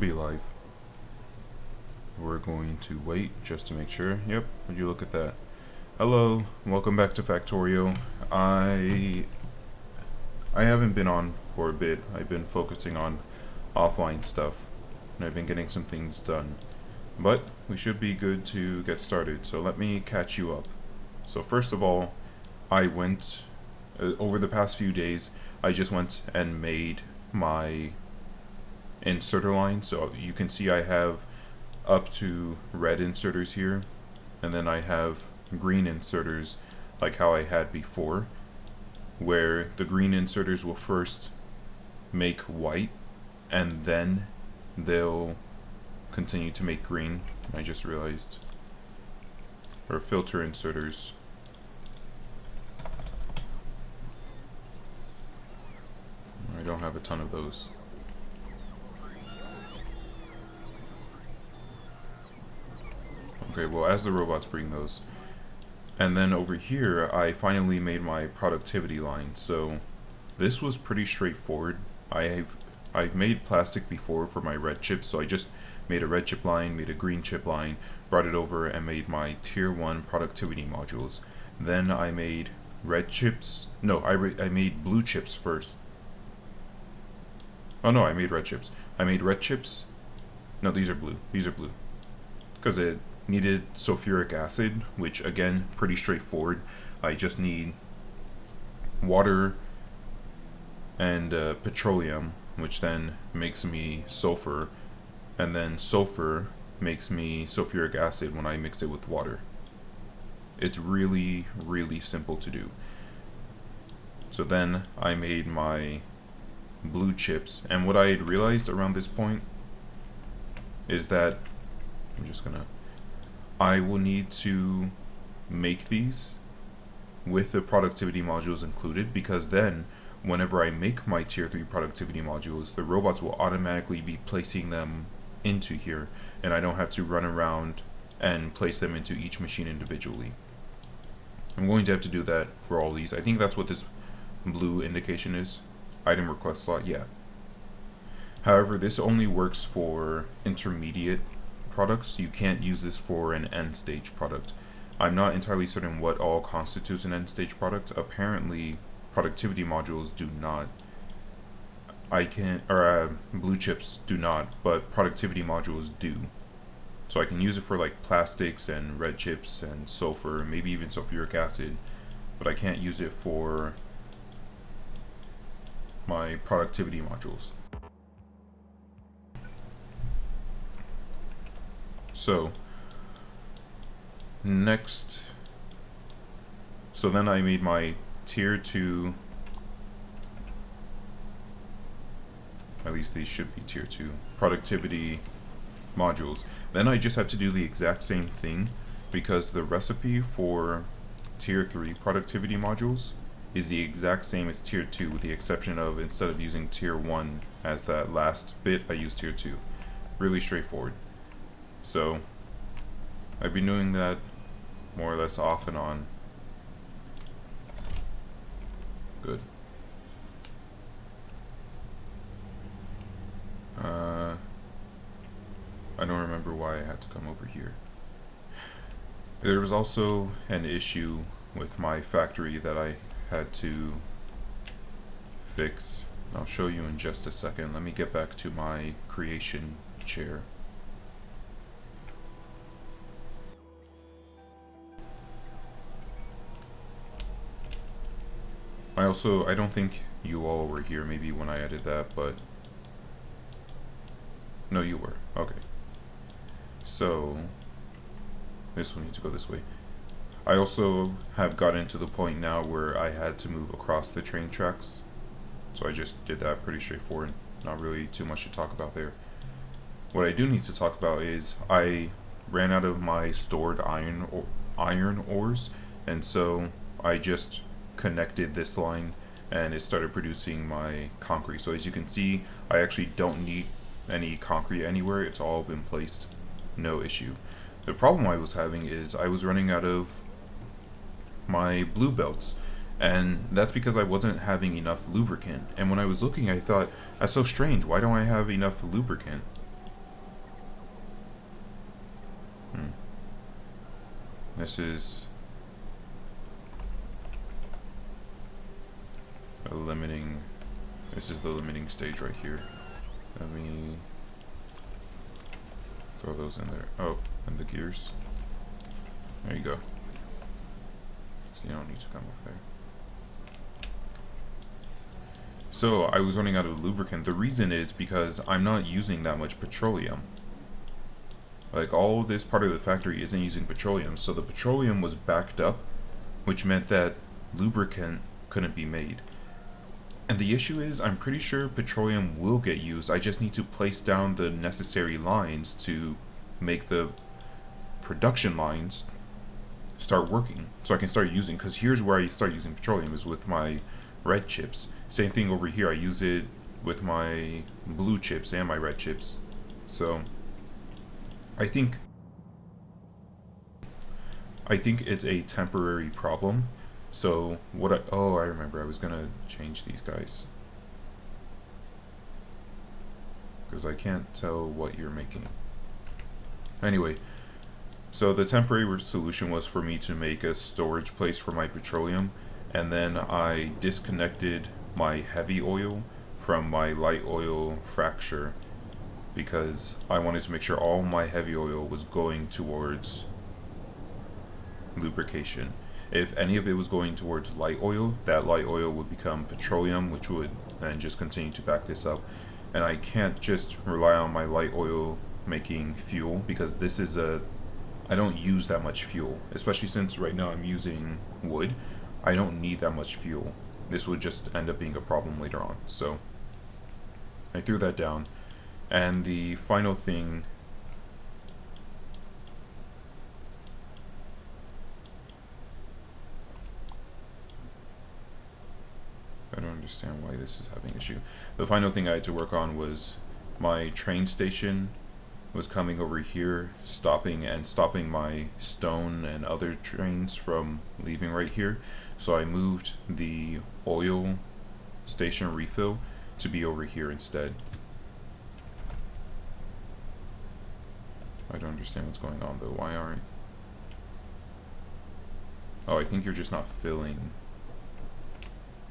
be live. We're going to wait just to make sure. Yep, would you look at that? Hello, welcome back to Factorio. I haven't been on for a bit. I've been focusing on offline stuff, and I've been getting some things done. But we should be good to get started, so let me catch you up. So first of all, I went, over the past few days, I just went and made my inserter line. So you can see I have up to red inserters here, and then I have green inserters like how I had before, where the green inserters will first make white and then they'll continue to make green. I just realized. Or filter inserters. I don't have a ton of those. Okay, well, as the robots bring those. And then over here, I finally made my productivity line. So this was pretty straightforward. I've made plastic before for my red chips, so I just made a red chip line, made a green chip line, brought it over and made my tier 1 productivity modules. Then I made red chips. No, I made blue chips first. Oh no, I made red chips. I made red chips. No, these are blue. These are blue. Because it needed sulfuric acid, which again, pretty straightforward. I just need water and petroleum, which then makes me sulfur, and then sulfur makes me sulfuric acid when I mix it with water. It's really, really simple to do. So then I made my blue chips, and what I had realized around this point is that I will need to make these with the productivity modules included, because then whenever I make my tier 3 productivity modules, the robots will automatically be placing them into here, and I don't have to run around and place them into each machine individually. I'm going to have to do that for all these. I think that's what this blue indication is. Item request slot, yeah. However, this only works for intermediate products. You can't use this for an end stage product. I'm not entirely certain what all constitutes an end stage product. Apparently, productivity modules do not. Blue chips do not, but productivity modules do. So I can use it for like plastics and red chips and sulfur, maybe even sulfuric acid, but I can't use it for my productivity modules. So next, so then I made my tier 2, at least these should be tier 2, productivity modules. Then I just have to do the exact same thing, because the recipe for tier 3 productivity modules is the exact same as tier 2, with the exception of instead of using tier 1 as that last bit, I use tier 2. Really straightforward. So I've been doing that more or less off and on. Good. I don't remember why I had to come over here. There was also an issue with my factory that I had to fix. I'll show you in just a second. Let me get back to my creation chair. I don't think you all were here maybe when I added that, but no, you were. Okay. So this will need to go this way. I also have gotten to the point now where I had to move across the train tracks. So I just did that, pretty straightforward. Not really too much to talk about there. What I do need to talk about is I ran out of my stored iron ores, and so I just connected this line and it started producing my concrete. So as you can see, I actually don't need any concrete anywhere. It's all been placed, no issue. The problem I was having is I was running out of my blue belts, and that's because I wasn't having enough lubricant. And when I was looking, I thought, that's so strange, why don't I have enough lubricant? This is a limiting. This is the limiting stage right here. Let me throw those in there. Oh, and the gears. There you go. So you don't need to come over there. So I was running out of lubricant. The reason is because I'm not using that much petroleum. Like, all this part of the factory isn't using petroleum, so the petroleum was backed up, which meant that lubricant couldn't be made. And the issue is, I'm pretty sure petroleum will get used. I just need to place down the necessary lines to make the production lines start working, so I can start using, because here's where I start using petroleum, is with my red chips. Same thing over here, I use it with my blue chips and my red chips. So I think it's a temporary problem. So what I remember, I was gonna change these guys, because I can't tell what you're making. Anyway, so the temporary solution was for me to make a storage place for my petroleum, and then I disconnected my heavy oil from my light oil fracture, because I wanted to make sure all my heavy oil was going towards lubrication. If any of it was going towards light oil, that light oil would become petroleum, which would then just continue to back this up. And I can't just rely on my light oil making fuel, because this is I don't use that much fuel, especially since right now I'm using wood. I don't need that much fuel. This would just end up being a problem later on. So I threw that down. And the final thing, I don't understand why this is having issue. The final thing I had to work on was my train station was coming over here, stopping my stone and other trains from leaving right here. So I moved the oil station refill to be over here instead. I don't understand what's going on though. Why aren't... Oh, I think you're just not filling.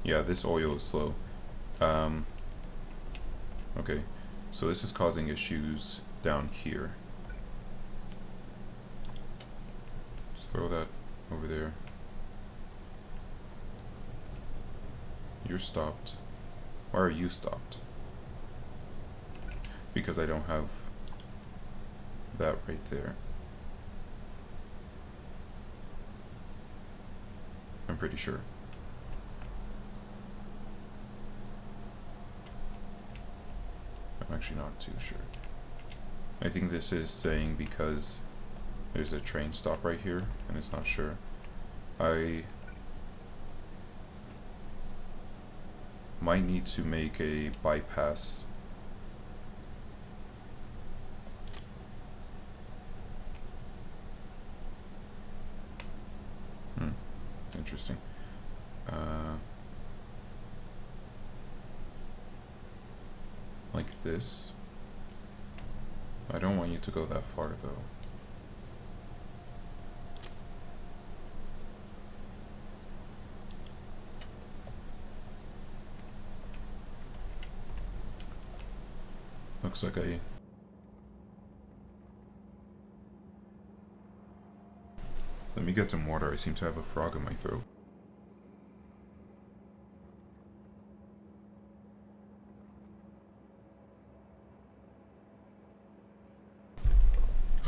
Yeah, this oil is slow. Okay, so this is causing issues down here. Just throw that over there. You're stopped. Why are you stopped? Because I don't have that right there. I'm pretty sure. I'm actually not too sure. I think this is saying because there's a train stop right here and it's not sure. I might need to make a bypass. Interesting. Like this. I don't want you to go that far though. Looks like Let me get some water. I seem to have a frog in my throat.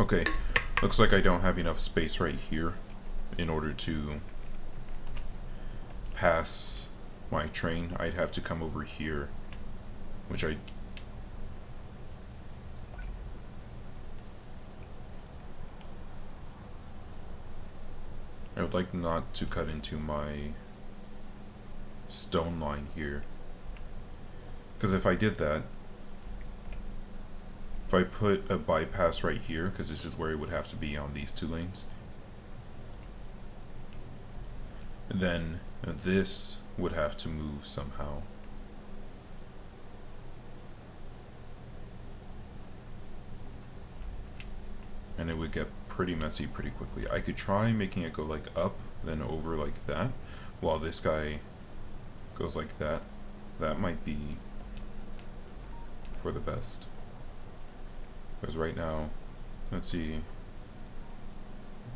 Okay, looks like I don't have enough space right here in order to pass my train. I'd have to come over here, which I would like not to cut into my stone line here, because if I did that, if I put a bypass right here, because this is where it would have to be on these two lanes, then this would have to move somehow. and it would get pretty messy pretty quickly. I could try making it go like up, then over like that, while this guy goes like that. That might be for the best. Because right now, let's see.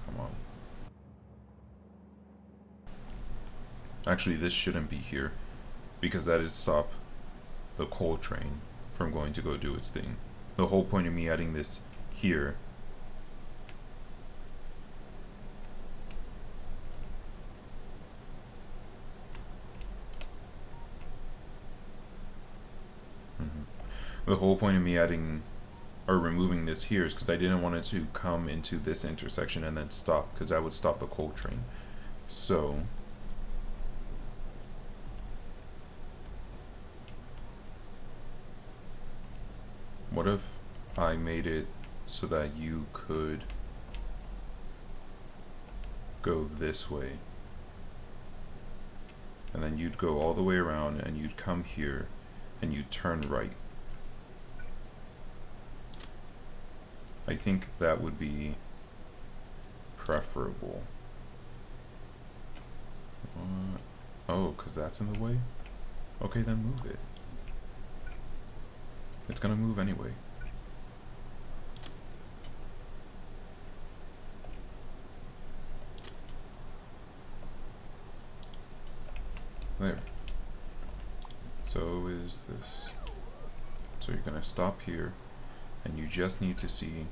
Come on. Actually, this shouldn't be here, because that would stop the coal train from going to go do its thing. The whole point of me adding this here the whole point of me adding or removing this here is because I didn't want it to come into this intersection and then stop, because that would stop the coal train. So what if I made it so that you could go this way, and then you'd go all the way around and you'd come here and you'd turn right? I think that would be preferable. Oh, because that's in the way? Okay, then move it. It's gonna move anyway. There. So is this. So you're gonna stop here, and you just need to see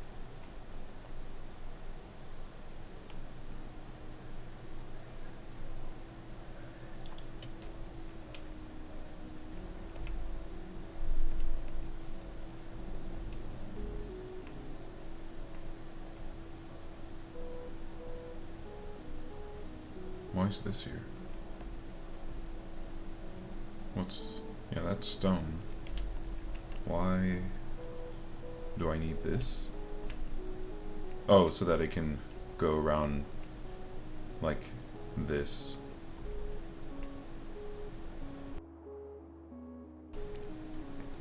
why is this here? What's... yeah, that's stone. Why do I need this? Oh, so that it can go around like this.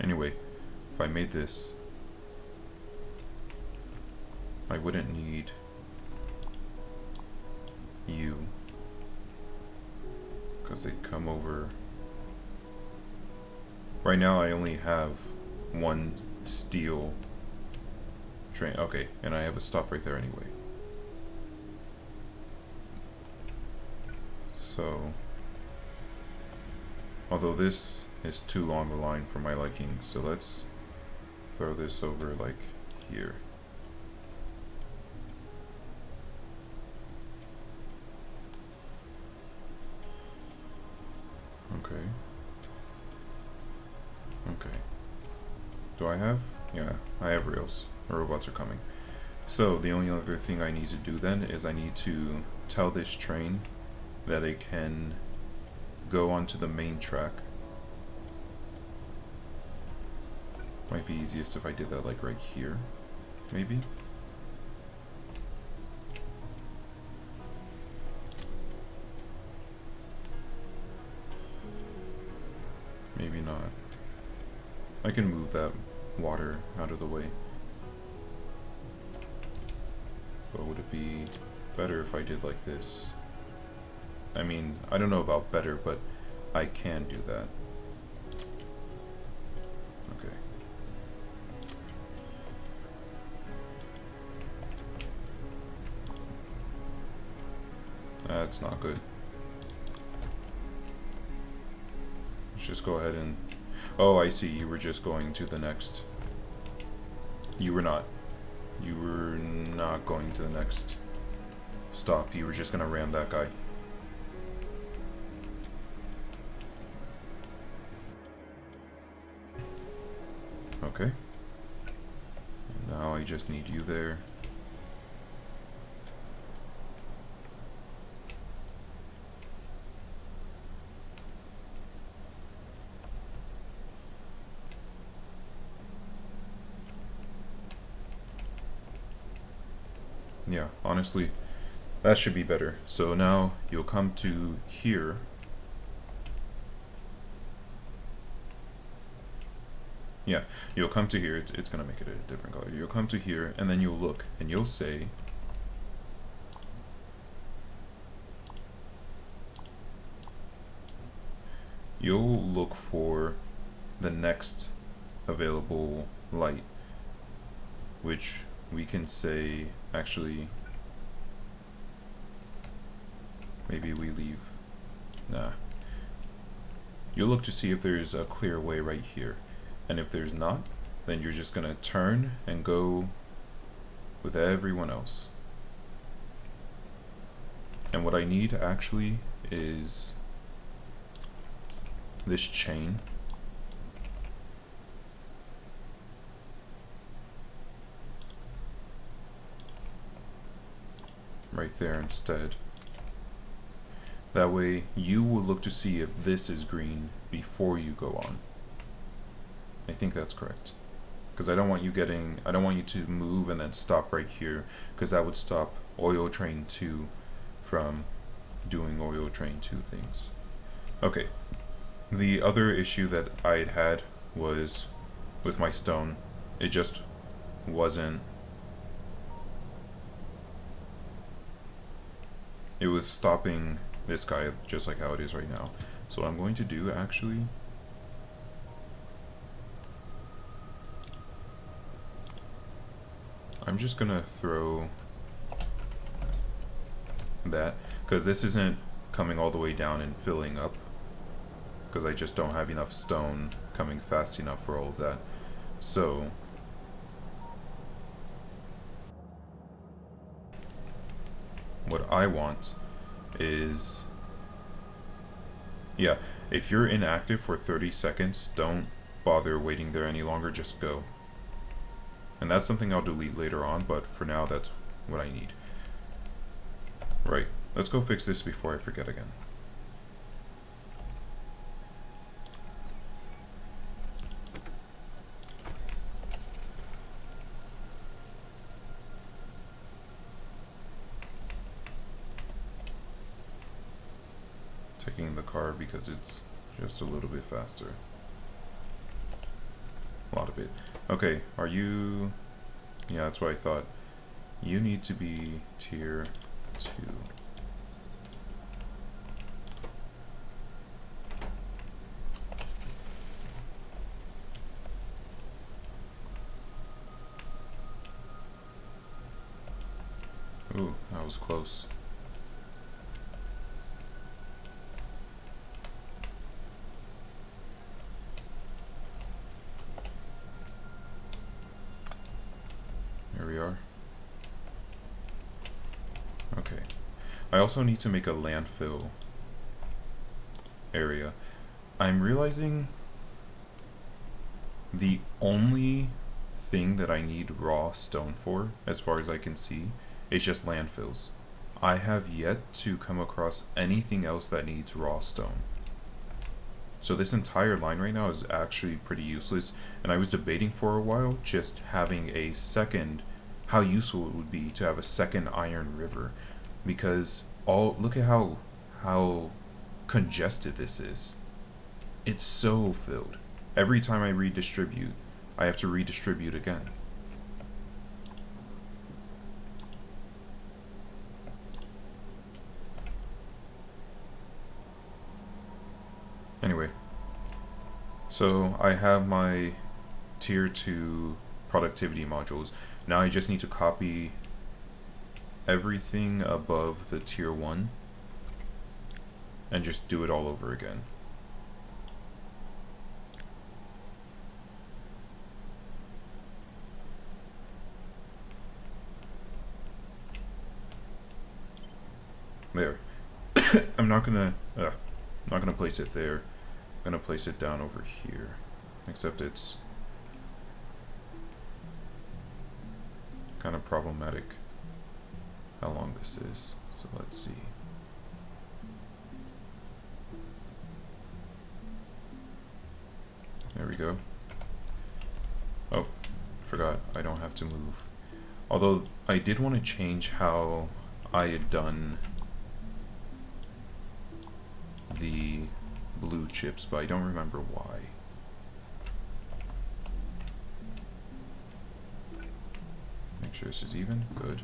Anyway, if I made this, I wouldn't need you, because they'd come over. Right now I only have one steel train. Okay, and I have a stop right there anyway. So, although this is too long a line for my liking, so let's throw this over like here. Okay. Okay. Do I have? Yeah, I have rails. The robots are coming. So the only other thing I need to do then is I need to tell this train that it can go onto the main track. Might be easiest if I did that like right here, maybe? Maybe not. I can move that water out of the way. But would it be better if I did like this? I mean, I don't know about better, but I can do that. Okay. That's not good. Let's just go ahead and... oh, I see, you were just going to the next... you were not. You were not going to the next stop. You were just gonna ram that guy. Okay. And now I just need you there. Yeah, honestly, that should be better. So now you'll come to here. Yeah, you'll come to here, it's gonna make it a different color. You'll come to here, and then you'll look, and you'll say, you'll look for the next available light, which we can say, actually, maybe we leave, nah. You'll look to see if there's a clear way right here. And if there's not, then you're just gonna turn and go with everyone else. And what I need actually is this chain. Right there instead. That way you will look to see if this is green before you go on. I think that's correct. Because I don't want you to move and then stop right here, because that would stop oil train 2 from doing oil train 2 things. Okay. The other issue that I had was with my stone. It just wasn't. It was stopping this guy just like how it is right now. So what I'm going to do actually, I'm just gonna throw that, because this isn't coming all the way down and filling up, because I just don't have enough stone coming fast enough for all of that. So what I want is, yeah, if you're inactive for 30 seconds, don't bother waiting there any longer, just go. And that's something I'll delete later on, but for now that's what I need. Right, let's go fix this before I forget again. Taking the car because it's just a little bit faster. A lot of it. Okay, are you... Yeah, that's what I thought. You need to be tier 2. Ooh, that was close. Here we are. Okay. I also need to make a landfill area. I'm realizing the only thing that I need raw stone for, as far as I can see, is just landfills. I have yet to come across anything else that needs raw stone. So this entire line right now is actually pretty useless, and I was debating for a while just having a second, how useful it would be to have a second iron river, because look at how congested this is. It's so filled. Every time I redistribute, I have to redistribute again. Anyway, so I have my tier 2 productivity modules. Now I just need to copy everything above the tier 1 and just do it all over again. There. I'm not gonna place it there. I'm gonna place it down over here. Except it's kind of problematic how long this is. So let's see. There we go. Oh, forgot, I don't have to move. Although I did want to change how I had done the blue chips, but I don't remember why. Make sure this is even. Good.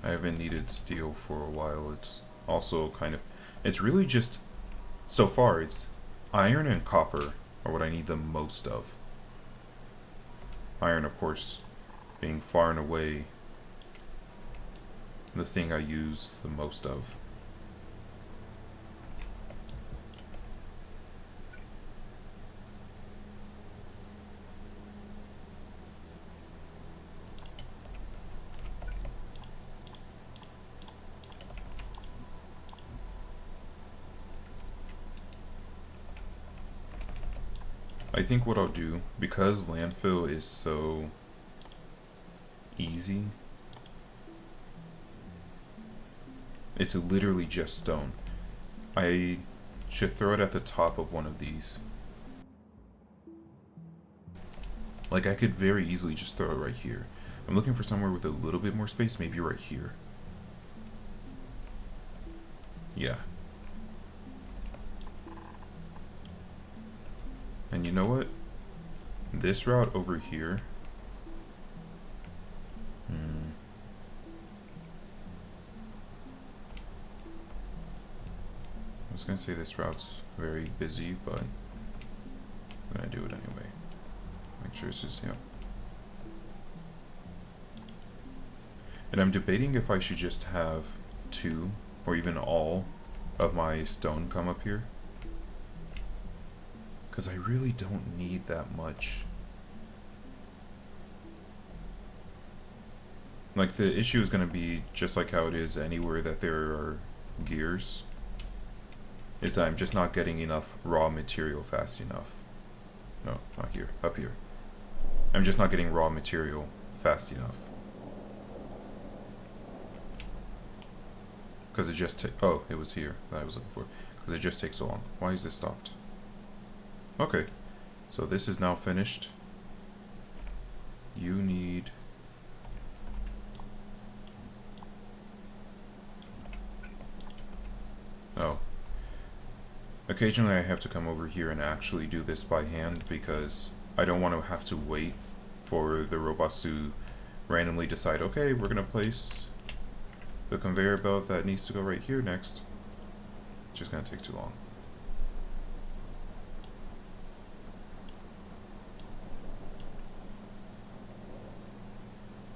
I haven't needed steel for a while. It's also kind of, it's really just, so far it's iron and copper are what I need the most of. Iron, of course, being far and away the thing I use the most of. I think what I'll do, because landfill is so easy, it's literally just stone. I should throw it at the top of one of these. Like, I could very easily just throw it right here. I'm looking for somewhere with a little bit more space, maybe right here. Yeah. And you know what? This route over here. I was gonna say this route's very busy, but I'm gonna do it anyway. Make sure this is, yeah. And I'm debating if I should just have 2 or even all of my stone come up here. Because I really don't need that much. Like, the issue is going to be just like how it is anywhere that there are gears, is that I'm just not getting enough raw material fast enough. No, not here, up here. I'm just not getting raw material fast enough. Because it just oh, it was here that I was looking for. Because it just takes so long. Why is this stopped? Okay, so this is now finished. You need oh. Occasionally I have to come over here and actually do this by hand because I don't want to have to wait for the robots to randomly decide, okay, we're going to place the conveyor belt that needs to go right here next. It's just going to take too long.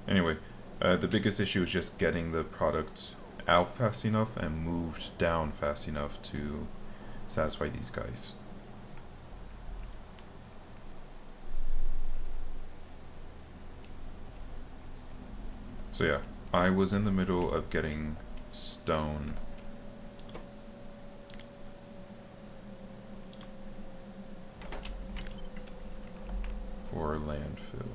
Anyway, the biggest issue is just getting the product out fast enough and moved down fast enough to satisfy these guys. So yeah, I was in the middle of getting stone for landfill.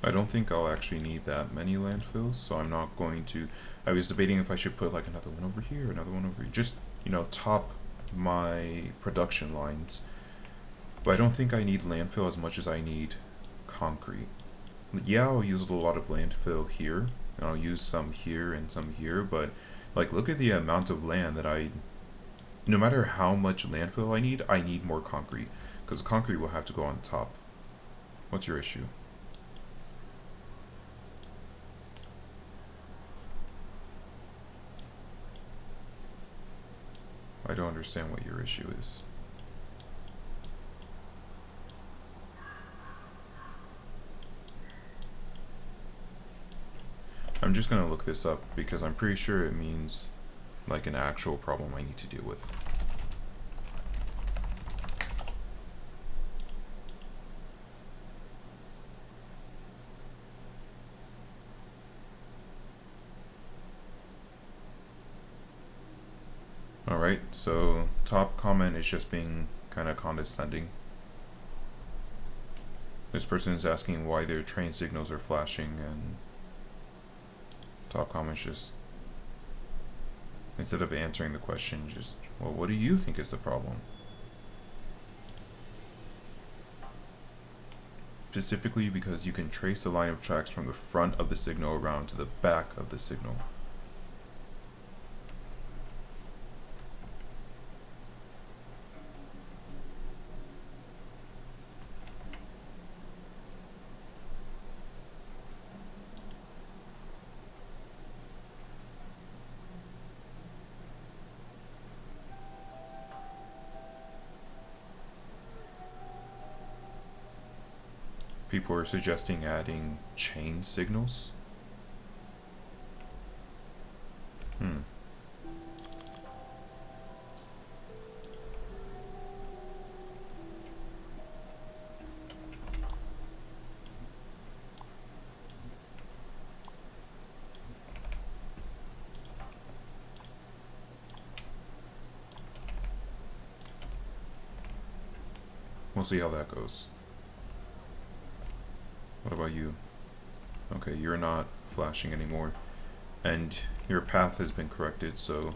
I don't think I'll actually need that many landfills, so I'm not going to. I was debating if I should put like another one over here, another one over here, just, you know, top my production lines. But I don't think I need landfill as much as I need concrete. Yeah, I'll use a lot of landfill here, and I'll use some here and some here, but like, look at the amount of land that no matter how much landfill I need more concrete, because concrete will have to go on top. What's your issue? I don't understand what your issue is. I'm just gonna look this up because I'm pretty sure it means like an actual problem I need to deal with. Alright. Alright, so top comment is just being kind of condescending. This person is asking why their train signals are flashing, and top comment is just, instead of answering the question, just, well, what do you think is the problem? Specifically because you can trace the line of tracks from the front of the signal around to the back of the signal. People are suggesting adding chain signals. We'll see how that goes. What about you? Okay, you're not flashing anymore. And your path has been corrected, so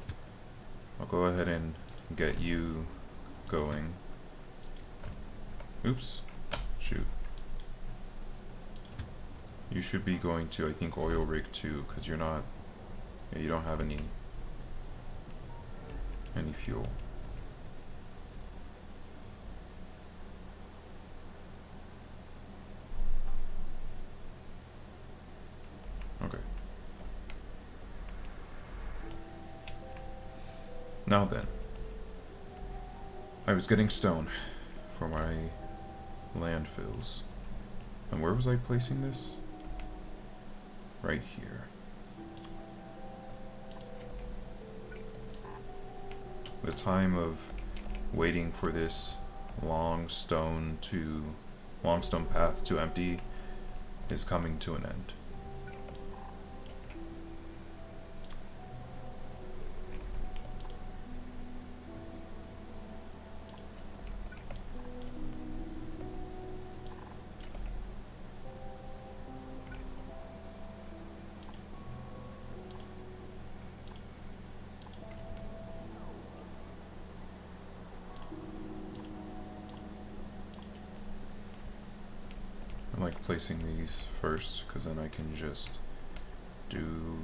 I'll go ahead and get you going. Oops. Shoot. You should be going to, I think, oil rig 2, because you're not... Yeah, you don't have any fuel. Okay. Now then. I was getting stone for my landfills. And where was I placing this? Right here. The time of waiting for this long stone path to empty is coming to an end. I like placing these first, because then I can just do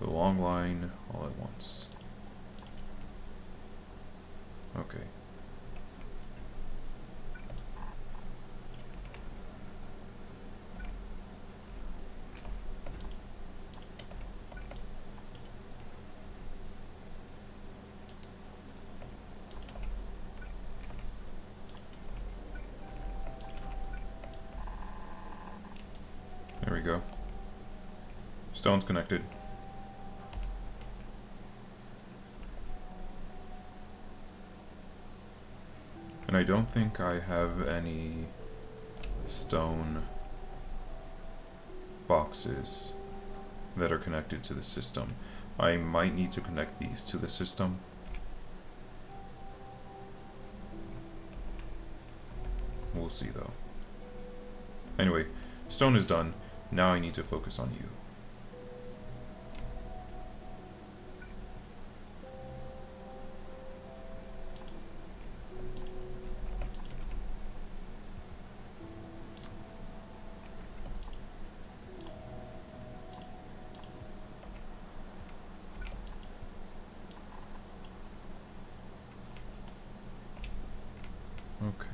the long line all at once. Okay. There we go. Stone's connected. And I don't think I have any stone boxes that are connected to the system. I might need to connect these to the system. We'll see though. Anyway, stone is done. Now I need to focus on you. Okay.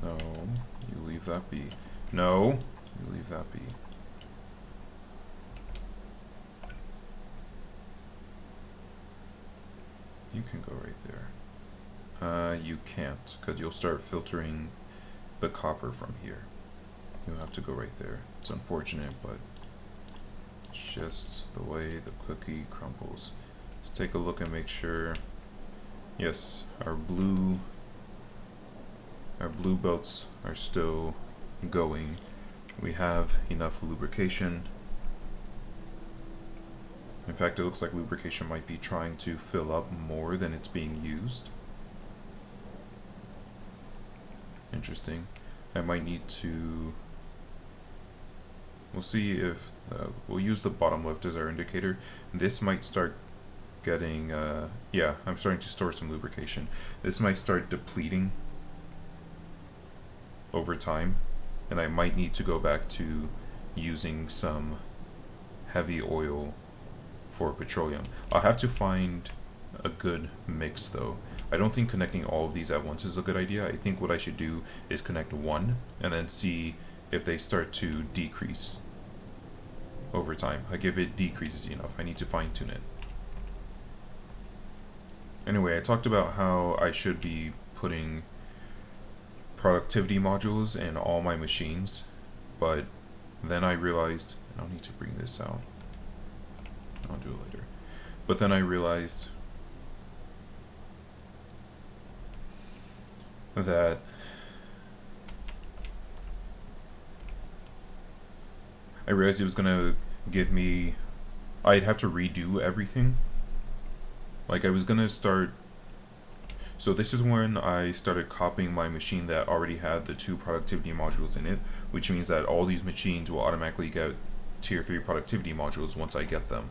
No, you leave that be. No, you leave that be. You can go right there. You can't, because you'll start filtering the copper from here. You'll have to go right there. It's unfortunate, but it's just the way the cookie crumbles. Let's take a look and make sure. Yes, our blue belts are still going. We have enough lubrication. In fact, it looks like lubrication might be trying to fill up more than it's being used. Interesting. I might need to... We'll see if... we'll use the bottom left as our indicator. This might start getting... yeah, I'm starting to store some lubrication. This might start depleting over time, and I might need to go back to using some heavy oil for petroleum. I'll have to find a good mix though. I don't think connecting all of these at once is a good idea. I think what I should do is connect one and then see if they start to decrease over time. Like if it decreases enough, I need to fine tune it. Anyway, I talked about how I should be putting productivity modules in all my machines, but then I realized I don't need to bring this out. I'll do it later. But then I realized that it was gonna give me, I'd have to redo everything. Like I was gonna start, so this is when I started copying my machine that already had the 2 productivity modules in it, which means that all these machines will automatically get tier 3 productivity modules once I get them.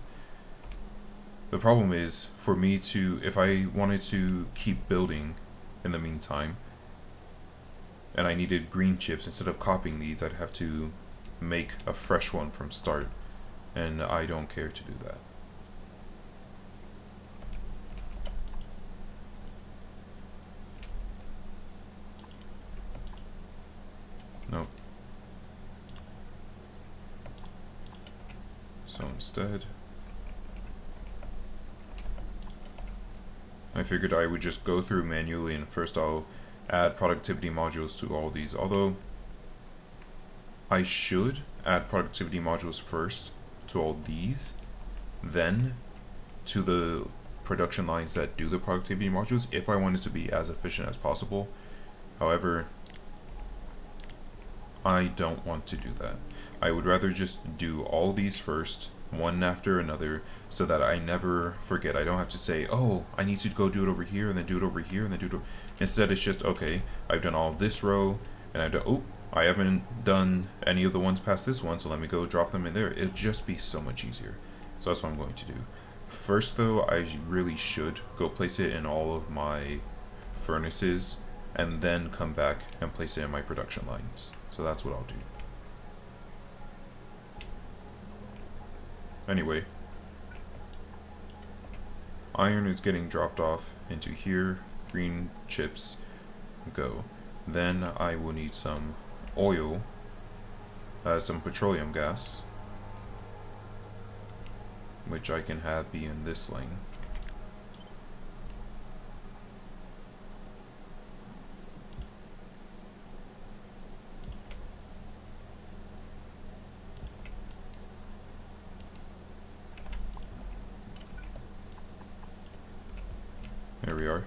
The problem is, for me to, if I wanted to keep building in the meantime, and I needed green chips, instead of copying these, I'd have to make a fresh one from start, and I don't care to do that. Nope. So instead, I figured I would just go through manually, and first I'll add productivity modules to all these. Although I should add productivity modules first to all these, then to the production lines that do the productivity modules if I want it to be as efficient as possible. However, I don't want to do that. I would rather just do all these first, one after another, so that I never forget. I don't have to say, oh, I need to go do it over here, and then do it over here, and then do it. Instead, it's just, okay, I've done all this row, and I've done, oh, I haven't done any of the ones past this one, so let me go drop them in there. It'd just be so much easier. So that's what I'm going to do. First, though, I really should go place it in all of my furnaces, and then come back and place it in my production lines. So that's what I'll do. Anyway, iron is getting dropped off into here. Green chips go. Then I will need some oil, some petroleum gas, which I can have be in this lane. There we are.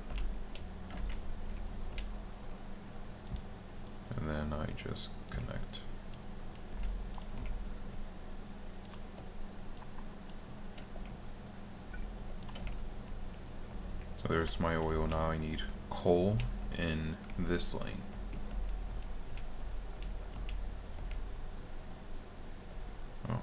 And then I just connect. So there's my oil. Now I need coal in this lane. Oh.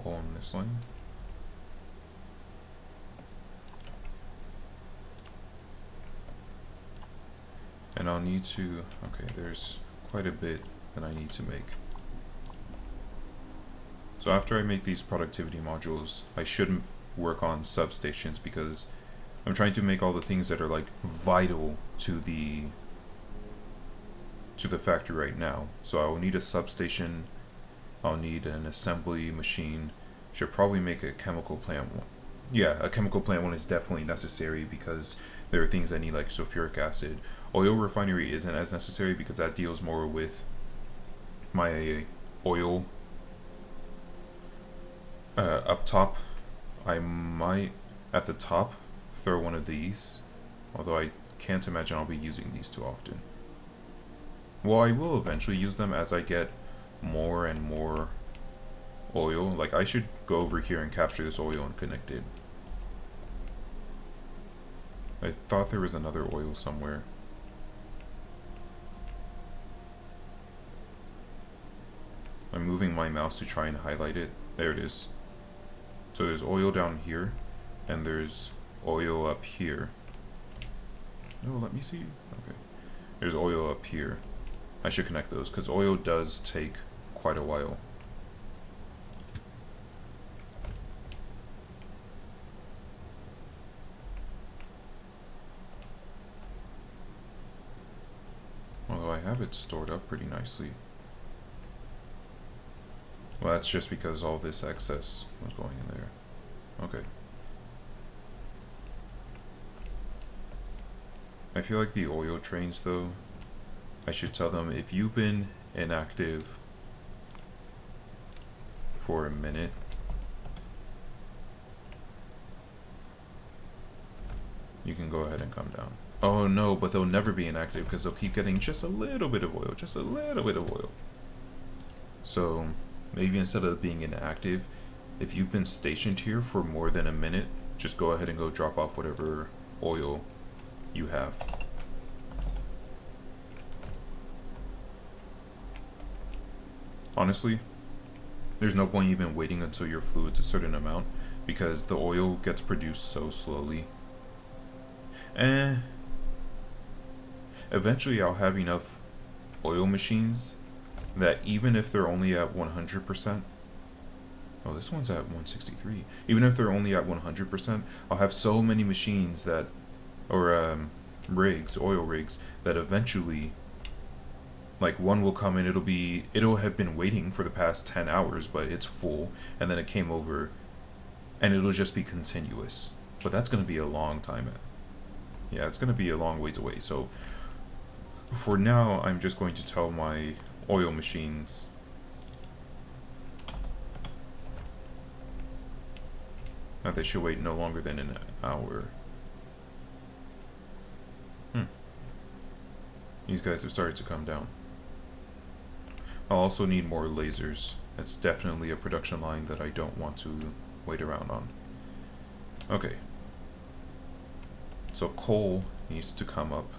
Coal in this lane. And I'll need to, okay, there's quite a bit that I need to make. So after I make these productivity modules, I should work on substations, because I'm trying to make all the things that are like vital to the factory right now. So I'll need a substation, I'll need an assembly machine, should probably make a chemical plant one. Yeah, a chemical plant one is definitely necessary, because there are things I need like sulfuric acid. Oil refinery isn't as necessary, because that deals more with my oil Up top, I might, at the top, throw one of these, although I can't imagine I'll be using these too often. Well, I will eventually use them as I get more and more oil. Like, I should go over here and capture this oil and connect it. I thought there was another oil somewhere. I'm moving my mouse to try and highlight it. There it is. So there's oil down here, and there's oil up here. Oh, let me see. Okay. There's oil up here. I should connect those, because oil does take quite a while. Although I have it stored up pretty nicely. Well, that's just because all this excess was going in there. Okay. I feel like the oil trains, though, I should tell them, if you've been inactive for a minute, you can go ahead and come down. Oh no, but they'll never be inactive because they'll keep getting just a little bit of oil, just a little bit of oil. So maybe instead of being inactive, if you've been stationed here for more than a minute, just go ahead and go drop off whatever oil you have. Honestly, there's no point even waiting until your fluid's a certain amount, because the oil gets produced so slowly. Eventually I'll have enough oil machines that even if they're only at 100%, oh, this one's at 163. Even if they're only at 100%, I'll have so many machines that, or rigs, oil rigs, that eventually, like, one will come in, it'll have been waiting for the past 10 hours, but it's full, and then it came over, and it'll just be continuous. But that's going to be a long time. Yeah, it's going to be a long ways away. So for now, I'm just going to tell my oil machines that they should wait no longer than an hour. These guys have started to come down. I'll also need more lasers. That's definitely a production line that I don't want to wait around on. Okay. So coal needs to come up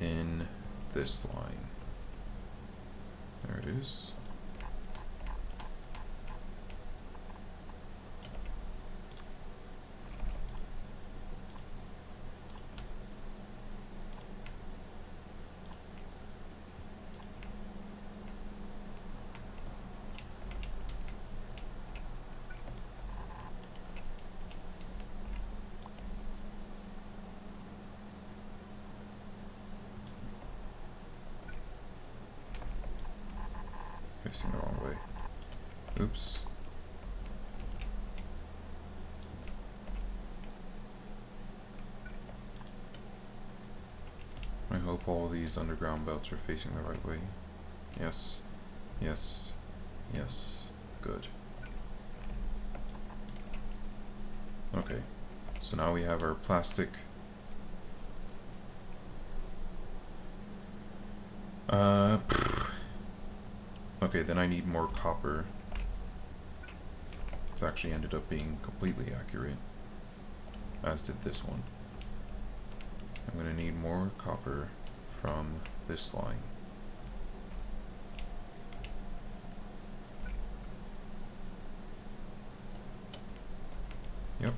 in this line. There it is. Facing the wrong way. Oops. I hope all these underground belts are facing the right way. Yes. Yes. Yes. Good. Okay. So now we have our plastic. Okay, then I need more copper. It's actually ended up being completely accurate, as did this one. I'm going to need more copper from this line. Yep.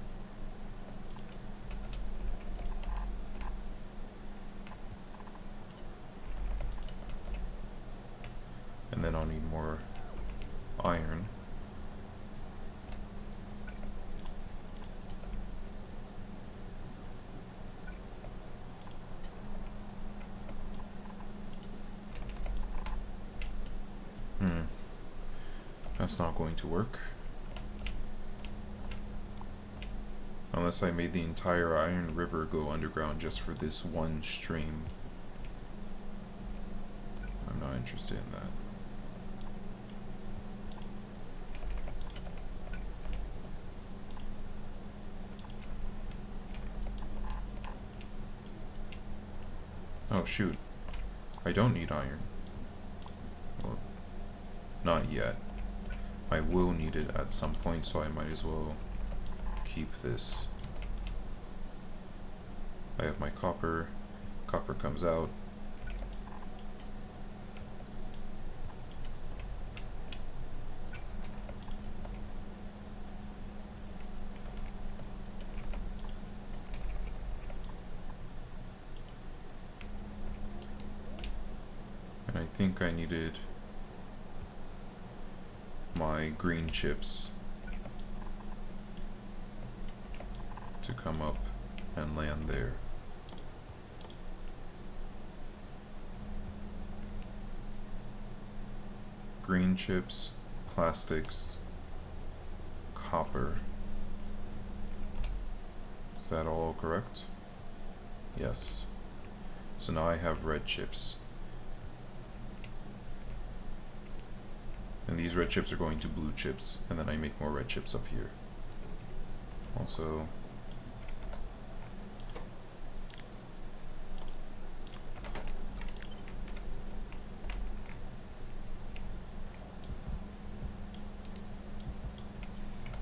And then I'll need more iron. That's not going to work. Unless I made the entire Iron River go underground just for this one stream. I'm not interested in that. Oh shoot, I don't need iron. Well, not yet. I will need it at some point, so I might as well keep this. I have my copper. Copper comes out. And I think I needed my green chips to come up and land there. Green chips, plastics, copper. Is that all correct? Yes. So now I have red chips. And these red chips are going to blue chips, and then I make more red chips up here. Also,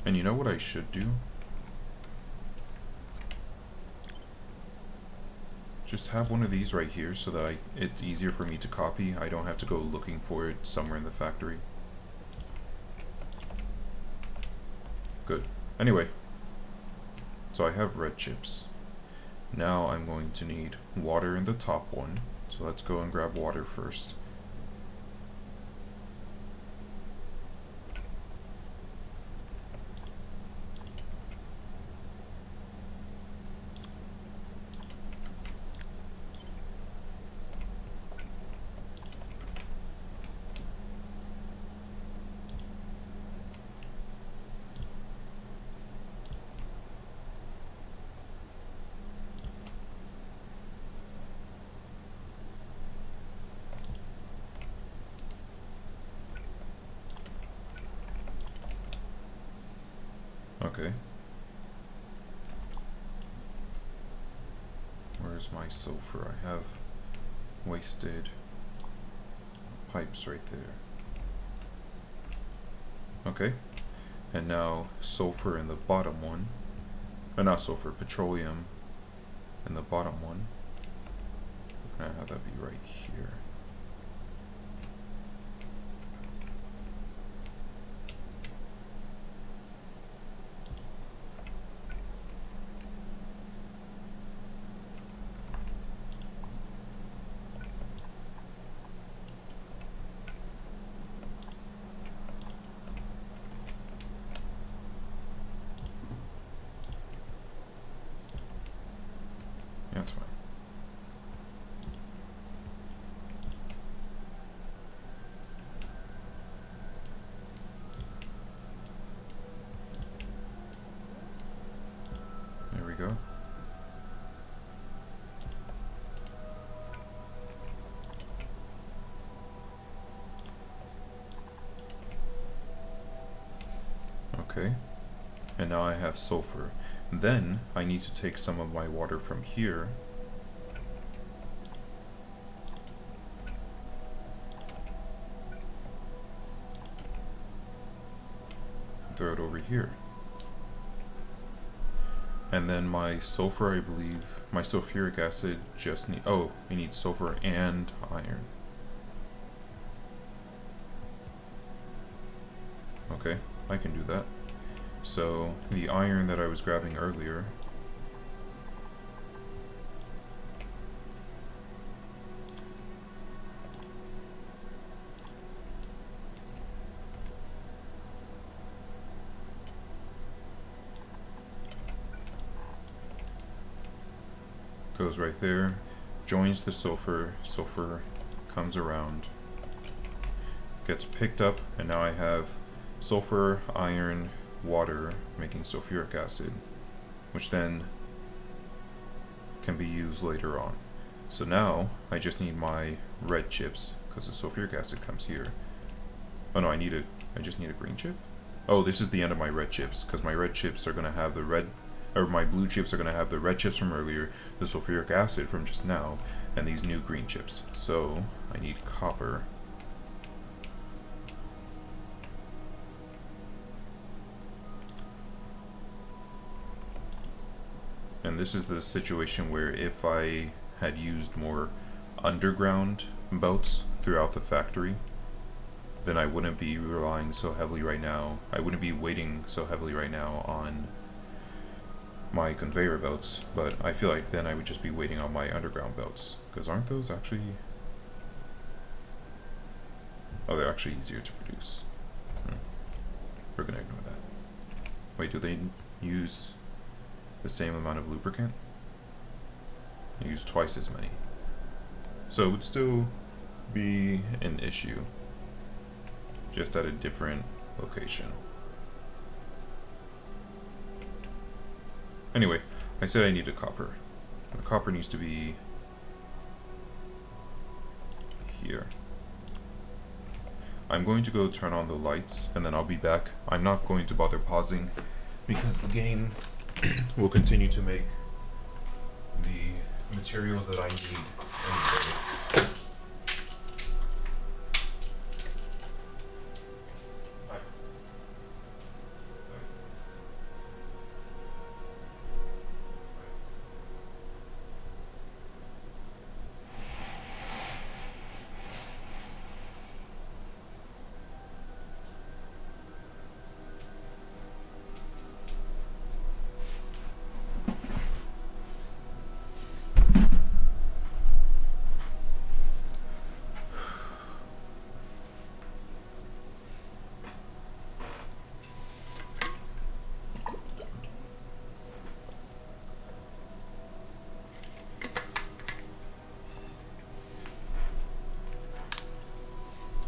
and you know what I should do? Just have one of these right here so that it's easier for me to copy. I don't have to go looking for it somewhere in the factory. Good. Anyway, so I have red chips. Now I'm going to need water in the top one. So let's go and grab water first. Okay. Where's my sulfur? I have wasted pipes right there. Okay. And now sulfur in the bottom one. Not sulfur, petroleum in the bottom one. I'm gonna have that be right here. That's fine. There we go. Okay. And now I have sulfur. Then I need to take some of my water from here and throw it over here. And then my sulfur, I believe, my sulfuric acid just need, oh, I need sulfur and iron. Okay, I can do that. So the iron that I was grabbing earlier, goes right there, joins the sulfur, sulfur comes around, gets picked up, and now I have sulfur, iron, water making sulfuric acid, which then can be used later on. So now I just need my red chips because the sulfuric acid comes here. Oh no, I just need a green chip? Oh, this is the end of my red chips because my red chips are going to have the red, or my blue chips are going to have the red chips from earlier, the sulfuric acid from just now, and these new green chips. So I need copper. And this is the situation where if I had used more underground belts throughout the factory, then I wouldn't be relying so heavily right now. I wouldn't be waiting so heavily right now on my conveyor belts, but I feel like then I would just be waiting on my underground belts. Because aren't those actually... Oh, they're actually easier to produce. We're gonna ignore that. Wait, do they use the same amount of lubricant? They use twice as many. So it would still be an issue, just at a different location. Anyway, I said I needed copper. The copper needs to be here. I'm going to go turn on the lights and then I'll be back. I'm not going to bother pausing because the game will continue to make the materials that I need anyway.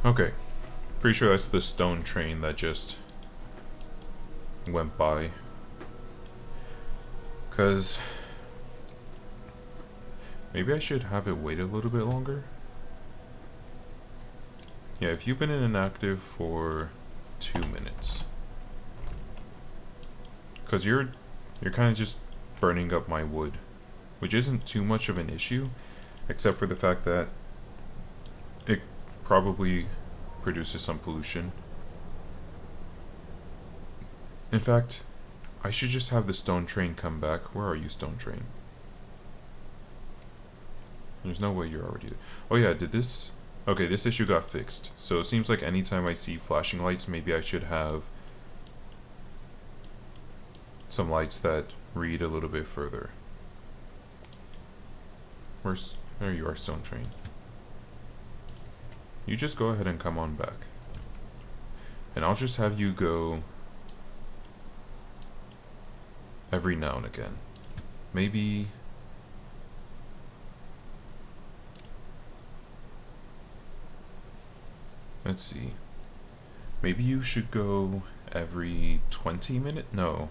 Okay, pretty sure that's the stone train that just went by. Cause maybe I should have it wait a little bit longer. Yeah, if you've been inactive for 2 minutes, cause you're kind of just burning up my wood, which isn't too much of an issue, except for the fact that it probably produces some pollution. In fact, I should just have the stone train come back. Where are you, stone train? There's no way you're already there. Oh yeah, did this... Okay, this issue got fixed. So it seems like anytime I see flashing lights, maybe I should have some lights that read a little bit further. Where's... There you are, stone train. You just go ahead and come on back. And I'll just have you go every now and again. Maybe... Let's see. Maybe you should go every 20 minutes? No.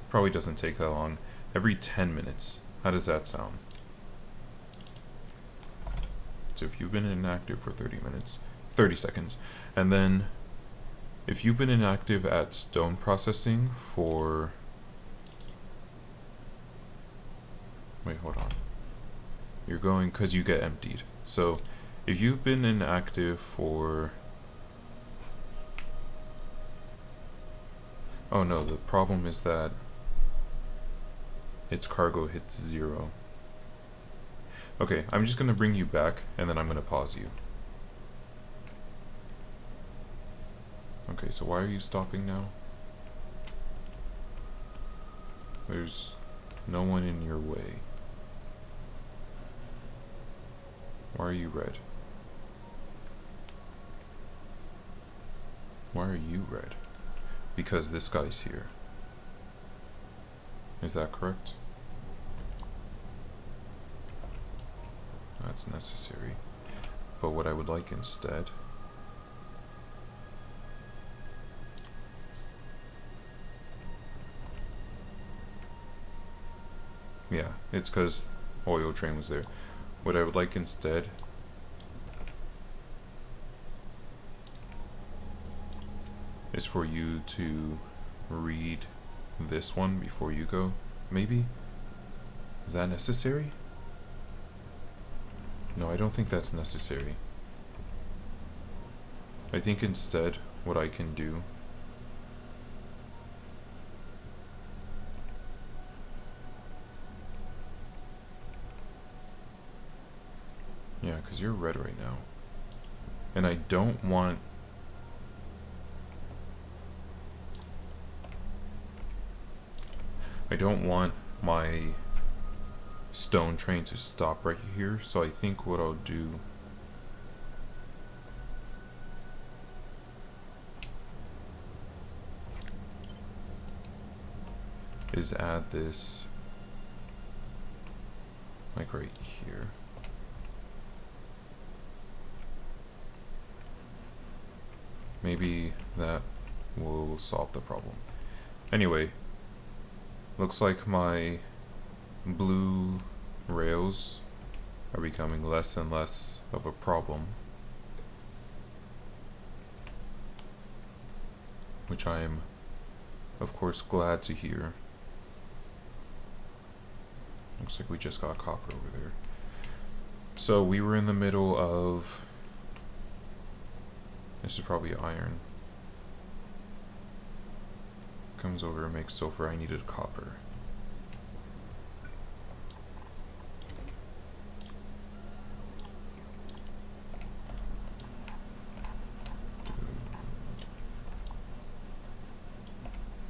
Probably doesn't take that long. Every 10 minutes. How does that sound? So if you've been inactive for 30 seconds, and then if you've been inactive at stone processing for... Wait, hold on. You're going because you get emptied. So if you've been inactive for... Oh no, the problem is that its cargo hits 0. Okay, I'm just gonna bring you back, and then I'm gonna pause you. Okay, so why are you stopping now? There's no one in your way. Why are you red? Why are you red? Because this guy's here. Is that correct? That's necessary. But what I would like instead yeah, it's because oil train was there. What I would like instead is for you to read this one before you go. Maybe? Is that necessary? No, I don't think that's necessary. I think instead what I can do yeah, because you're red right now. And I don't want my stone train to stop right here, so I think what I'll do is add this like right here. Maybe that will solve the problem. Anyway, looks like my blue rails are becoming less and less of a problem, which I am of course glad to hear. Looks like we just got copper over there. So we were in the middle of, this is probably iron. Comes over and makes sulfur. I needed copper.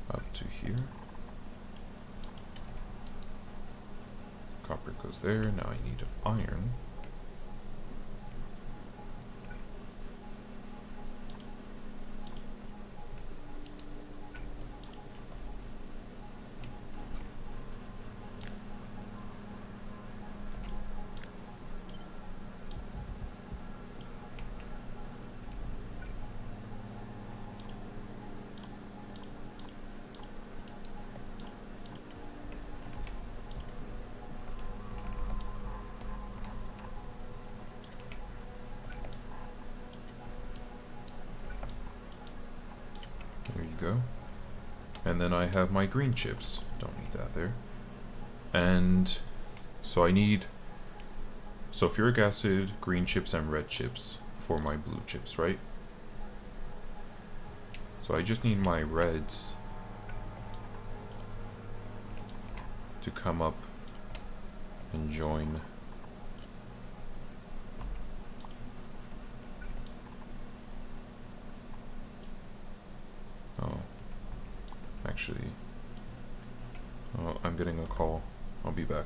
Up to here. Copper goes there. Now I need iron. There you go. And then I have my green chips. Don't need that there. And so I need sulfuric acid, green chips, and red chips for my blue chips, right? So I just need my reds to come up and join. Oh, actually, oh, I'm getting a call. I'll be back.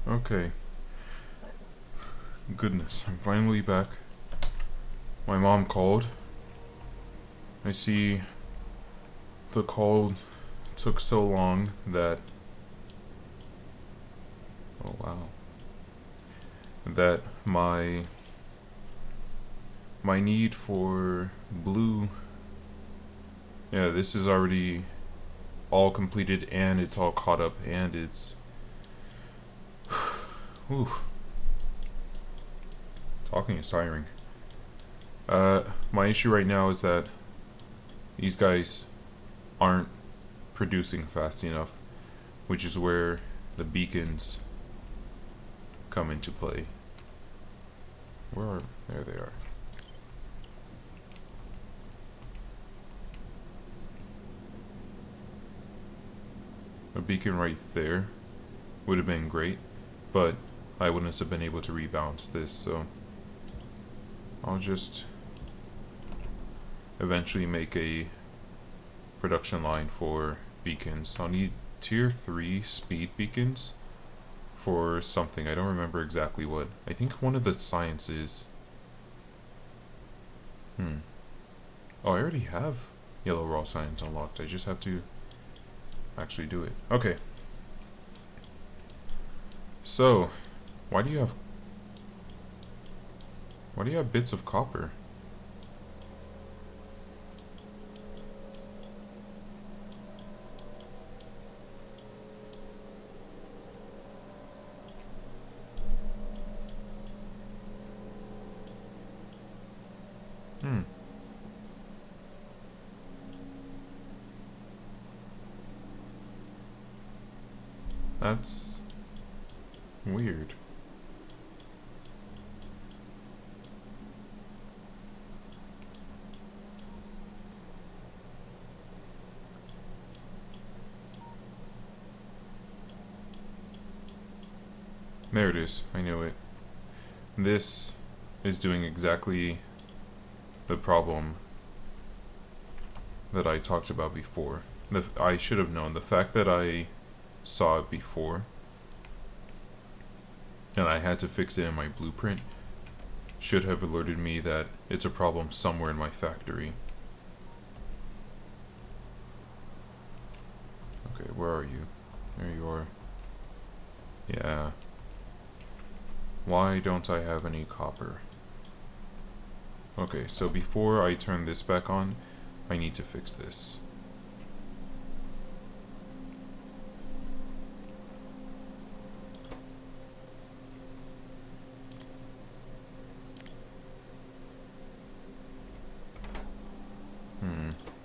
Okay. Goodness, I'm finally back. My mom called. I see the call took so long that... Oh wow. That my need for blue... Yeah, this is already all completed and it's all caught up and it's... Whew. Talking is tiring. My issue right now is that these guys aren't producing fast enough, which is where the beacons come into play. Where are... There they are. A beacon right there would have been great, but I wouldn't have been able to rebalance this, so I'll just eventually make a production line for beacons. I'll need tier 3 speed beacons for something. I don't remember exactly what. I think one of the sciences. Oh, I already have yellow raw science unlocked. I just have to actually do it. Okay. So, why do you have bits of copper? That's weird. There it is. I knew it. This is doing exactly the problem that I talked about before. I should have known. The fact that I saw it before and I had to fix it in my blueprint should have alerted me that it's a problem somewhere in my factory. Okay, where are you? There you are. Yeah. Why don't I have any copper? Okay, so before I turn this back on, I need to fix this.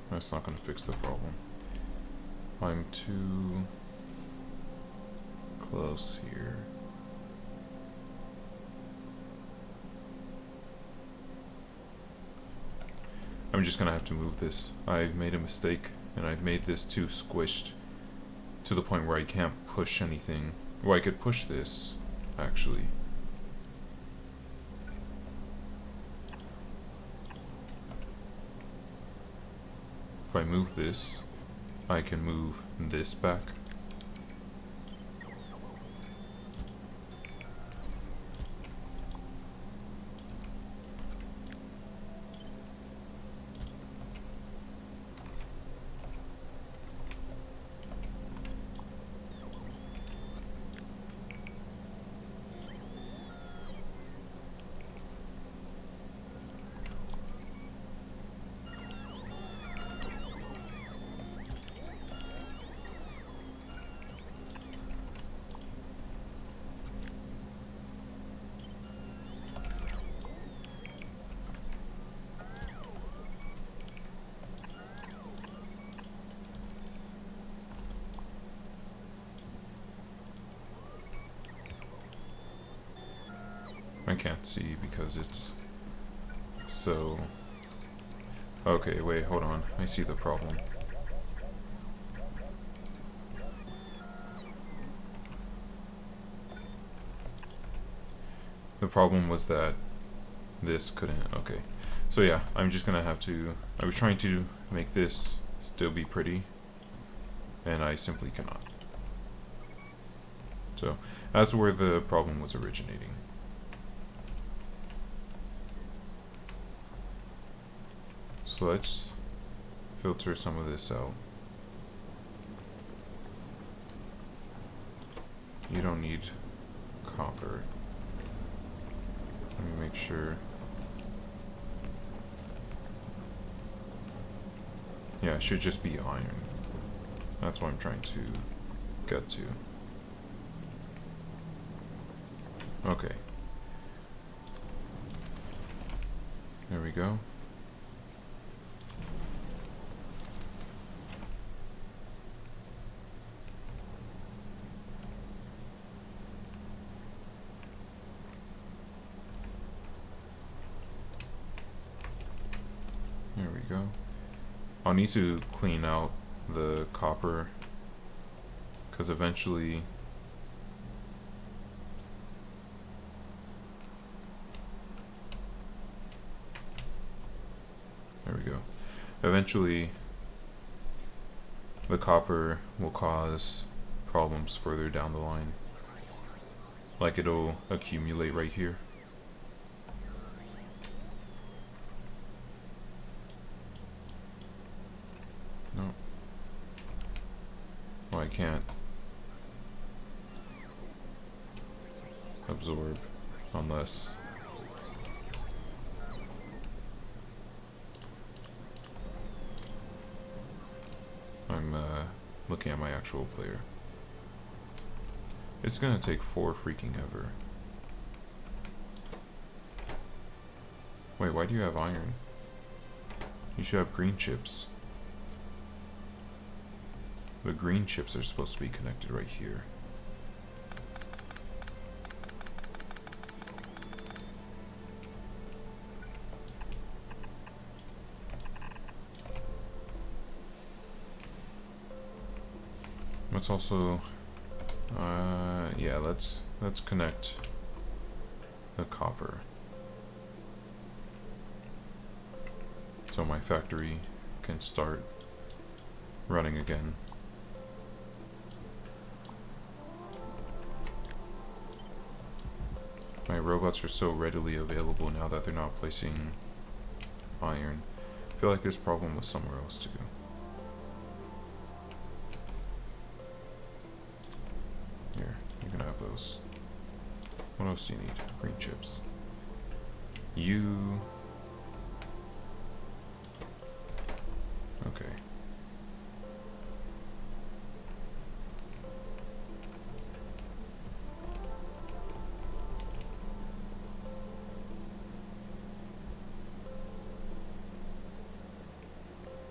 That's not going to fix the problem. I'm too close here. I'm just going to have to move this. I've made a mistake, and I've made this too squished to the point where I can't push anything. Well, I could push this, actually. If I move this, I can move this back. I can't see because it's so... Okay, wait, hold on. I see the problem. The problem was that this couldn't... Okay. So yeah, I'm just gonna have to... I was trying to make this still be pretty, and I simply cannot. So that's where the problem was originating. So let's filter some of this out. You don't need copper. Let me make sure. Yeah, it should just be iron. That's what I'm trying to get to. Okay. There we go. There we go. I'll need to clean out the copper because eventually there we go. Eventually the copper will cause problems further down the line. Like it'll accumulate right here. No. Oh, I can't absorb unless I'm looking at my actual player. It's gonna take four freaking ever. Wait, why do you have iron? You should have green chips. The green chips are supposed to be connected right here. Let's also, yeah, let's connect the copper so my factory can start running again. My robots are so readily available now that they're not placing iron. I feel like this problem was somewhere else too. Here, you can have those. What else do you need? Green chips. You... Okay.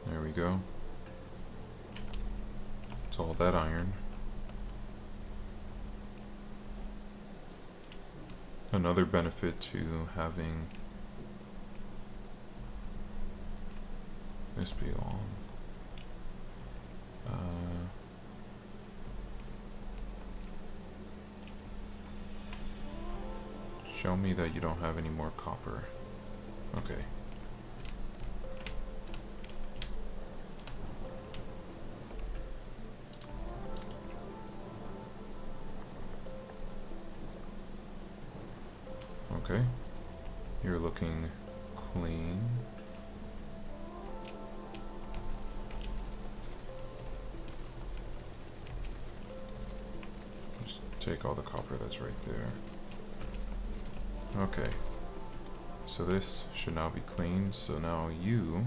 There we go. It's all that iron. Another benefit to having this be long. Show me that you don't have any more copper. Okay. Okay. You're looking clean. Just take all the copper that's right there. Okay. So this should now be clean. So now you...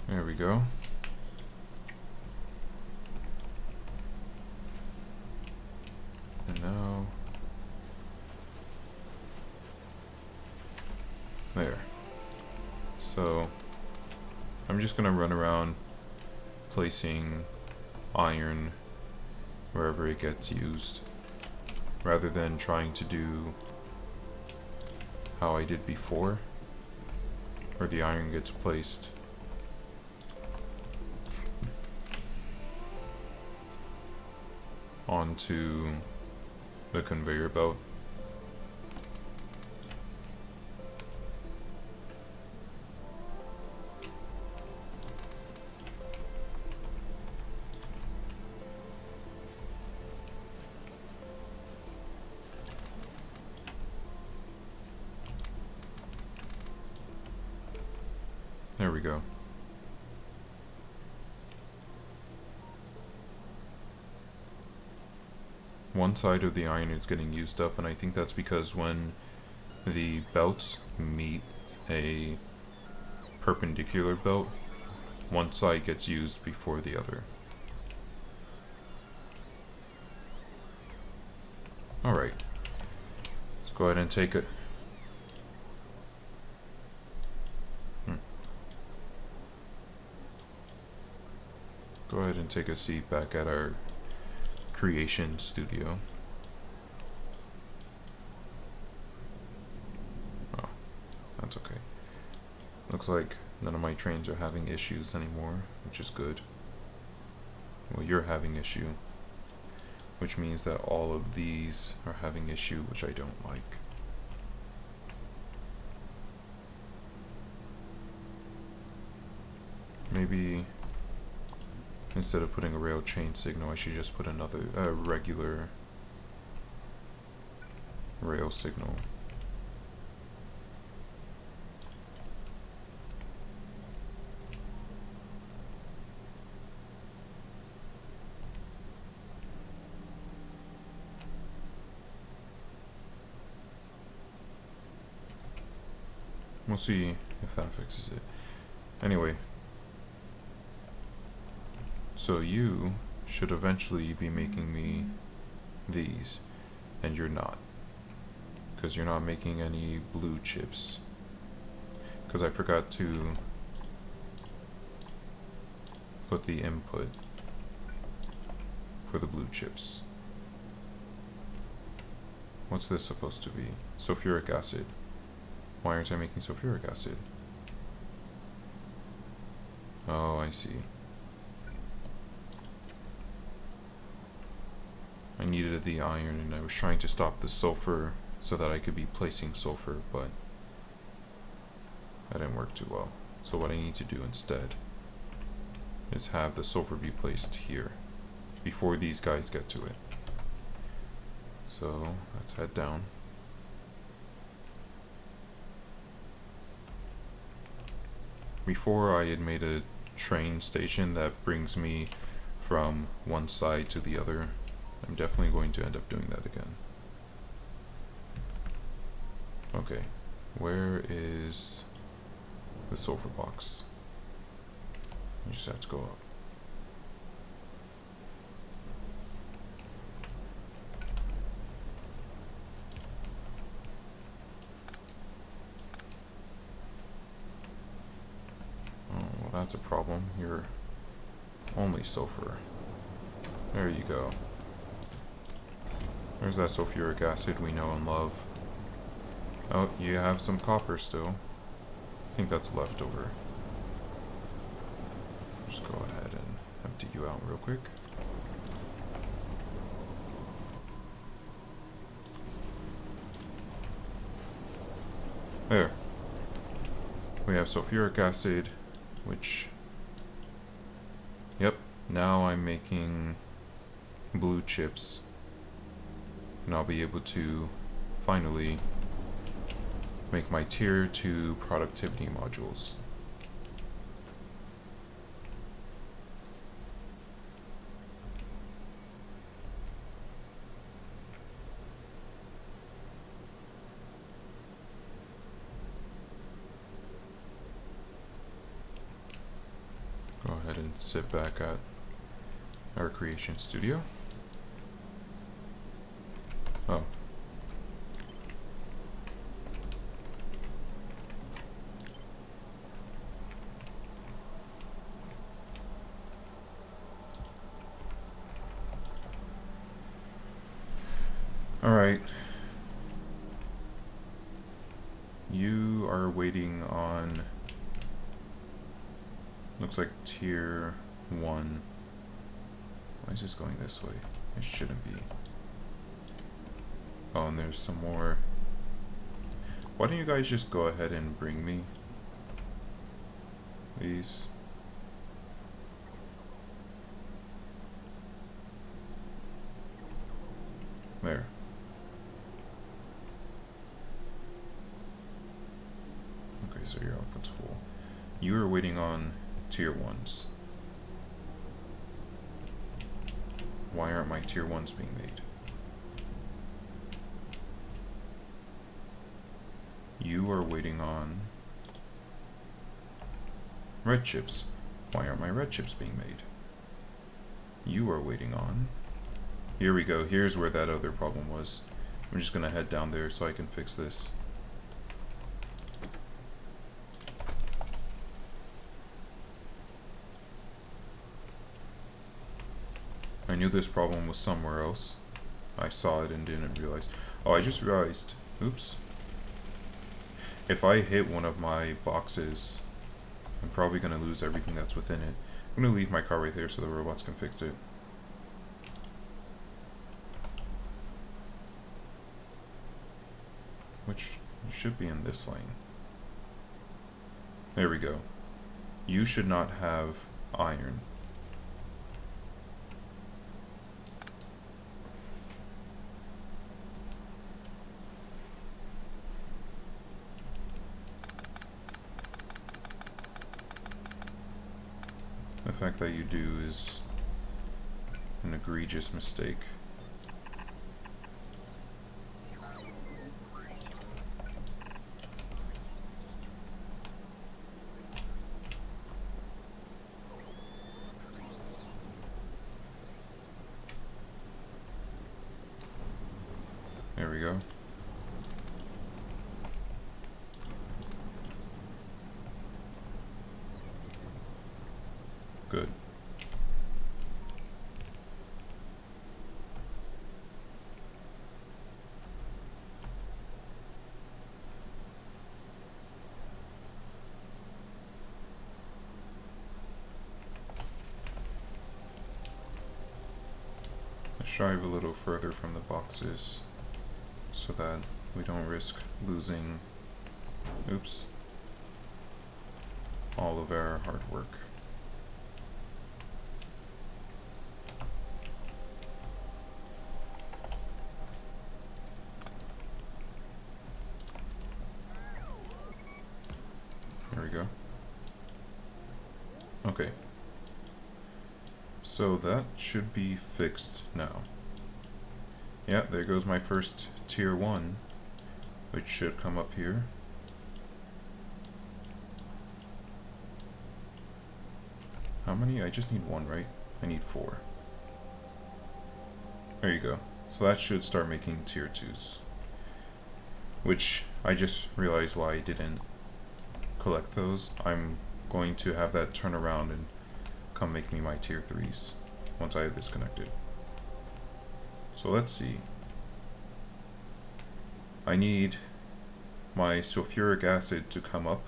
There we go. And now... There. So, I'm just gonna run around placing iron wherever it gets used, rather than trying to do how I did before, where the iron gets placed onto the conveyor belt. There we go. One side of the iron is getting used up, and I think that's because when the belts meet a perpendicular belt, one side gets used before the other. Alright. Let's go ahead and take it. Go ahead and take a seat back at our creation studio. Oh, that's okay. Looks like none of my trains are having issues anymore, which is good. Well, you're having issue, which means that all of these are having issue, which I don't like. Maybe instead of putting a rail chain signal, I should just put another regular rail signal. We'll see if that fixes it. Anyway, so you should eventually be making me these, and you're not, because you're not making any blue chips, because I forgot to put the input for the blue chips. What's this supposed to be? Sulfuric acid. Why aren't I making sulfuric acid? Oh, I see. I needed the iron, and I was trying to stop the sulfur so that I could be placing sulfur, but that didn't work too well. So what I need to do instead is have the sulfur be placed here before these guys get to it. So let's head down. Before, I had made a train station that brings me from one side to the other. I'm definitely going to end up doing that again. Okay, where is the sulfur box? I just have to go up. Oh, well, that's a problem. You're only sulfur. There you go. There's that sulfuric acid we know and love. Oh, you have some copper still. I think that's leftover. Just go ahead and empty you out real quick. There. We have sulfuric acid, which... Yep, now I'm making blue chips. And I'll be able to finally make my tier 2 productivity modules. Go ahead and sit back at our creation studio. Oh. Alright. You are waiting on... Looks like tier 1. Why is this going this way? It shouldn't be. Oh, and there's some more. Why don't you guys just go ahead and bring me these? There. Okay, so your output's full. You are waiting on tier 1s. Why aren't my tier 1s being made? You are waiting on red chips. Why aren't my red chips being made? You are waiting on... Here we go. Here's where that other problem was. I'm just gonna head down there so I can fix this. I knew this problem was somewhere else. I saw it and didn't realize. Oh, I just realized. Oops. If I hit one of my boxes, I'm probably going to lose everything that's within it. I'm going to leave my car right there so the robots can fix it. Which should be in this lane. There we go. You should not have iron. The fact that you do is an egregious mistake. There we go. Good. Let's drive a little further from the boxes so that we don't risk losing, oops, all of our hard work. There we go. Okay. So that should be fixed now. Yeah, there goes my first tier 1, which should come up here. How many? I just need 1, right? I need 4. There you go. So that should start making tier 2s. Which I just realized why I didn't collect those. I'm going to have that turn around and come make me my tier 3s once I have this connected. So let's see. I need my sulfuric acid to come up.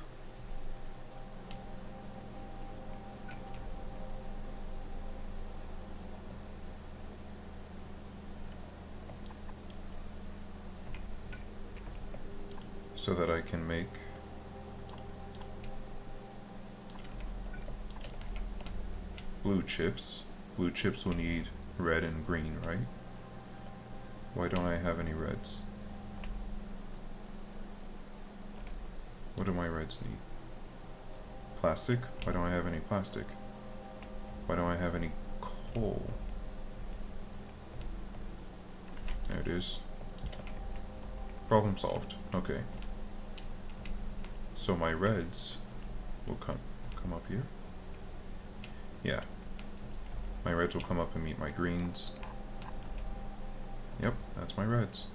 So that I can make blue chips. Blue chips will need red and green, right? Why don't I have any reds? What do my reds need? Plastic? Why don't I have any plastic? Why don't I have any coal? There it is. Problem solved. Okay. So my reds will come up here. Yeah. My reds will come up and meet my greens. Yep, that's my reds.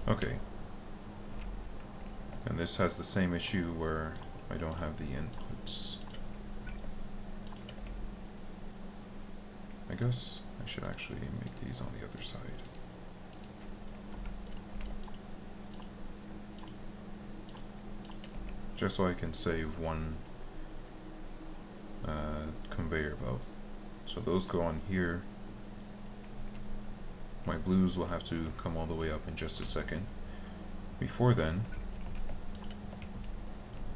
Okay. And this has the same issue where I don't have the inputs. I guess I should actually make these on the other side. just so I can save one conveyor belt. So those go on here. My blues will have to come all the way up in just a second. Before then,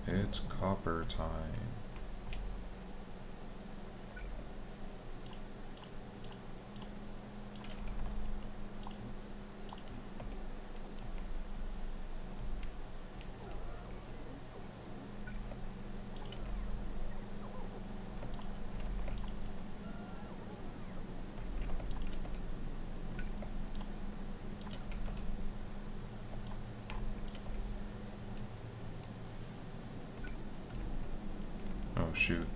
it's copper time. Oh shoot.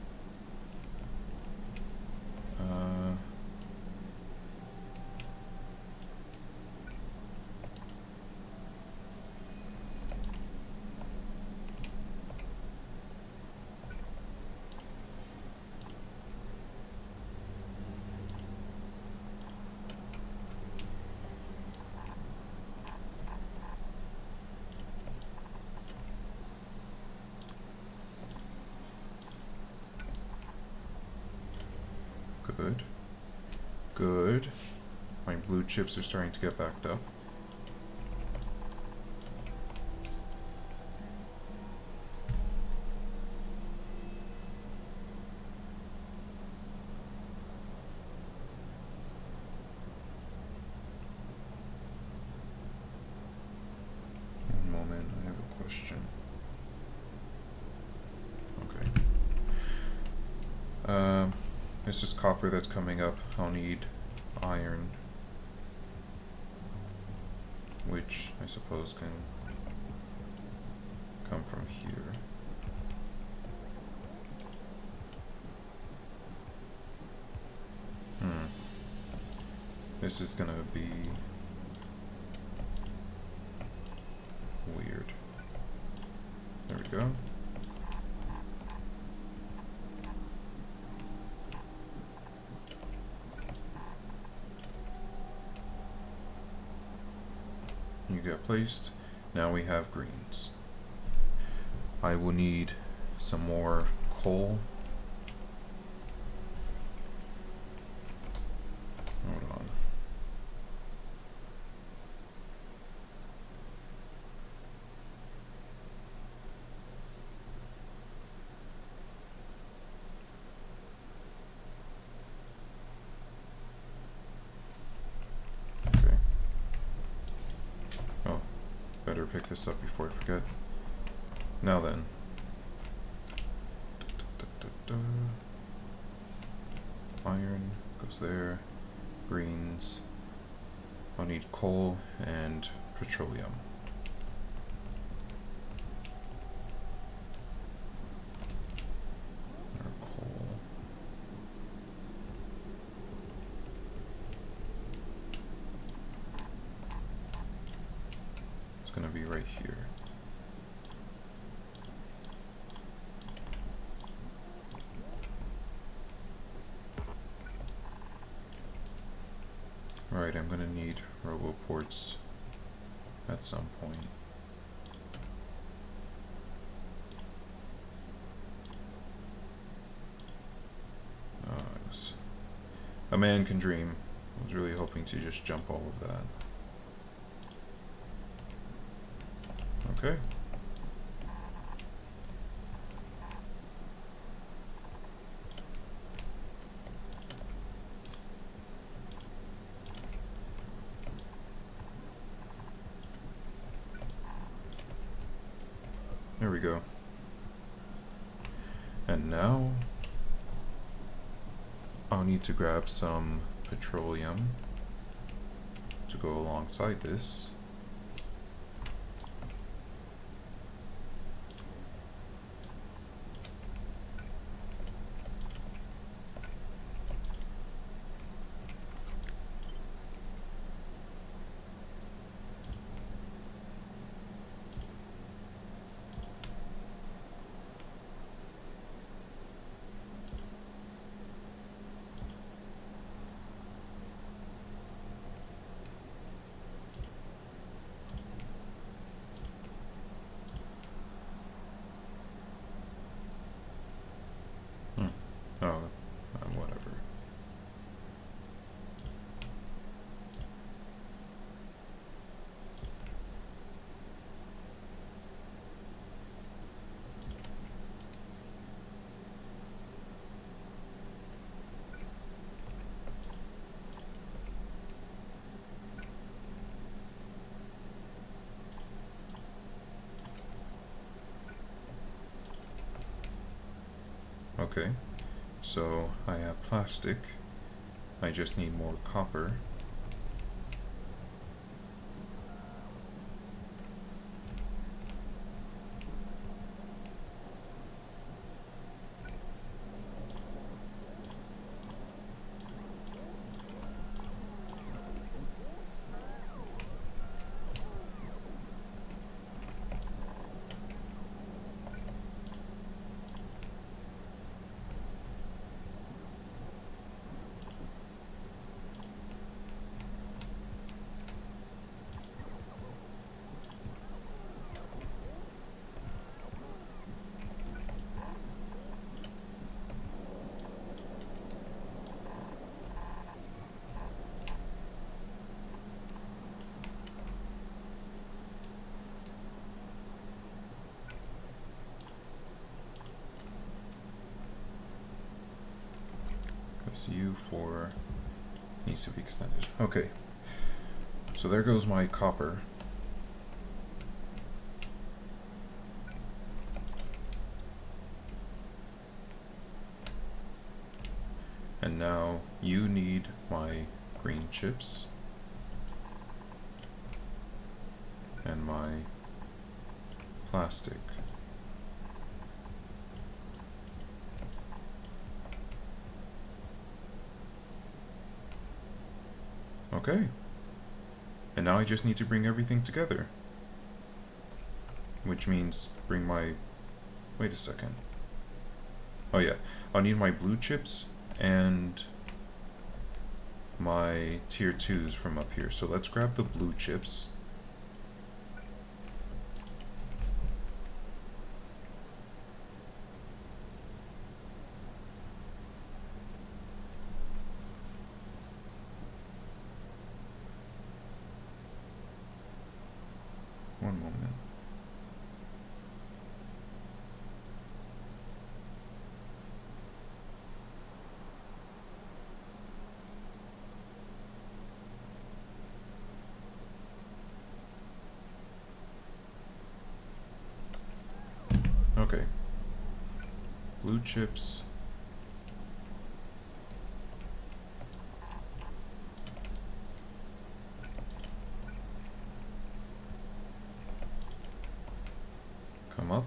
Good. Good. My blue chips are starting to get backed up. One moment, I have a question. Okay. This is copper that's coming up. I'll need iron, which I suppose can come from here. This is gonna be weird. There we go. You get placed. Now we have greens. I will need some more coal. Hold on. Okay. Oh, better pick this up before I forget. Now then. Iron goes there. Greens. I'll need coal and petroleum. Or coal. It's gonna be right here. Alright, I'm gonna need roboports at some point. A man can dream. I was really hoping to just jump all of that. Okay. There we go. And now I'll need to grab some petroleum to go alongside this. Okay, so I have plastic. I just need more copper. This U4 needs to be extended. Okay, so there goes my copper. And now you need my green chips and my plastic. Okay. And now I just need to bring everything together. Which means bring my... Wait a second. Oh yeah, I'll need my blue chips and my tier 2s from up here. So let's grab the blue chips. One moment. Okay. Blue chips. Come up.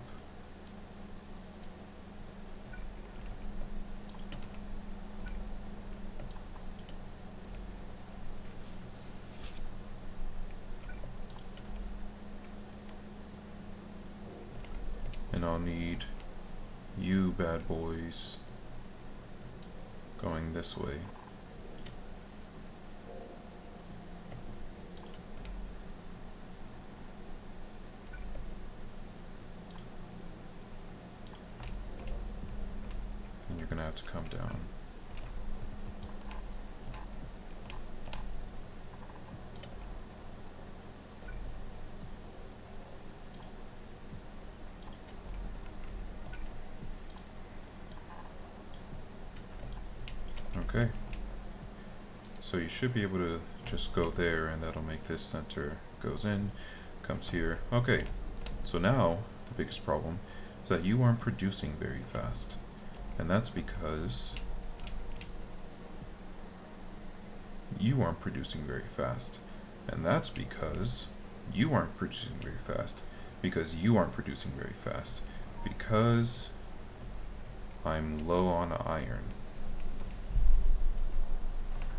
And I'll need you bad boys going this way. And you're gonna have to come down. Okay, so you should be able to just go there and that'll make this center goes in, comes here. Okay, so now the biggest problem is that you aren't producing very fast, and that's because you aren't producing very fast, and that's because you aren't producing very fast, because you aren't producing very fast, because I'm low on iron.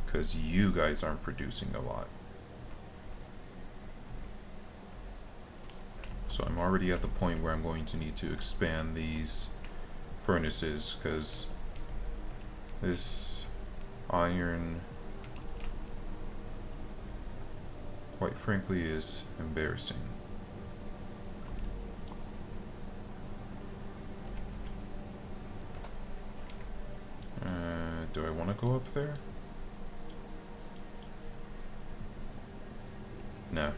Because you guys aren't producing a lot. So I'm already at the point where I'm going to need to expand these furnaces, because this iron, quite frankly, is embarrassing. Do I want to go up there? No.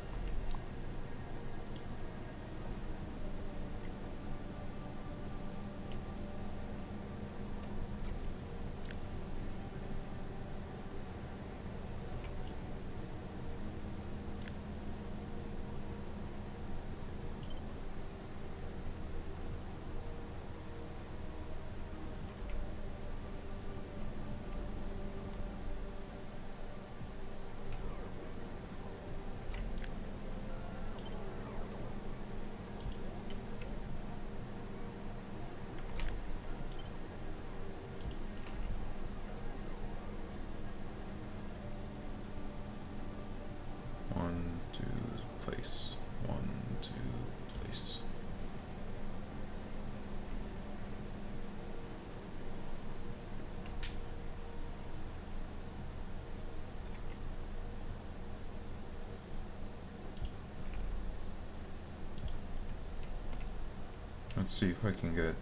Let's see if I can get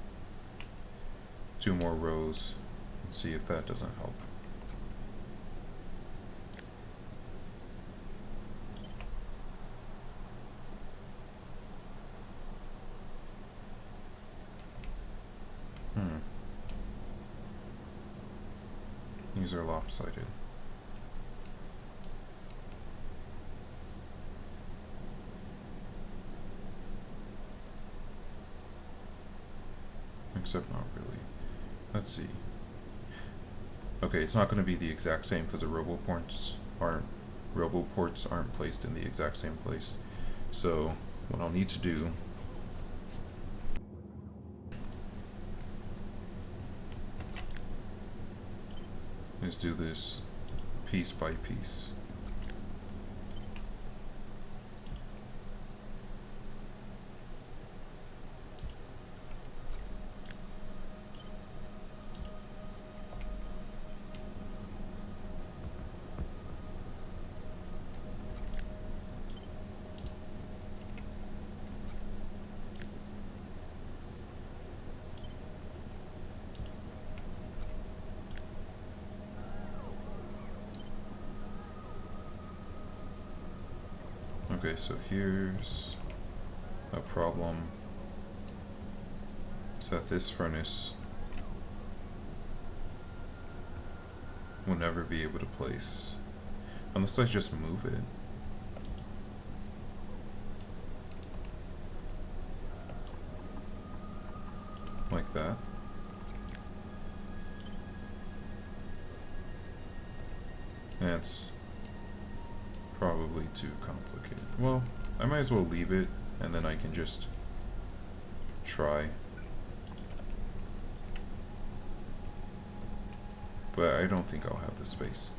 2 more rows and see if that doesn't help. These are lopsided. Except not really. Let's see. Okay, it's not going to be the exact same because the roboports aren't placed in the exact same place. So what I'll need to do is do this piece by piece. Okay, so here's a problem. Is that this furnace will never be able to place unless I just move it. Like that. That's probably too complicated. Well, I might as well leave it and then I can just try. But I don't think I'll have the space.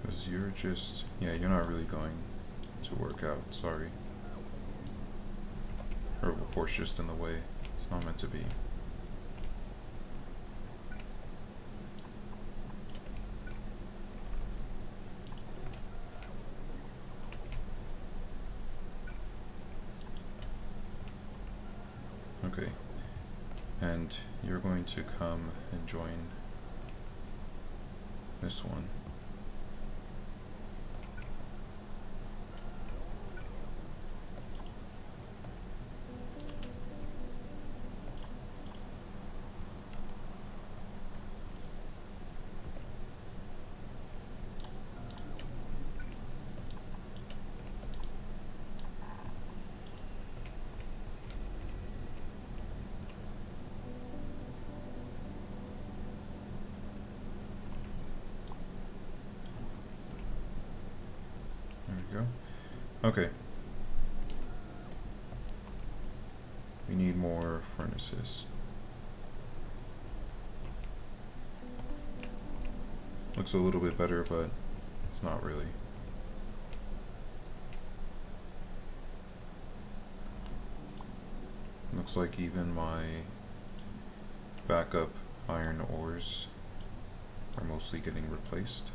Because you're just, yeah, you're not really going to work out, sorry. Or the port's just in the way. It's not meant to be. Okay. And you're going to come and join this one. Okay. We need more furnaces. Looks a little bit better, but it's not really. Looks like even my backup iron ores are mostly getting replaced.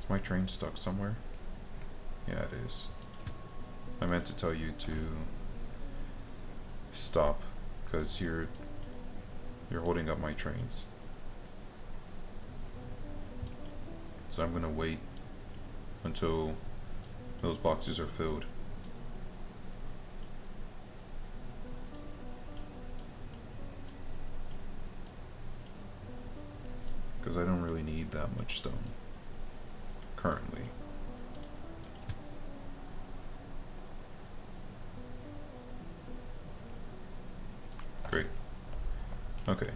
My train stuck somewhere? Yeah, it is. I meant to tell you to stop because you're holding up my trains. So I'm gonna wait until those boxes are filled because I don't really need that much stone currently. Great. Okay.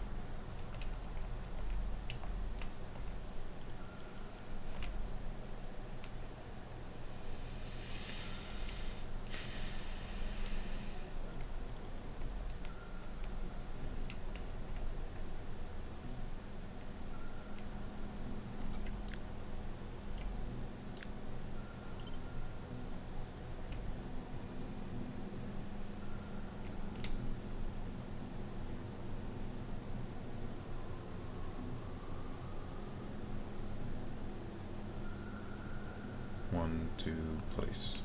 One, two, place.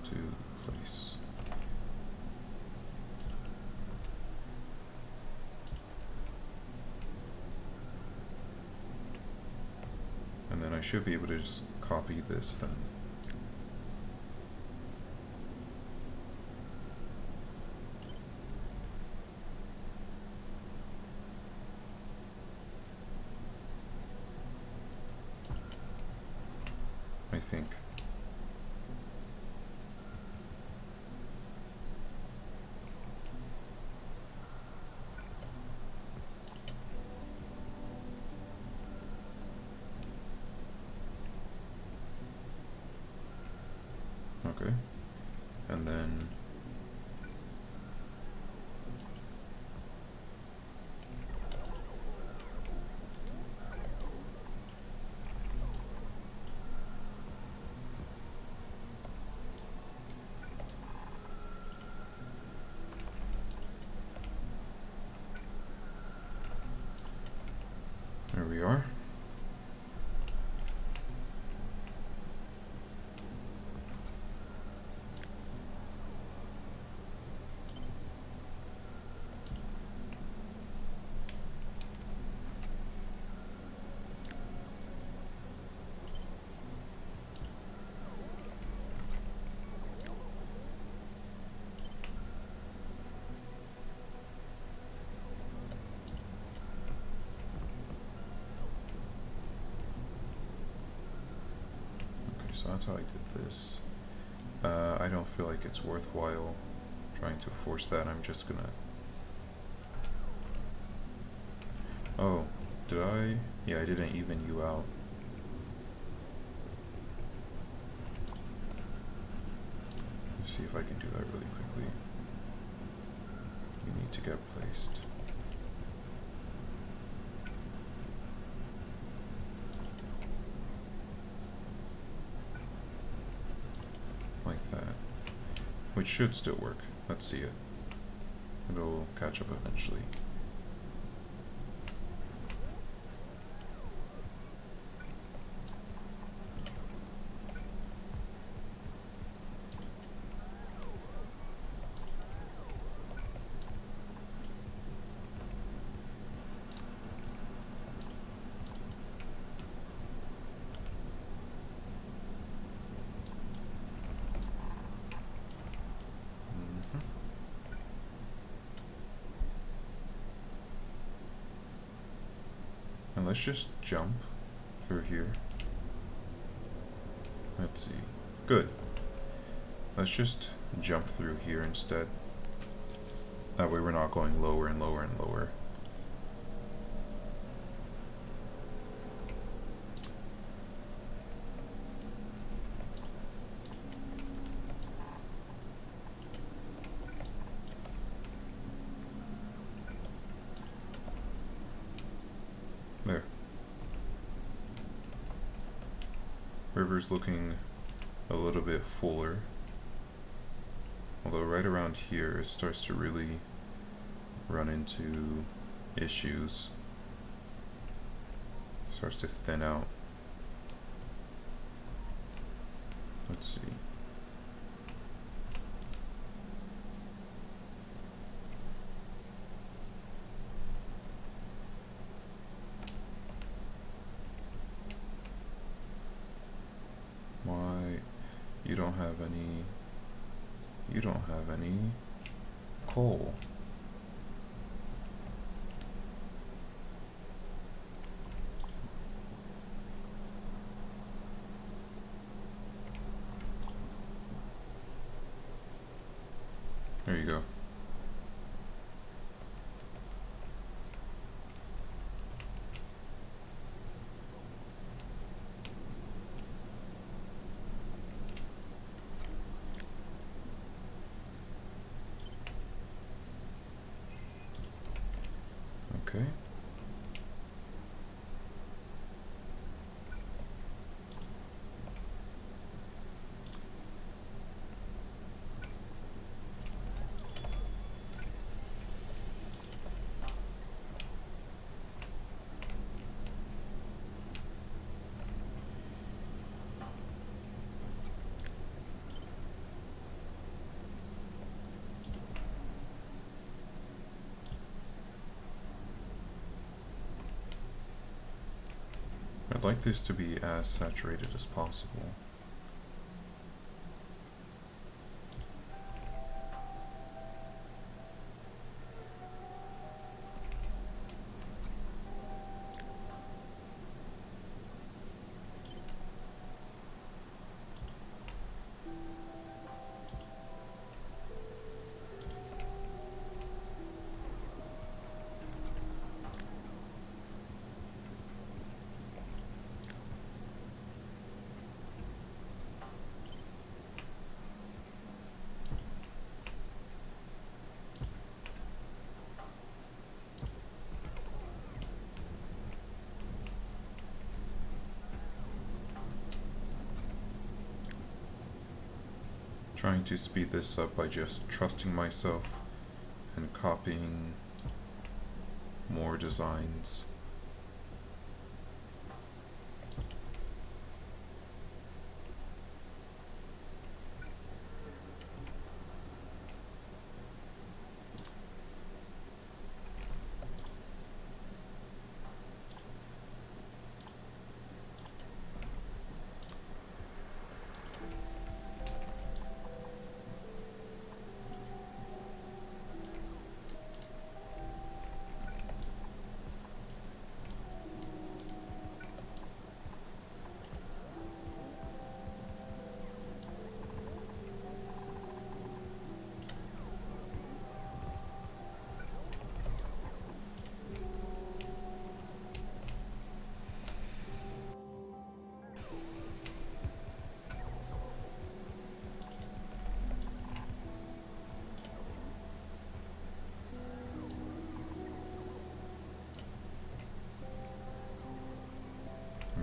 Two, place. And then I should be able to just copy this then. I think. Okay. And then there we are. So that's how I did this. I don't feel like it's worthwhile trying to force that. I'm just gonna... Oh, did I? Yeah, I didn't even you out. Let's see if I can do that really quickly. You need to get placed. Like that. Which should still work. Let's see it. It'll catch up eventually. And let's just jump through here. Let's see. Good. Let's just jump through here instead. That way we're not going lower and lower and lower. There. River's looking a little bit fuller. Although right around here it starts to really run into issues. Starts to thin out. Let's see. Why? You don't have any... You don't have any coal. Okay. I'd like this to be as saturated as possible. Trying to speed this up by just trusting myself and copying more designs.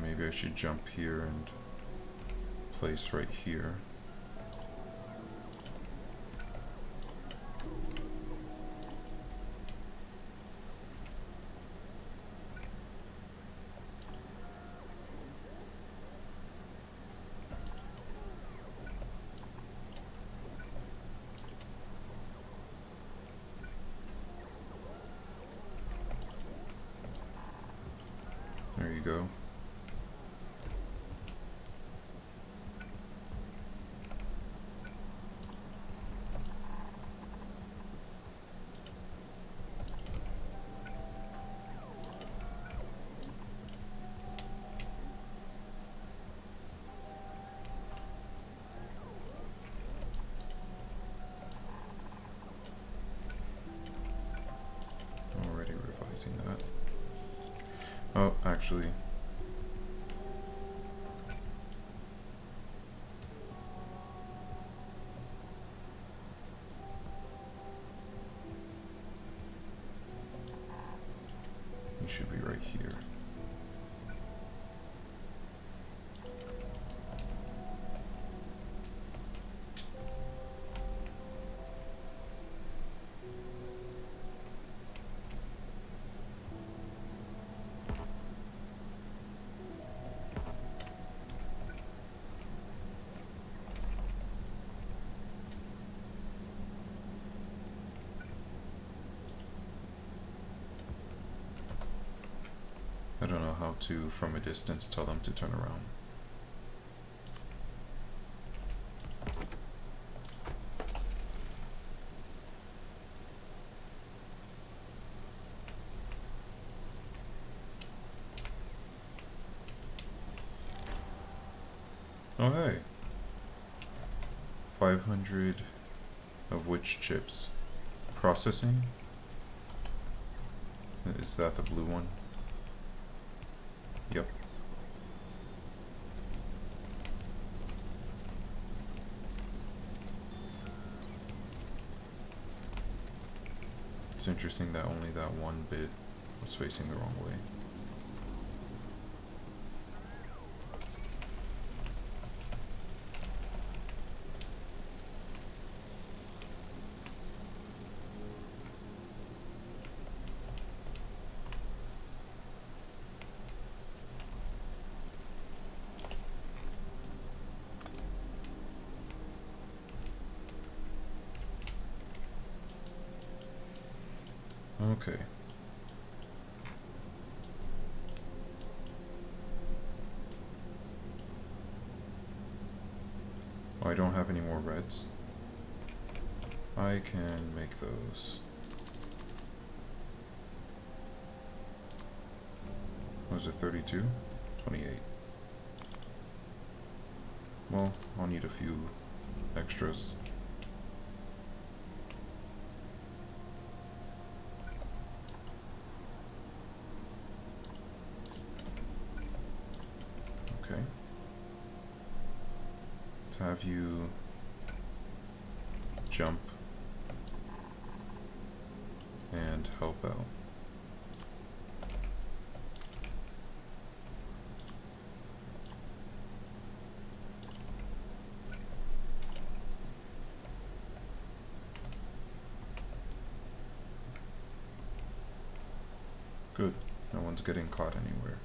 Maybe I should jump here and place right here. There you go. Already revising that. Oh, actually, you should be right here. I don't know how to, from a distance, tell them to turn around. Oh hey, 500 of which chips? Processing? Is that the blue one? Yep. It's interesting that only that one bit was facing the wrong way. Okay. Oh, I don't have any more reds. I can make those. Was it 32? 28. Well, I'll need a few extras. Okay. To have you jump and help out. Good. No one's getting caught anywhere.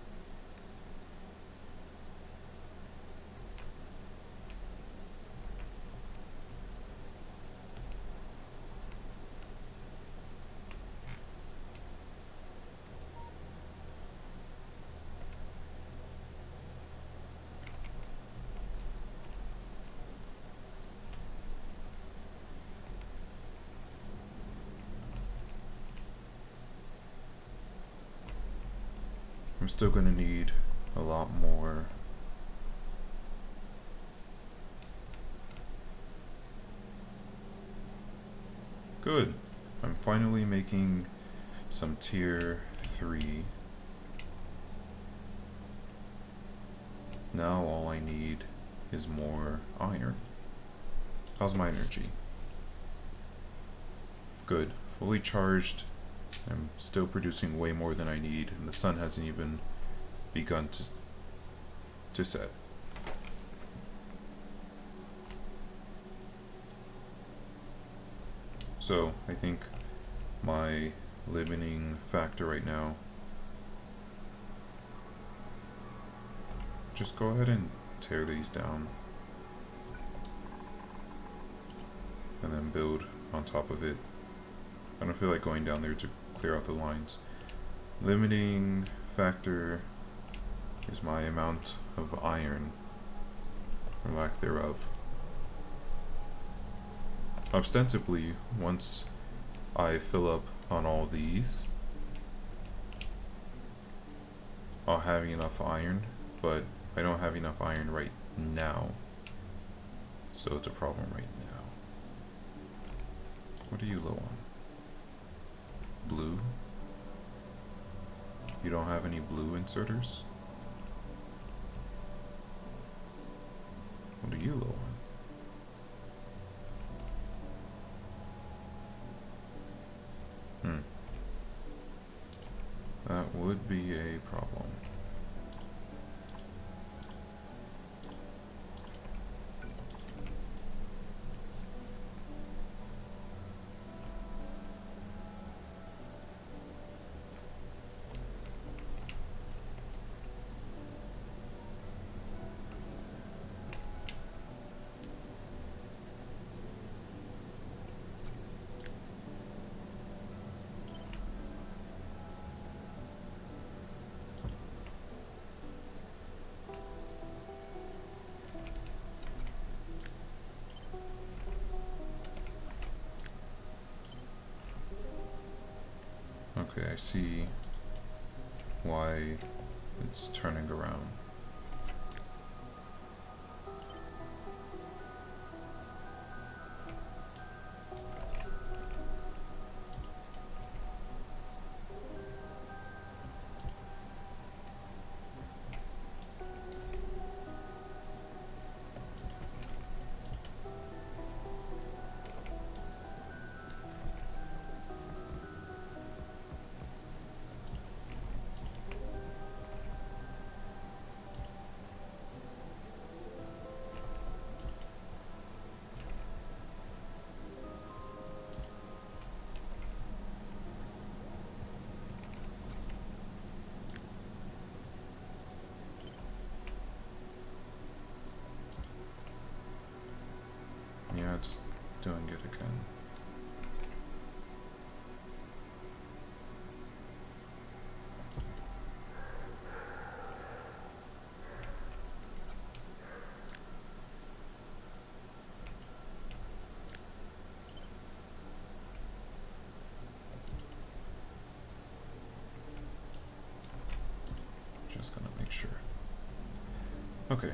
I'm still gonna need a lot more. Good. I'm finally making some tier 3. Now all I need is more iron. How's my energy? Good. Fully charged. I'm still producing way more than I need, and the sun hasn't even begun to set. So I think my limiting factor right now, just go ahead and tear these down and then build on top of it. I don't feel like going down there to clear out the lines. Limiting factor is my amount of iron, or lack thereof. Ostensibly, once I fill up on all these, I'll have enough iron, but I don't have enough iron right now, so it's a problem right now. What are you low on? Blue? You don't have any blue inserters? What are you low on? That would be a problem. Okay, I see why it's turning around. doing it again. Just gonna make sure. Okay.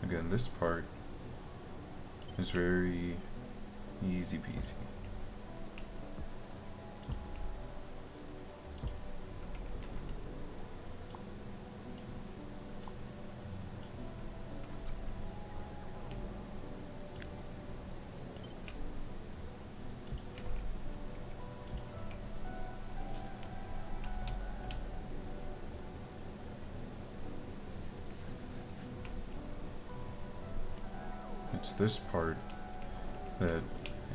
Again, this part is very easy peasy. It's this part that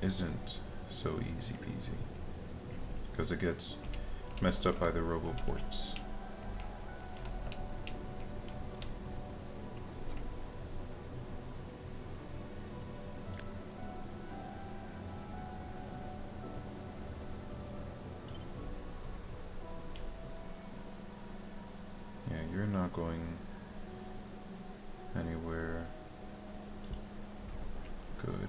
isn't so easy peasy, because it gets messed up by the roboports. Yeah, you're not going anywhere good.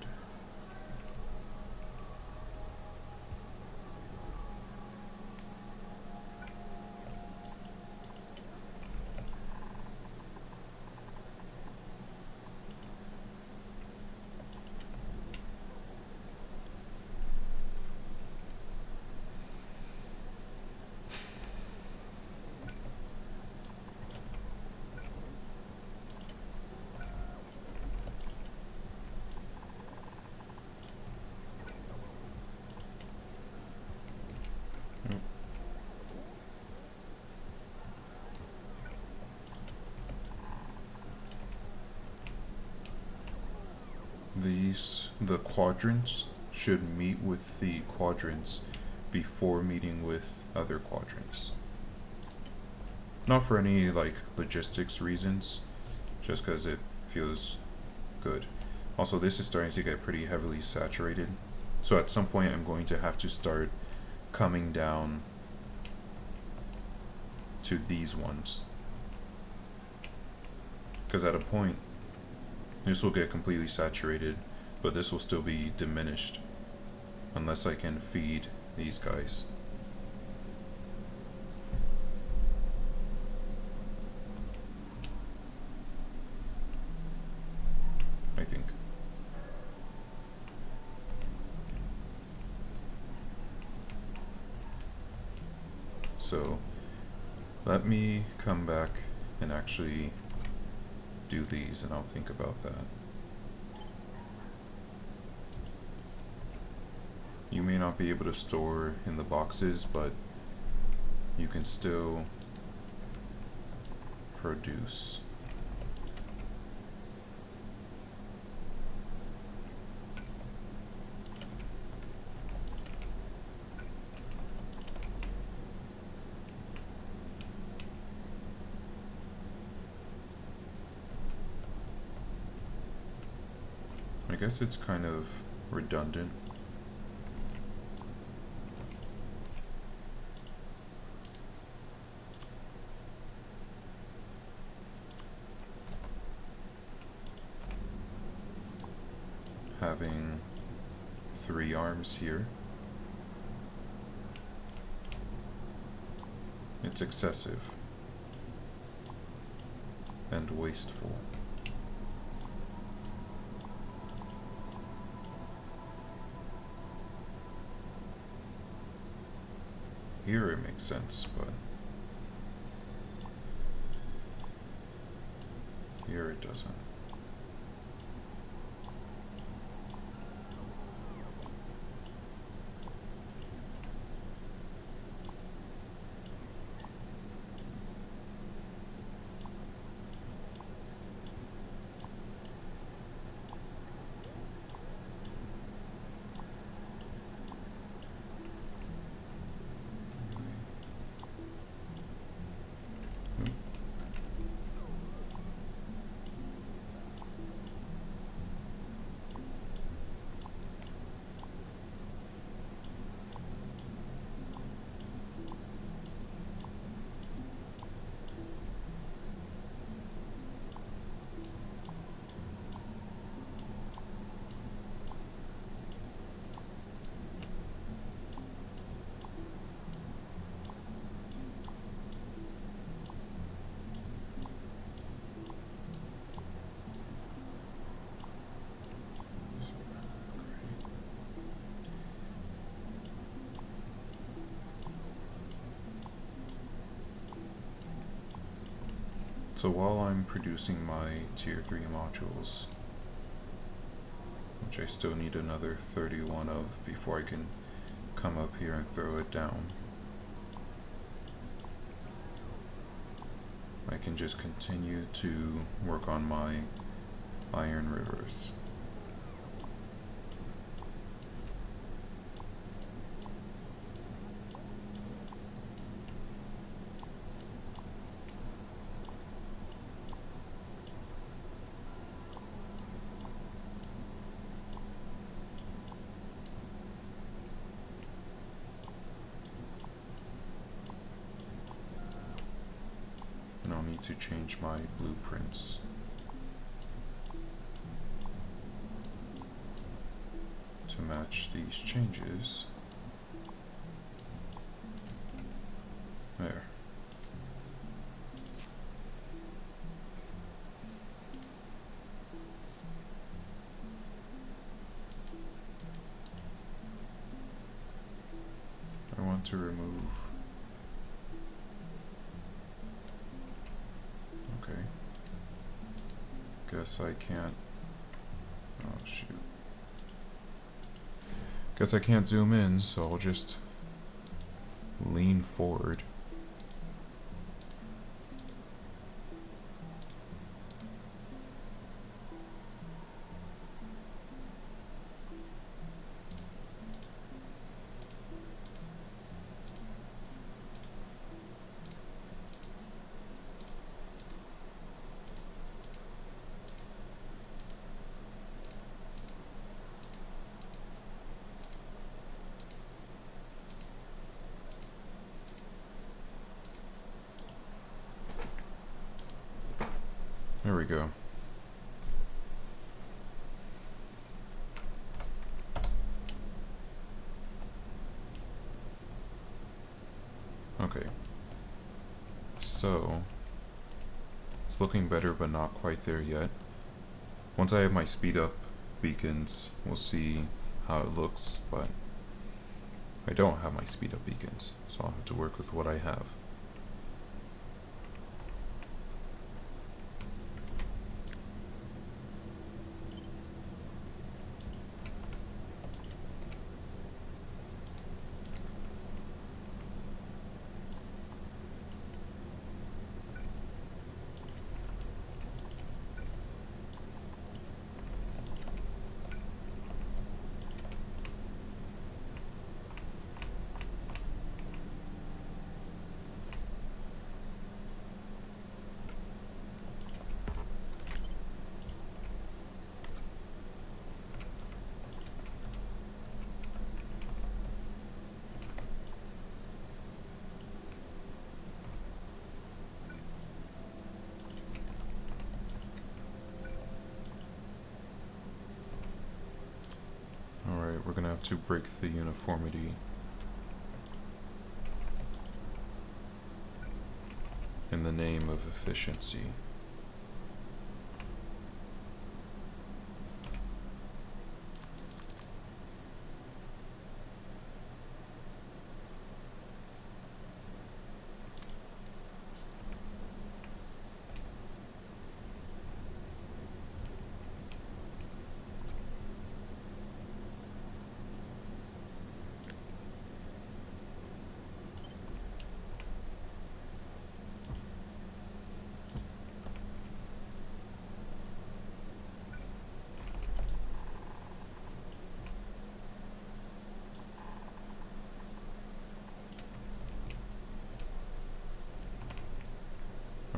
The quadrants should meet with the quadrants before meeting with other quadrants. Not for any like logistics reasons, just because it feels good. Also, this is starting to get pretty heavily saturated, so at some point I'm going to have to start coming down to these ones, because at a point this will get completely saturated, but this will still be diminished unless I can feed these guys. I think. So let me come back and actually do these, and I'll think about that. You may not be able to store in the boxes, but you can still produce. I guess it's kind of redundant. Having 3 arms here. It's excessive and wasteful. Here it makes sense, but here it doesn't. So while I'm producing my tier 3 modules, which I still need another 31 of before I can come up here and throw it down, I can just continue to work on my iron rivers. And I'll need to change my blueprints to match these changes. There. I want to remove. Okay. Guess I can't. Oh shoot. Guess I can't zoom in, so I'll just lean forward. There we go. Okay. So, it's looking better, but not quite there yet. Once I have my speed up beacons, we'll see how it looks, but I don't have my speed up beacons, so I'll have to work with what I have. Alright, we're gonna have to break the uniformity in the name of efficiency.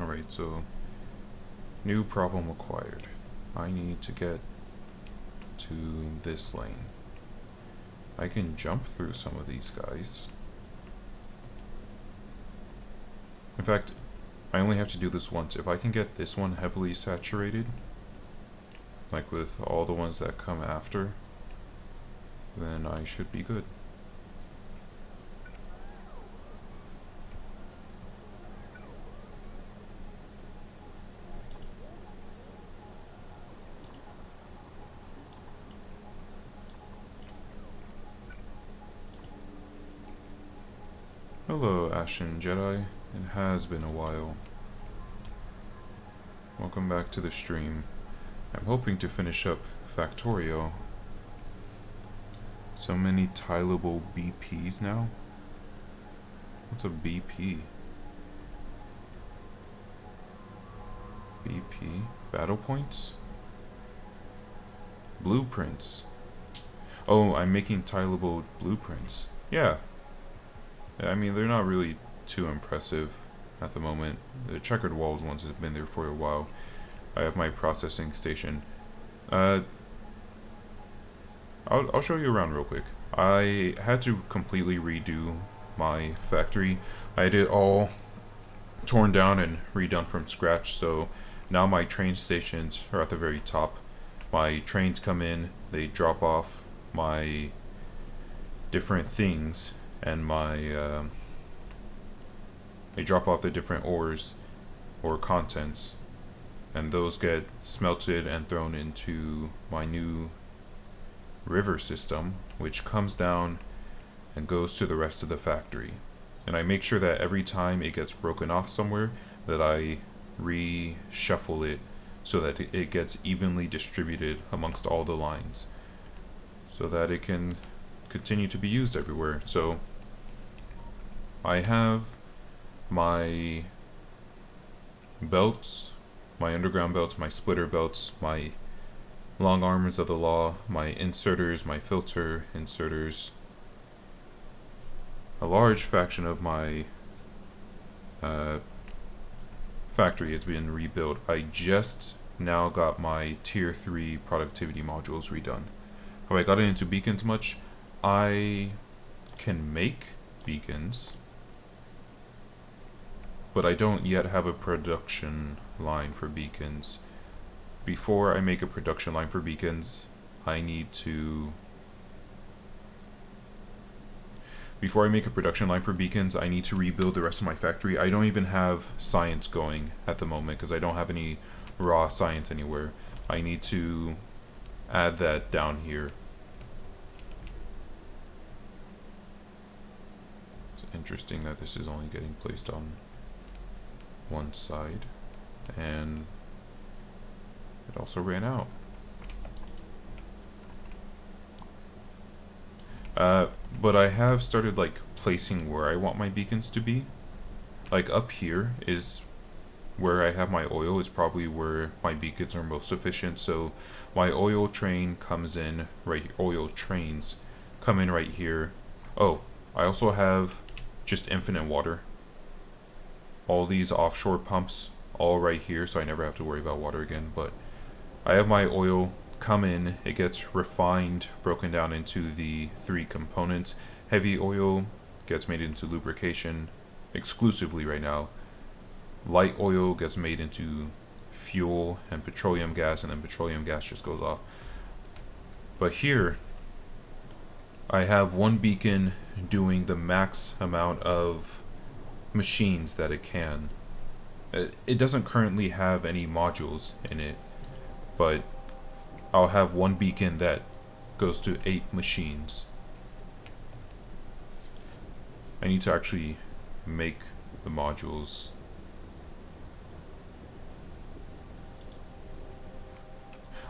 Alright, so new problem acquired. I need to get to this lane. I can jump through some of these guys. In fact, I only have to do this once. If I can get this one heavily saturated, like with all the ones that come after, then I should be good. Hello, Ashen Jedi. It has been a while. welcome back to the stream. I'm hoping to finish up Factorio. So many tileable BPs now. What's a BP? BP? Battle points? Blueprints. Oh, I'm making tileable blueprints. Yeah. I mean, they're not really too impressive at the moment. The checkered walls ones have been there for a while. I have my processing station. I'll show you around real quick. I had to completely redo my factory. I had it all torn down and redone from scratch, so now my train stations are at the very top. My trains come in, they drop off my different things, and my they drop off the different ores or contents, and those get smelted and thrown into my new river system, which comes down and goes to the rest of the factory. And I make sure that every time it gets broken off somewhere, that I reshuffle it so that it gets evenly distributed amongst all the lines, so that it can continue to be used everywhere. So I have my belts, my underground belts, my splitter belts, my long arms of the law, my inserters, my filter inserters, a large fraction of my factory has been rebuilt. I just now got my tier 3 productivity modules redone. Have I gotten into beacons much? I can make beacons, but I don't yet have a production line for beacons. Before I make a production line for beacons, I need to rebuild the rest of my factory. I don't even have science going at the moment because I don't have any raw science anywhere. I need to add that down here. It's interesting that this is only getting placed on one side, and it also ran out. But I have started like placing where I want my beacons to be. Like up here is where I have my oil, is probably where my beacons are most efficient. So my oil train comes in right here. Oil trains come in right here. Oh, I also have just infinite water. All these offshore pumps all right here, so I never have to worry about water again. But I have my oil come in, it gets refined, broken down into the 3 components. Heavy oil gets made into lubrication exclusively right now. Light oil gets made into fuel and petroleum gas, and then petroleum gas just goes off. But here I have one beacon doing the max amount of machines that it can. It doesn't currently have any modules in it, but I'll have one beacon that goes to 8 machines. I need to actually make the modules.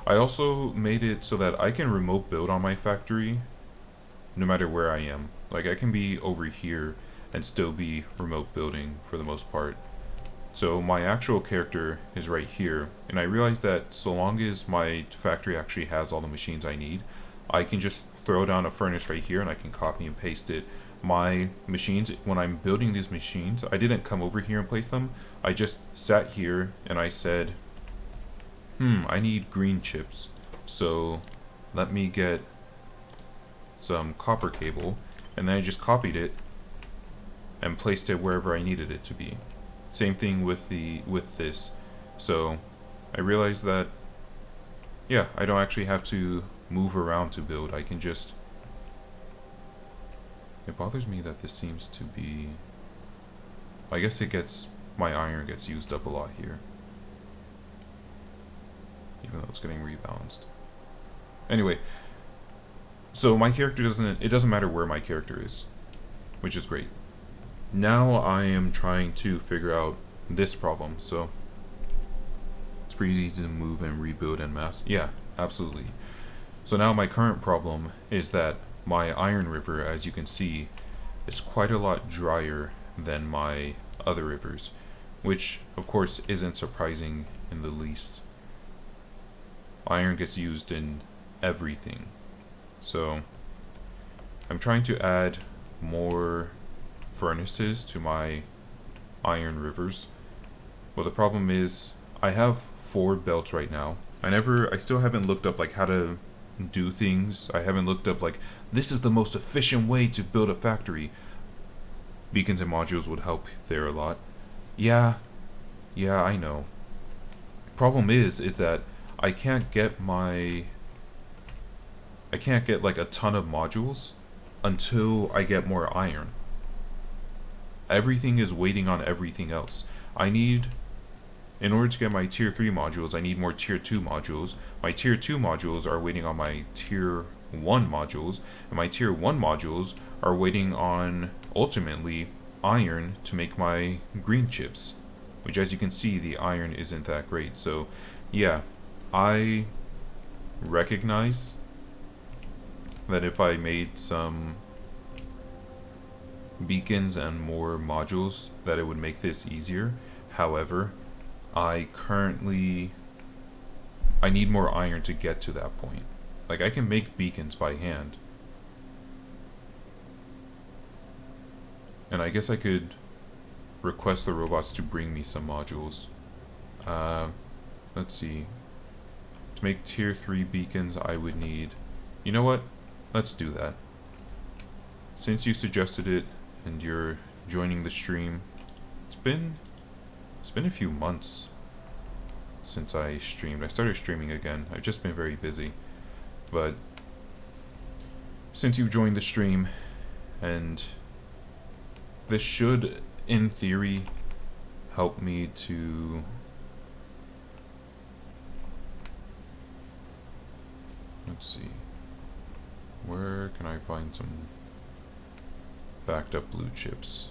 I also made it so that I can remote build on my factory no matter where I am. Like I can be over here and still be remote building for the most part. So my actual character is right here, and I realized that so long as my factory actually has all the machines I need, I can just throw down a furnace right here and I can copy and paste it. My machines, when I'm building these machines, I didn't come over here and place them. I just sat here and I said, I need green chips, so let me get some copper cable, and then I just copied it and placed it wherever I needed it to be. Same thing with this. So I realized that, yeah, I don't actually have to move around to build. I can just... It bothers me that this seems to be... I guess it gets... My iron gets used up a lot here, even though it's getting rebalanced. Anyway, so my character it doesn't matter where my character is, which is great. Now I am trying to figure out this problem. So pretty easy to move and rebuild and mass. Yeah, absolutely. So now my current problem is that my iron river, as you can see, is quite a lot drier than my other rivers, which of course isn't surprising in the least. Iron gets used in everything. So I'm trying to add more furnaces to my iron rivers. Well, the problem is I have 4 belts right now. I still haven't looked up like how to do things. I haven't looked up like this is the most efficient way to build a factory. Beacons and modules would help there a lot. Yeah, I know. Problem is that I can't get like a ton of modules until I get more iron. Everything is waiting on everything else. In order to get my tier 3 modules, I need more tier 2 modules. My tier 2 modules are waiting on my tier 1 modules, and my tier 1 modules are waiting on, ultimately, iron to make my green chips. Which, as you can see, the iron isn't that great. So, yeah, I recognize that if I made some beacons and more modules, that it would make this easier. However, I need more iron to get to that point. Like, I can make beacons by hand. And I guess I could request the robots to bring me some modules. Let's see. To make tier 3 beacons, I would need... You know what? Let's do that. Since you suggested it, and you're joining the stream, it's been a few months since I streamed. I started streaming again. I've just been very busy. But since you joined the stream, and this should, in theory, help me to... Let's see. Where can I find some backed up blue chips?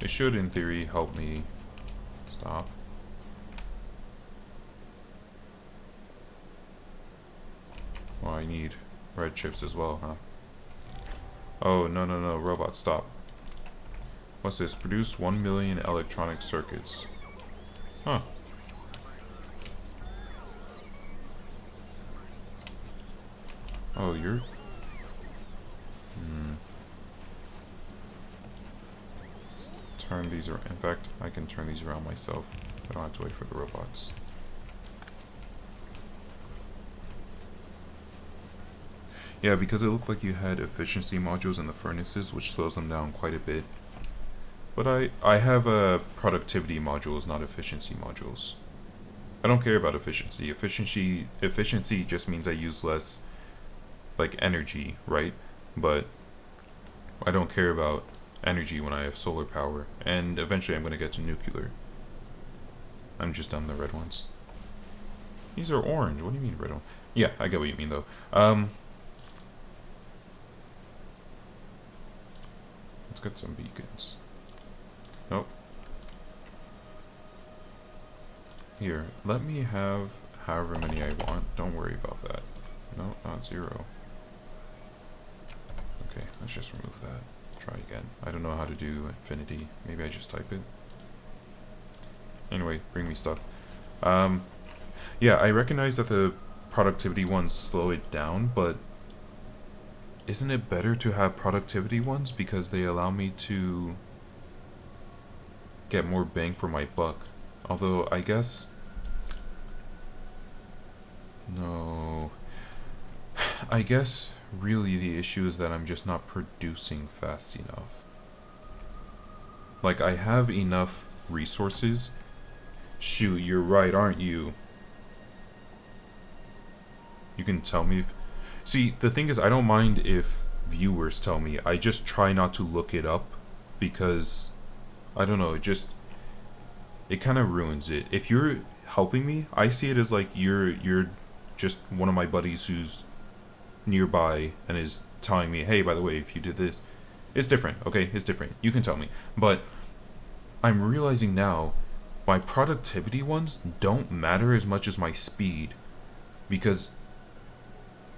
It should, in theory, help me... Stop. Well, I need red chips as well, huh? Oh, no, robot, stop. What's this? Produce 1 million electronic circuits. Huh. Oh, you're... Turn these around. In fact, I can turn these around myself. I don't have to wait for the robots. Yeah, because it looked like you had efficiency modules in the furnaces, which slows them down quite a bit. But I have productivity modules, not efficiency modules. I don't care about efficiency. Efficiency just means I use less, like, energy, right? But I don't care about energy when I have solar power, and eventually I'm going to get to nuclear. I'm just done the red ones. These are orange. What do you mean red one? Yeah, I get what you mean though. Let's get some beacons. Nope. Here, let me have however many I want. Don't worry about that. No, not 0. Okay, let's just remove that. Try again. I don't know how to do infinity. Maybe I just type it. Anyway, bring me stuff. Yeah, I recognize that the productivity ones slow it down, but isn't it better to have productivity ones because they allow me to get more bang for my buck? Although, I guess... No... I guess really the issue is that I'm just not producing fast enough. Like, I have enough resources. Shoot, you're right, aren't you? You can tell me if... See, the thing is, I don't mind if viewers tell me. I just try not to look it up because, I don't know, it kind of ruins it. If you're helping me, I see it as like you're just one of my buddies who's nearby and is telling me, hey, by the way, if you did this, it's different, okay? It's different. You can tell me. But I'm realizing now my productivity ones don't matter as much as my speed, because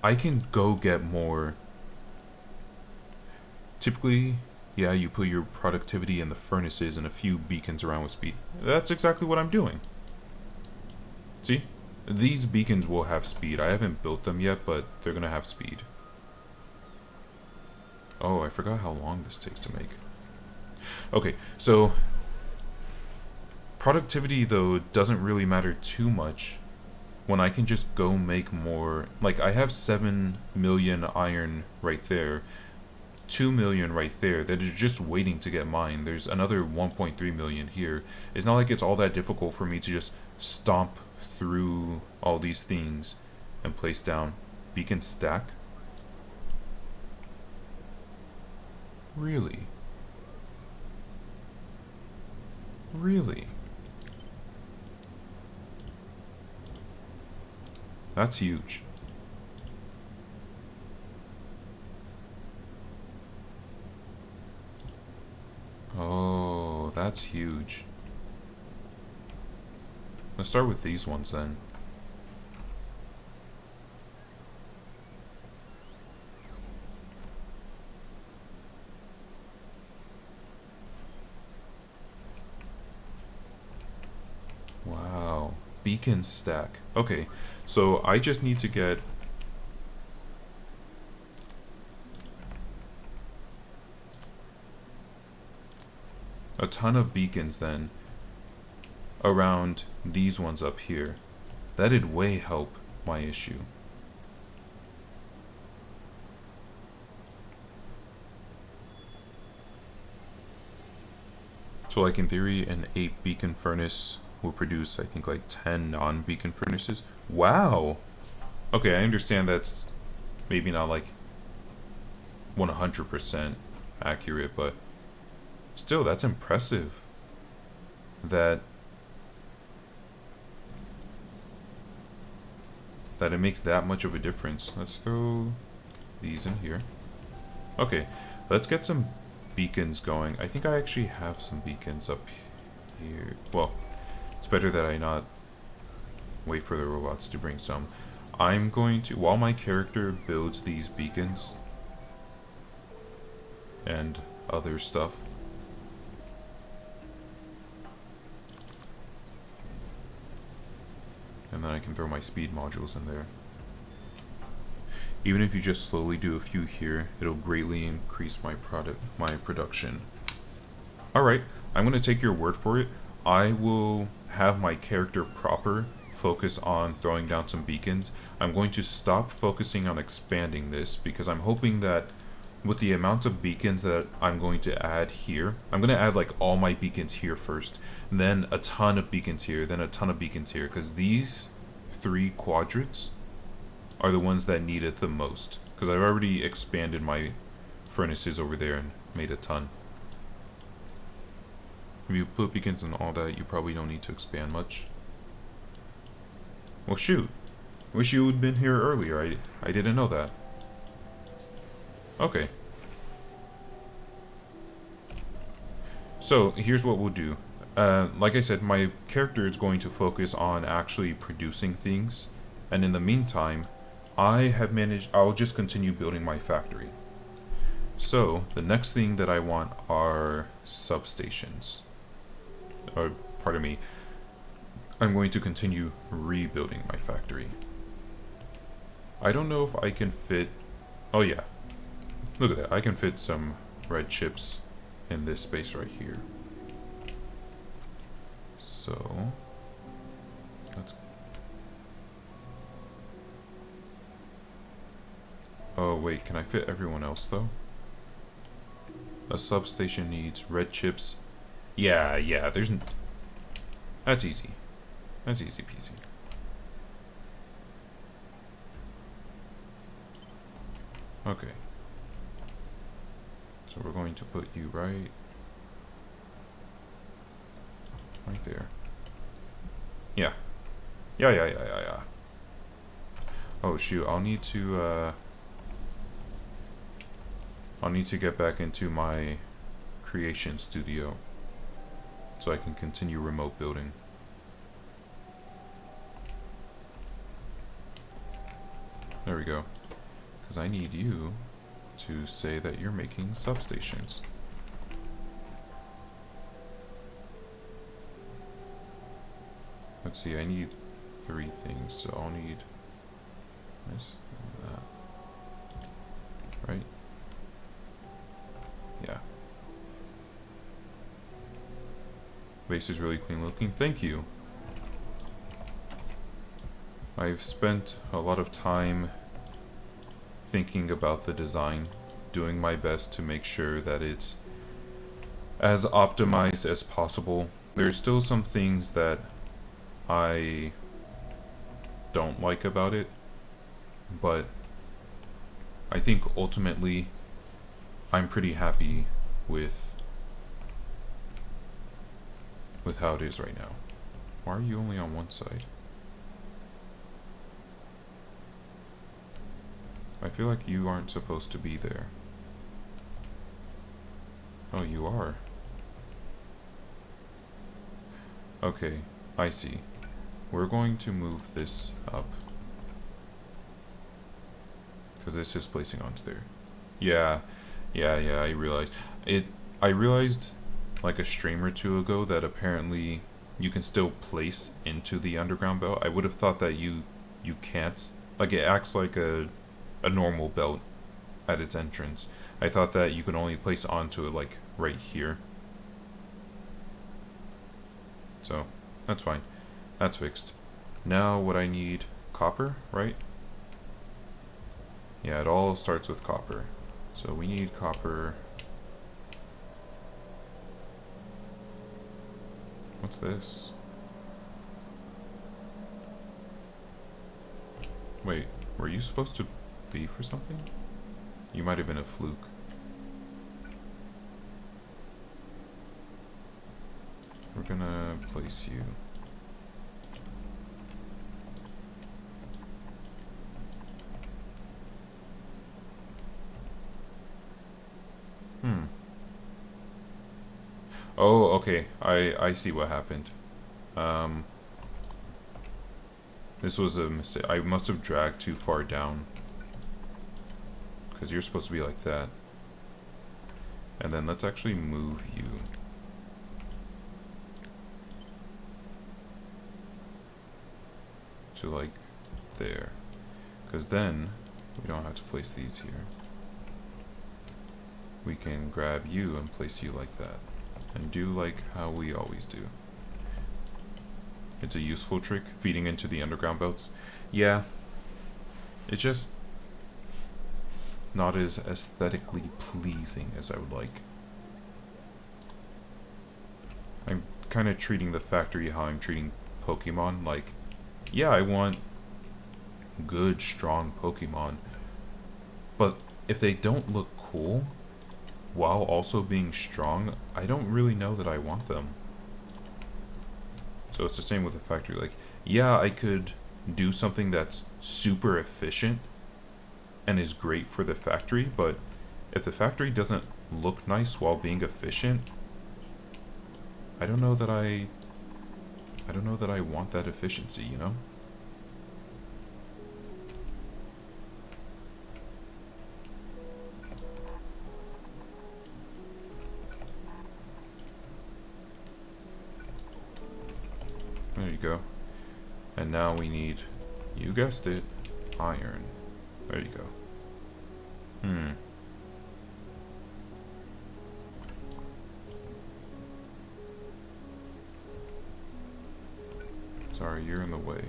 I can go get more. Typically, yeah, you put your productivity in the furnaces and a few beacons around with speed. That's exactly what I'm doing. See? These beacons will have speed. I haven't built them yet, but they're gonna have speed. Oh, I forgot how long this takes to make. Okay, so productivity, though, doesn't really matter too much when I can just go make more. Like, I have 7 million iron right there, 2 million right there that is just waiting to get mined. There's another 1.3 million here. It's not like it's all that difficult for me to just stomp through all these things and place down. Beacon stack? Really? Really? That's huge. Oh, that's huge. Let's start with these ones then. Wow. Beacon stack. Okay, so I just need to get a ton of beacons then around these ones up here. That'd way help my issue. So like in theory, an 8 beacon furnace will produce, I think, like 10 non-beacon furnaces. Wow! Okay, I understand that's maybe not like 100% accurate, but still, that's impressive. That it makes that much of a difference. Let's throw these in here. Okay, let's get some beacons going. I think I actually have some beacons up here. Well, it's better that I not wait for the robots to bring some. I'm going to, while my character builds these beacons and other stuff, and then I can throw my speed modules in there. Even if you just slowly do a few here, it'll greatly increase my production. Alright, I'm going to take your word for it. I will have my character proper focus on throwing down some beacons. I'm going to stop focusing on expanding this because I'm hoping that with the amount of beacons that I'm going to add here, I'm going to add like all my beacons here first, then a ton of beacons here, then a ton of beacons here, because these 3 quadrants are the ones that need it the most, because I've already expanded my furnaces over there and made a ton. If you put beacons and all that, you probably don't need to expand much. Well, shoot. Wish you had been here earlier. I didn't know that. Okay. So, here's what we'll do. Like I said, my character is going to focus on actually producing things. And in the meantime, I'll just continue building my factory. So, the next thing that I want are substations. Or, pardon me, I'm going to continue rebuilding my factory. I don't know if I can fit... Oh yeah, look at that. I can fit some red chips in this space right here. So, let's... Oh wait, can I fit everyone else though? A substation needs red chips. Yeah, there's... That's easy. That's easy peasy. Okay. So we're going to put you right there. Yeah. Yeah. Oh shoot, I'll need to get back into my creation studio. so I can continue remote building. There we go. Because I need you to say that you're making substations. Let's see, I need 3 things, so I'll need this and that. Right? Yeah. Base is really clean looking. Thank you. I've spent a lot of time thinking about the design, doing my best to make sure that it's as optimized as possible. There's still some things that I don't like about it, but I think ultimately I'm pretty happy with how it is right now. Why are you only on one side? I feel like you aren't supposed to be there. Oh, you are. Okay, I see. We're going to move this up, because it's just placing onto there. Yeah, I realized. I realized like a stream or two ago that apparently you can still place into the underground belt. I would have thought that you can't. Like, it acts like a normal belt at its entrance. I thought that you could only place onto it like right here. So, that's fine. That's fixed. Now what I need, copper, right? Yeah, it all starts with copper. So we need copper. What's this? Wait, were you supposed to be for something? You might have been a fluke. We're gonna place you. Oh, okay. I see what happened. This was a mistake. I must have dragged too far down. Because you're supposed to be like that. And then let's actually move you. To like there. Because then we don't have to place these here. We can grab you and place you like that. And do like how we always do. It's a useful trick, feeding into the underground belts. Yeah. It's just not as aesthetically pleasing as I would like. I'm kind of treating the factory how I'm treating Pokemon. Like, yeah, I want good, strong Pokemon. But if they don't look cool, while also being strong, I don't really know that I want them. So it's the same with the factory. Like, yeah, I could do something that's super efficient and is great for the factory, but if the factory doesn't look nice while being efficient, I don't know that I want that efficiency, you know? There you go. And now we need, you guessed it, iron. There you go. Sorry, you're in the way.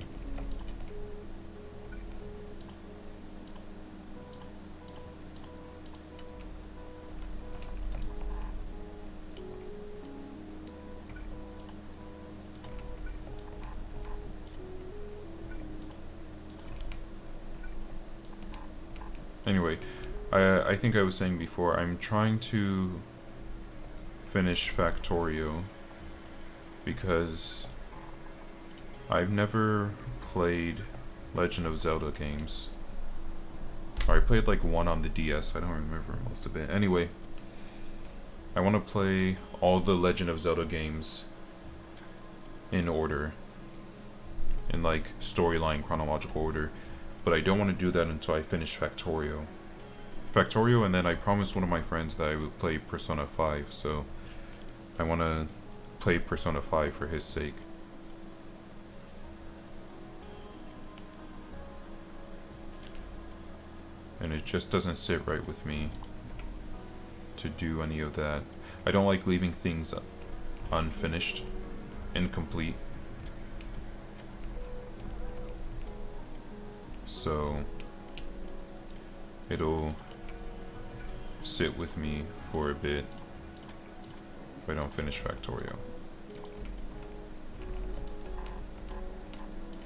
Anyway, I think I was saying before, I'm trying to finish Factorio because I've never played Legend of Zelda games. Or I played like one on the DS, I don't remember most of it. Anyway, I want to play all the Legend of Zelda games in order, in like storyline chronological order, but I don't want to do that until I finish Factorio, and then I promised one of my friends that I would play Persona 5, so I want to play Persona 5 for his sake. And it just doesn't sit right with me to do any of that. I don't like leaving things unfinished, incomplete. So it'll sit with me for a bit if I don't finish Factorio.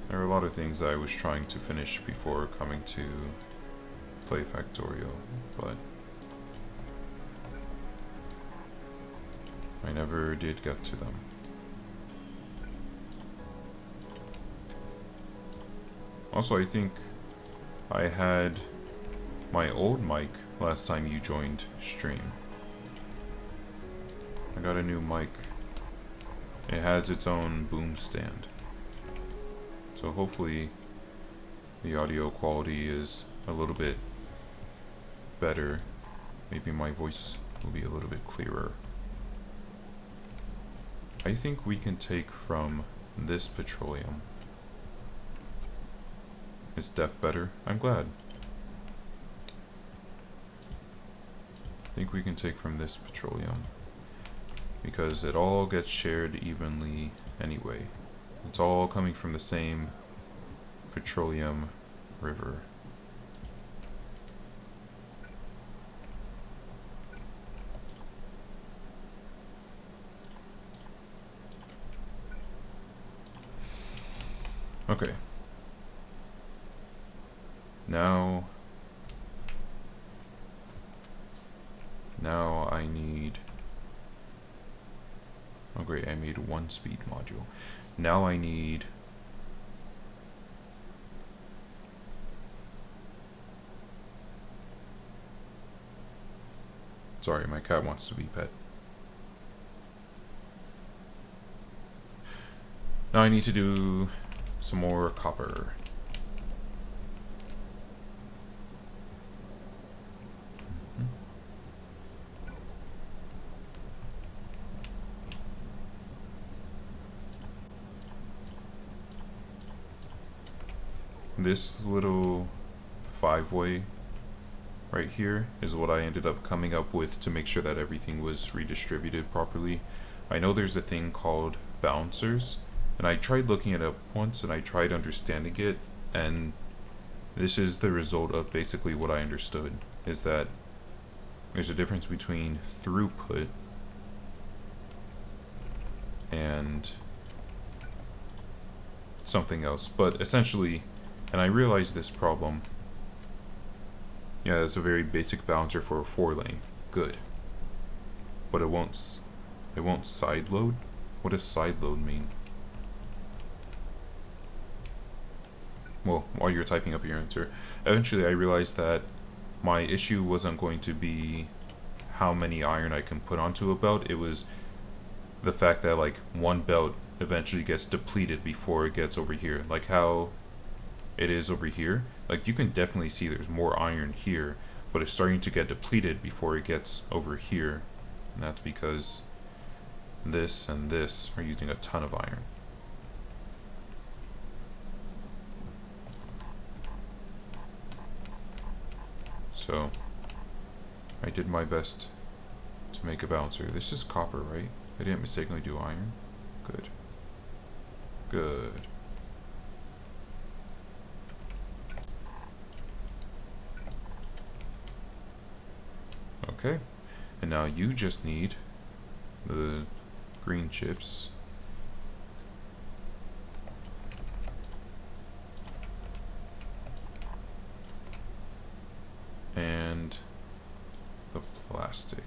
There are a lot of things I was trying to finish before coming to play Factorio, but I never did get to them. Also, I think I had my old mic last time you joined stream. I got a new mic. It has its own boom stand. So hopefully the audio quality is a little bit better. Maybe my voice will be a little bit clearer. I think we can take from this petroleum. Is def better? I'm glad. I think we can take from this petroleum, because it all gets shared evenly anyway. It's all coming from the same petroleum river. Okay. Now I need... Oh great, I made one speed module. Now I need... Sorry, my cat wants to be pet. Now I need to do some more copper. This little 5-way right here is what I ended up coming up with to make sure that everything was redistributed properly. I know there's a thing called bouncers, and I tried looking it up once and I tried understanding it, and this is the result of basically what I understood, is that there's a difference between throughput and something else, but essentially, and I realized this problem. Yeah, it's a very basic bouncer for a 4-lane. Good. But it won't side load? What does side load mean? Well, while you're typing up your answer, eventually I realized that my issue wasn't going to be how many iron I can put onto a belt. It was the fact that like one belt eventually gets depleted before it gets over here. Like how it is over here. Like you can definitely see there's more iron here, but it's starting to get depleted before it gets over here. And that's because this and this are using a ton of iron. So I did my best to make a bouncer. This is copper, right? I didn't mistakenly do iron. Good. Good. Okay, and now you just need the green chips. And the plastic.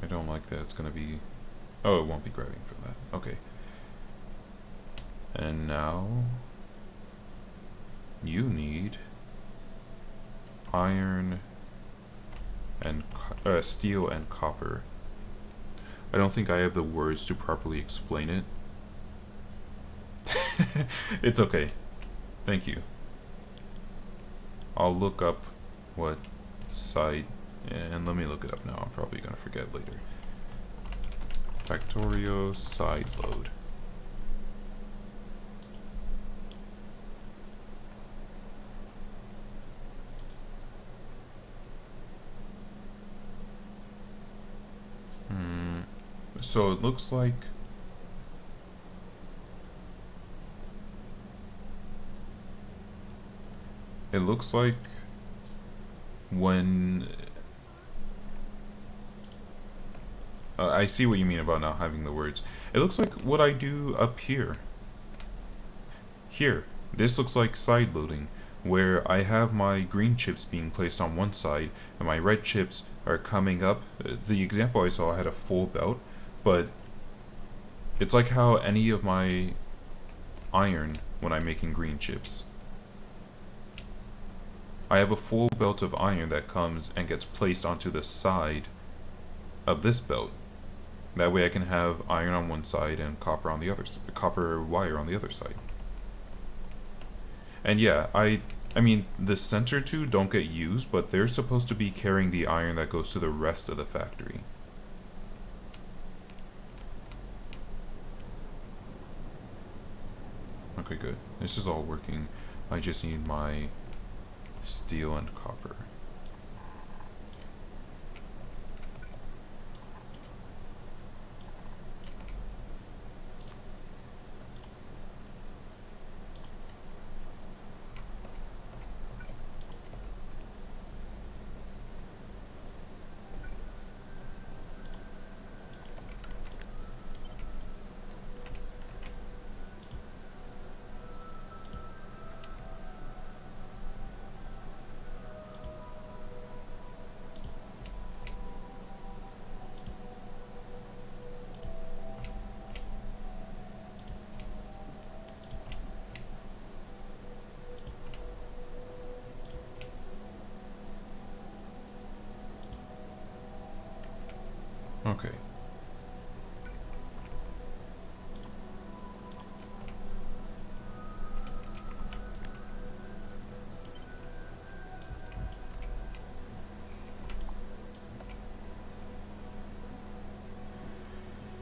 I don't like that. It's gonna be... Oh, it won't be grabbing for that. Okay. And now You need iron and steel and copper. I don't think I have the words to properly explain it. It's okay. Thank you. I'll look up what site, and let me look it up now. I'm probably going to forget later. Factorio side load. So it looks like when I see what you mean about not having the words. It looks like what I do up here. Here, this looks like side loading, where I have my green chips being placed on one side and my red chips are coming up. The example I saw had a full belt, but it's like how any of my iron when I'm making green chips. I have a full belt of iron that comes and gets placed onto the side of this belt. That way I can have iron on one side and copper on the other, copper wire on the other side. And yeah, I mean, the center two don't get used, but they're supposed to be carrying the iron that goes to the rest of the factory. Okay, good. This is all working. I just need my steel and copper. Okay.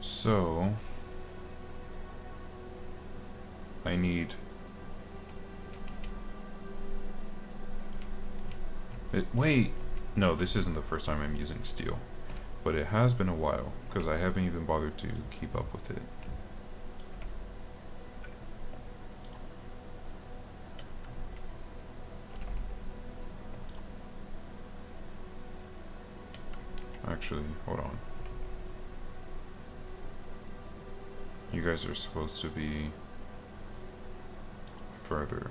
So, I need it. Wait, no, this isn't the first time I'm using steel, but it has been a while because I haven't even bothered to keep up with it. Actually, hold on. You guys are supposed to be further.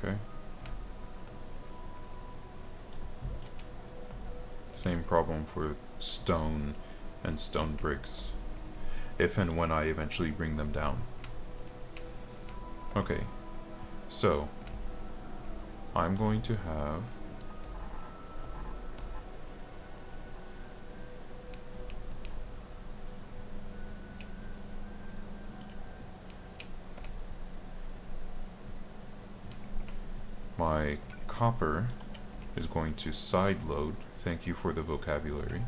Okay. Same problem for stone and stone bricks, if and when I eventually bring them down. Okay, so I'm going to have my copper is going to side load. Thank you for the vocabulary.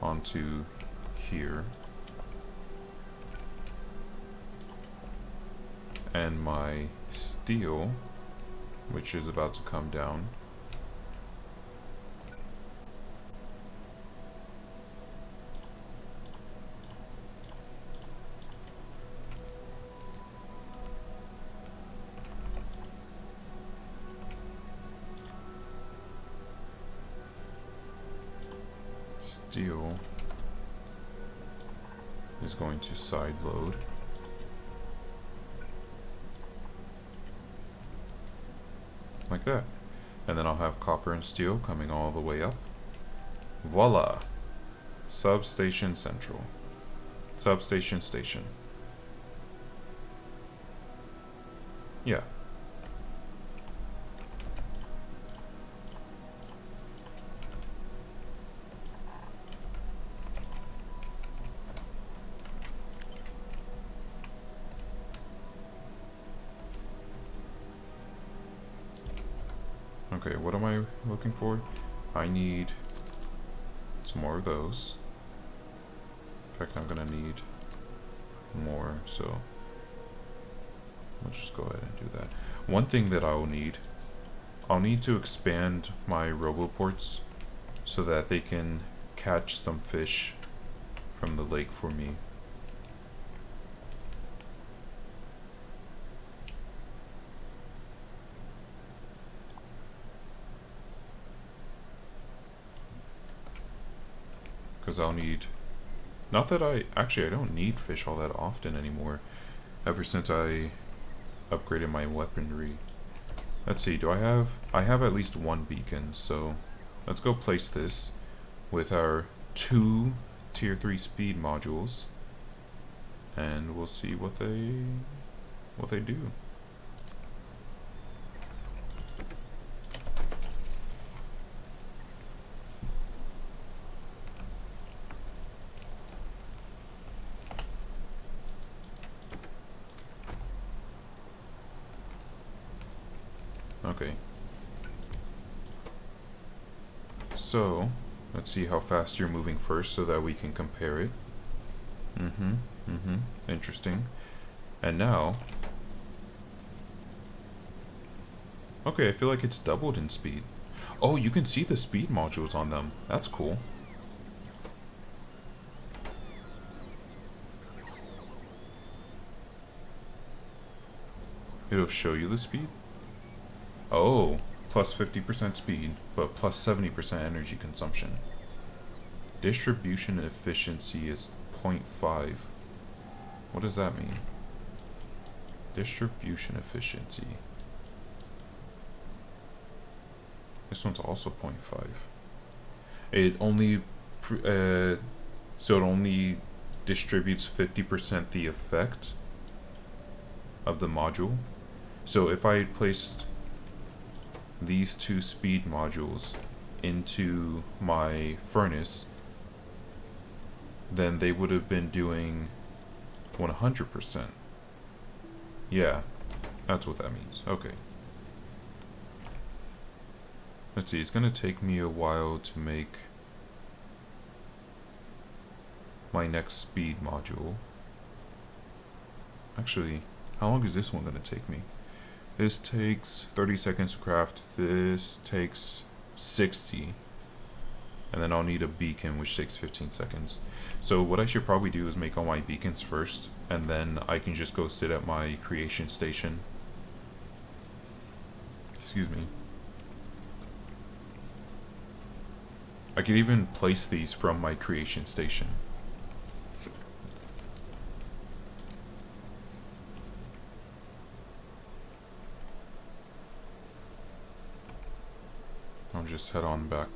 Onto here. And my steel, which is about to come down, steel is going to side load. Like that. And then I'll have copper and steel coming all the way up. Voila! Substation central. Substation station. Yeah. Okay, what am I looking for? I need some more of those. In fact, I'm gonna need more, so let's just go ahead and do that. One thing that I'll need to expand my roboports so that they can catch some fish from the lake for me. Because I'll need, not that I don't need fish all that often anymore, ever since I upgraded my weaponry. Let's see, I have at least one beacon, so let's go place this with our 2 tier 3 speed modules, and we'll see what they do. Okay. So, let's see how fast you're moving first so that we can compare it. Interesting. And now, okay, I feel like it's doubled in speed. Oh, you can see the speed modules on them. That's cool. It'll show you the speed? Oh, plus 50% speed, but plus 70% energy consumption. Distribution efficiency is 0.5. What does that mean? Distribution efficiency. This one's also 0.5. It only, so it only distributes 50% the effect of the module. So if I placed these 2 speed modules into my furnace, then they would have been doing 100%. Yeah, that's what that means. Okay. Let's see, it's gonna take me a while to make my next speed module. Actually, how long is this one gonna take me? This takes 30 seconds to craft. This takes 60. And then I'll need a beacon, which takes 15 seconds. So what I should probably do is make all my beacons first, and then I can just go sit at my creation station. Excuse me. I could even place these from my creation station. I'll just head on back.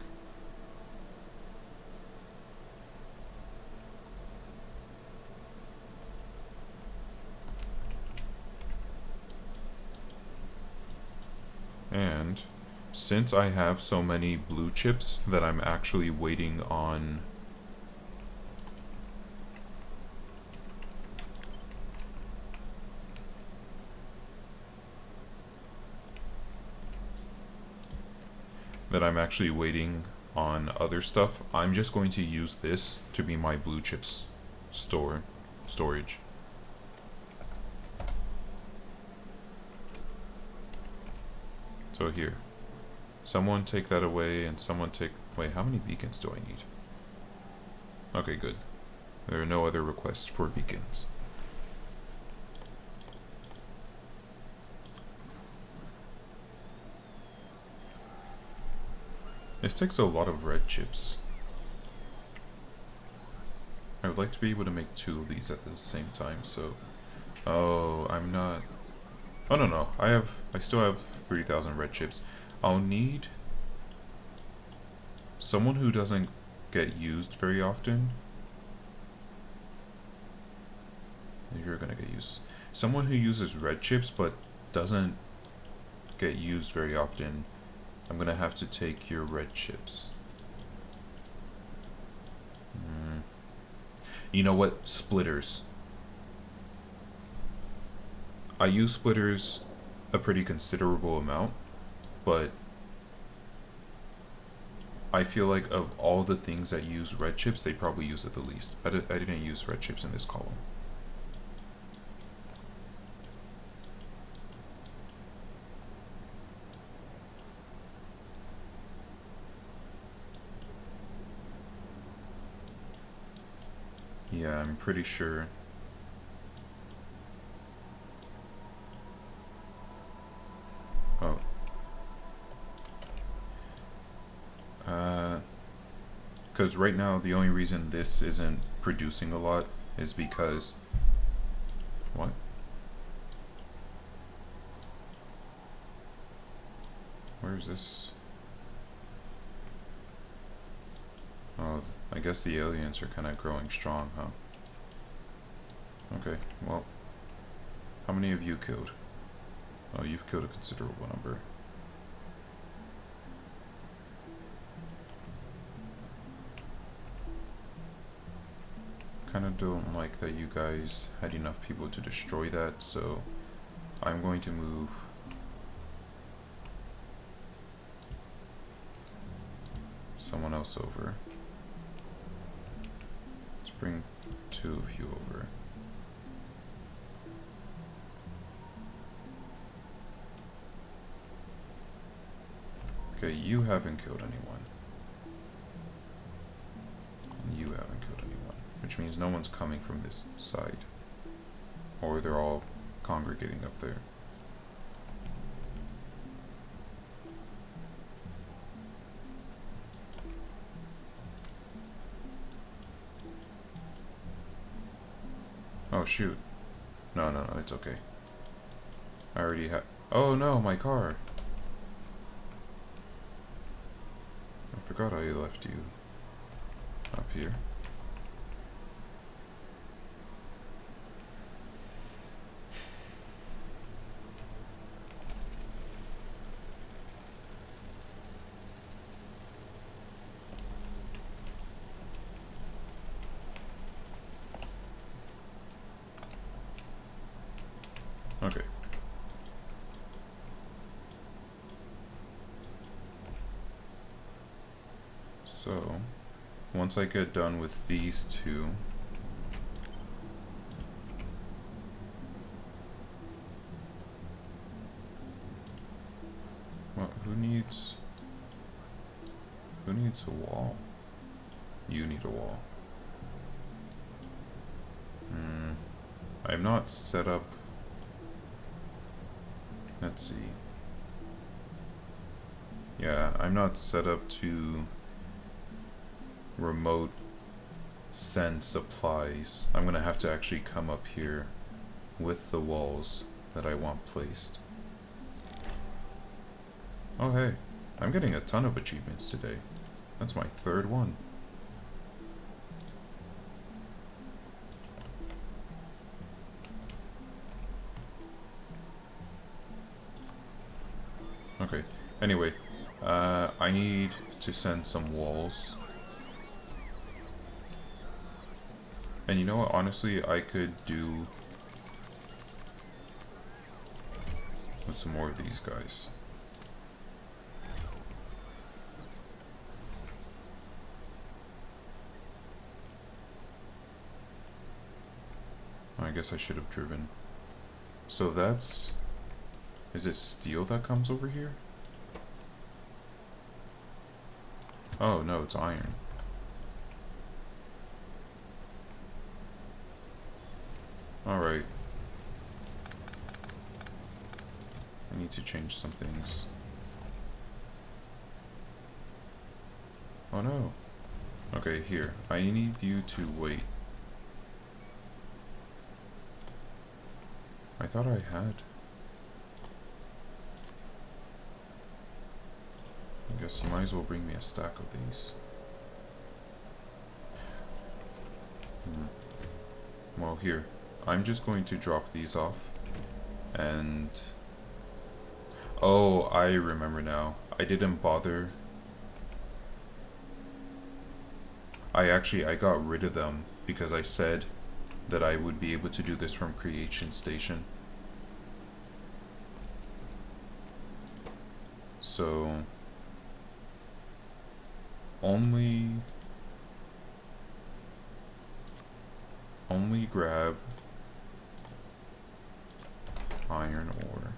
And since I have so many blue chips that I'm actually waiting on other stuff, I'm just going to use this to be my blue chips storage. So here, someone take that away, and someone take, wait, how many beacons do I need? Okay, good. There are no other requests for beacons. This takes a lot of red chips. I would like to be able to make 2 of these at the same time, so... Oh, I'm not... Oh, no. I still have 3,000 red chips. I'll need... someone who doesn't get used very often. You're gonna get used. Someone who uses red chips but doesn't get used very often. I'm gonna have to take your red chips. You know what? Splitters. I use splitters a pretty considerable amount, but I feel like of all the things that use red chips, they probably use it the least. I didn't use red chips in this column. Yeah, I'm pretty sure. Oh. Because right now the only reason this isn't producing a lot is because... What? Where's this? Oh, I guess the aliens are kind of growing strong, huh? Okay, well, how many have you killed? Oh, you've killed a considerable number. Kind of don't like that you guys had enough people to destroy that, so I'm going to move someone else over. Let's bring 2 of you over. Okay, you haven't killed anyone. And you haven't killed anyone. Which means no one's coming from this side. Or they're all congregating up there. Oh shoot. No, it's okay. I already have... Oh no, my car! I forgot I left you up here. Okay. So, once I get done with these 2, well, who needs a wall? You need a wall. I'm not set up. Let's see. Yeah, I'm not set up to remote send supplies. I'm gonna have to actually come up here with the walls that I want placed. Oh hey, I'm getting a ton of achievements today. That's my 3rd one. Okay, anyway, I need to send some walls. And you know what, honestly, I could do with some more of these guys. I guess I should have driven. So that's... Is it steel that comes over here? Oh no, it's iron. Alright. I need to change some things. Oh no. Okay, here. I need you to wait I thought I had. I guess you might as well bring me a stack of these. Well, here. I'm just going to drop these off. And... oh, I remember now. I didn't bother. I got rid of them because I said that I would be able to do this from Creation Station. So... only grab iron ore.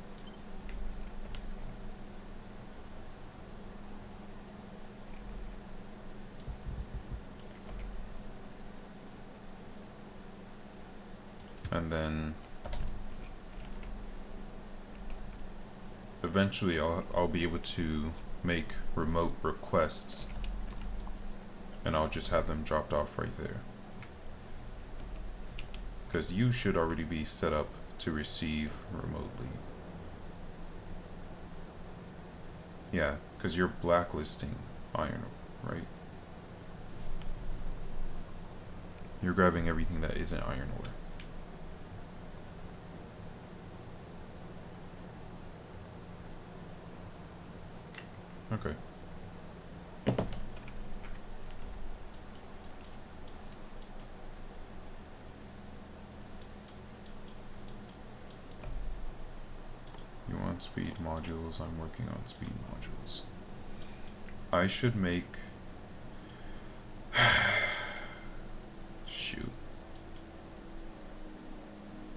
And then eventually I'll be able to make remote requests, and I'll just have them dropped off right there. Because you should already be set up to receive remotely. Yeah, because you're blacklisting iron, right? You're grabbing everything that isn't iron ore. Okay. You want speed modules? I'm working on speed modules. I should make... shoot.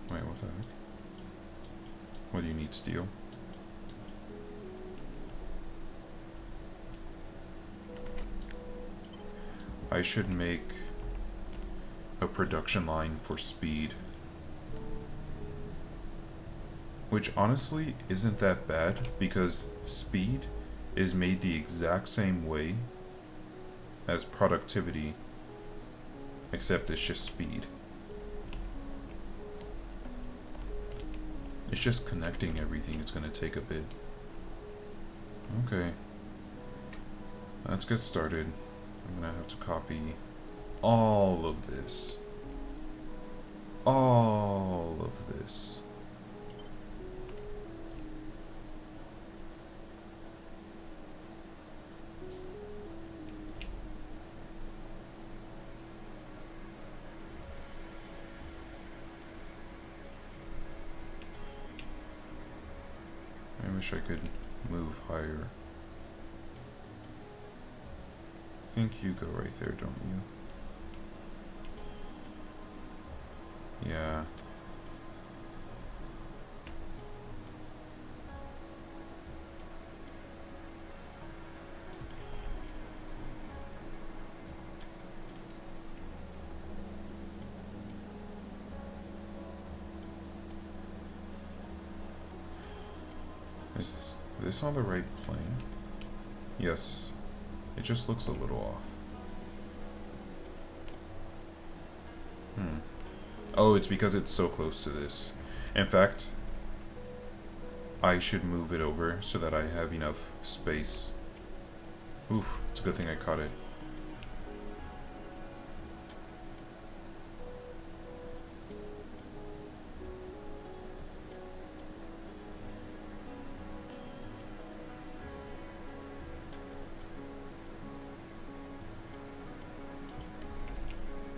Wait, what the heck? What do you need, steel? I should make a production line for speed. Which honestly isn't that bad, because speed is made the exact same way as productivity, except it's just speed. It's just connecting everything. It's gonna take a bit. Okay. Let's get started. I'm gonna have to copy all of this. All of this. I wish I could move higher. I think you go right there, don't you? Yeah. Is this on the right plane? Yes. It just looks a little off. Oh, it's because it's so close to this. In fact, I should move it over so that I have enough space. Oof, it's a good thing I caught it.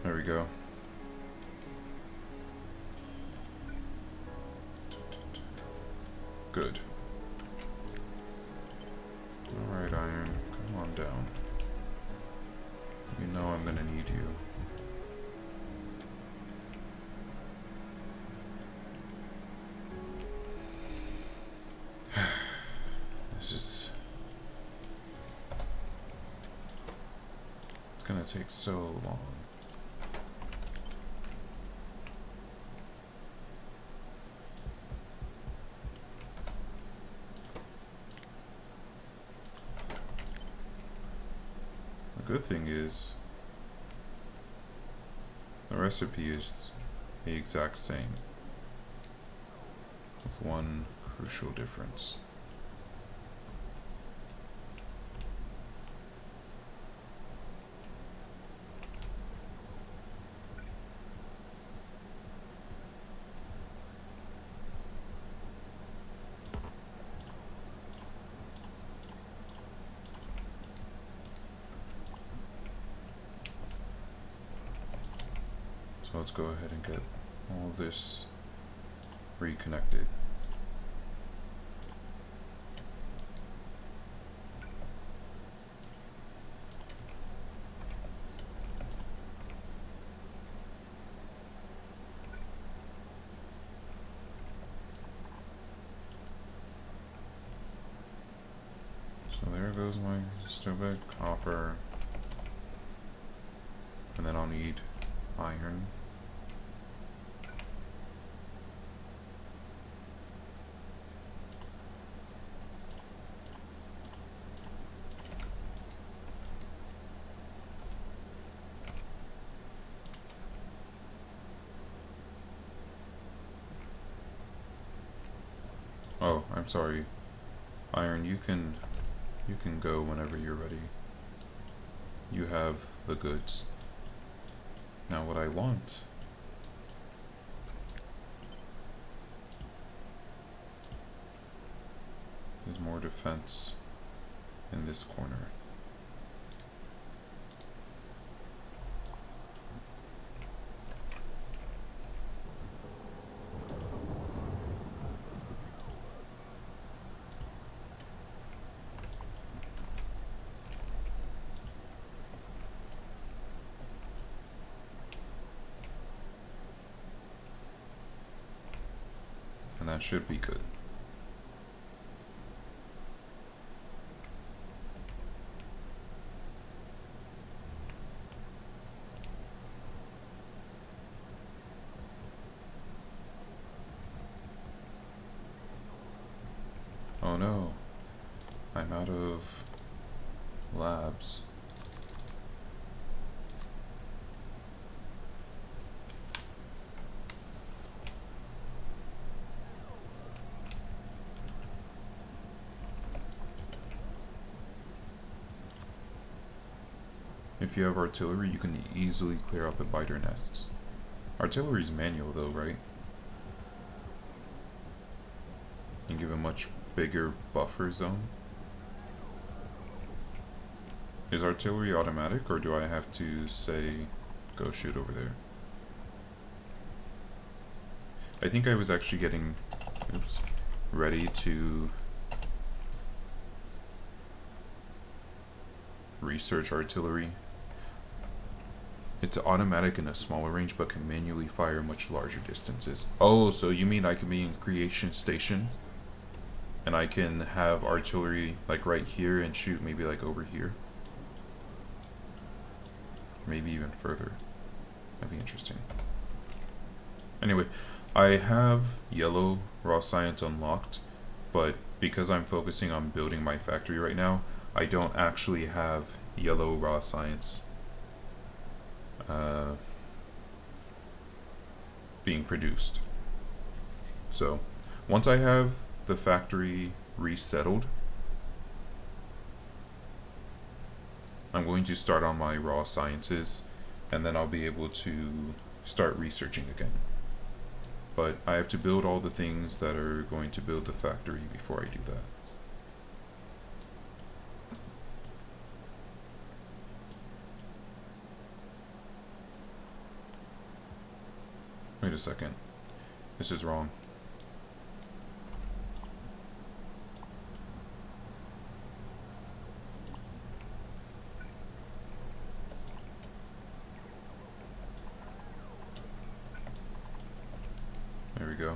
There we go. Good. Alright, iron, come on down. You know I'm gonna need you. It's gonna take so long. The good thing is the recipe is the exact same. with one crucial difference. So let's go ahead and get all of this reconnected. So there goes my stupid copper. And then I'll need iron. Oh, I'm sorry. Iron, you can go whenever you're ready. You have the goods. Now what I want is more defense in this corner. And that should be good. Oh no, I'm out of labs. If you have artillery, you can easily clear out the biter nests. Artillery's manual though, right? And give a much bigger buffer zone. Is artillery automatic, or do I have to say, go shoot over there? I think I was actually getting, ready to research artillery. It's automatic in a smaller range, but can manually fire much larger distances. Oh, so you mean I can be in creation station, and I can have artillery like right here and shoot maybe like over here? Maybe even further. That'd be interesting. Anyway, I have yellow raw science unlocked, but because I'm focusing on building my factory right now, I don't actually have yellow raw science being produced. So once I have the factory resettled, I'm going to start on my raw sciences, and then I'll be able to start researching again. But I have to build all the things that are going to build the factory before I do that. Wait a second. This is wrong. There we go.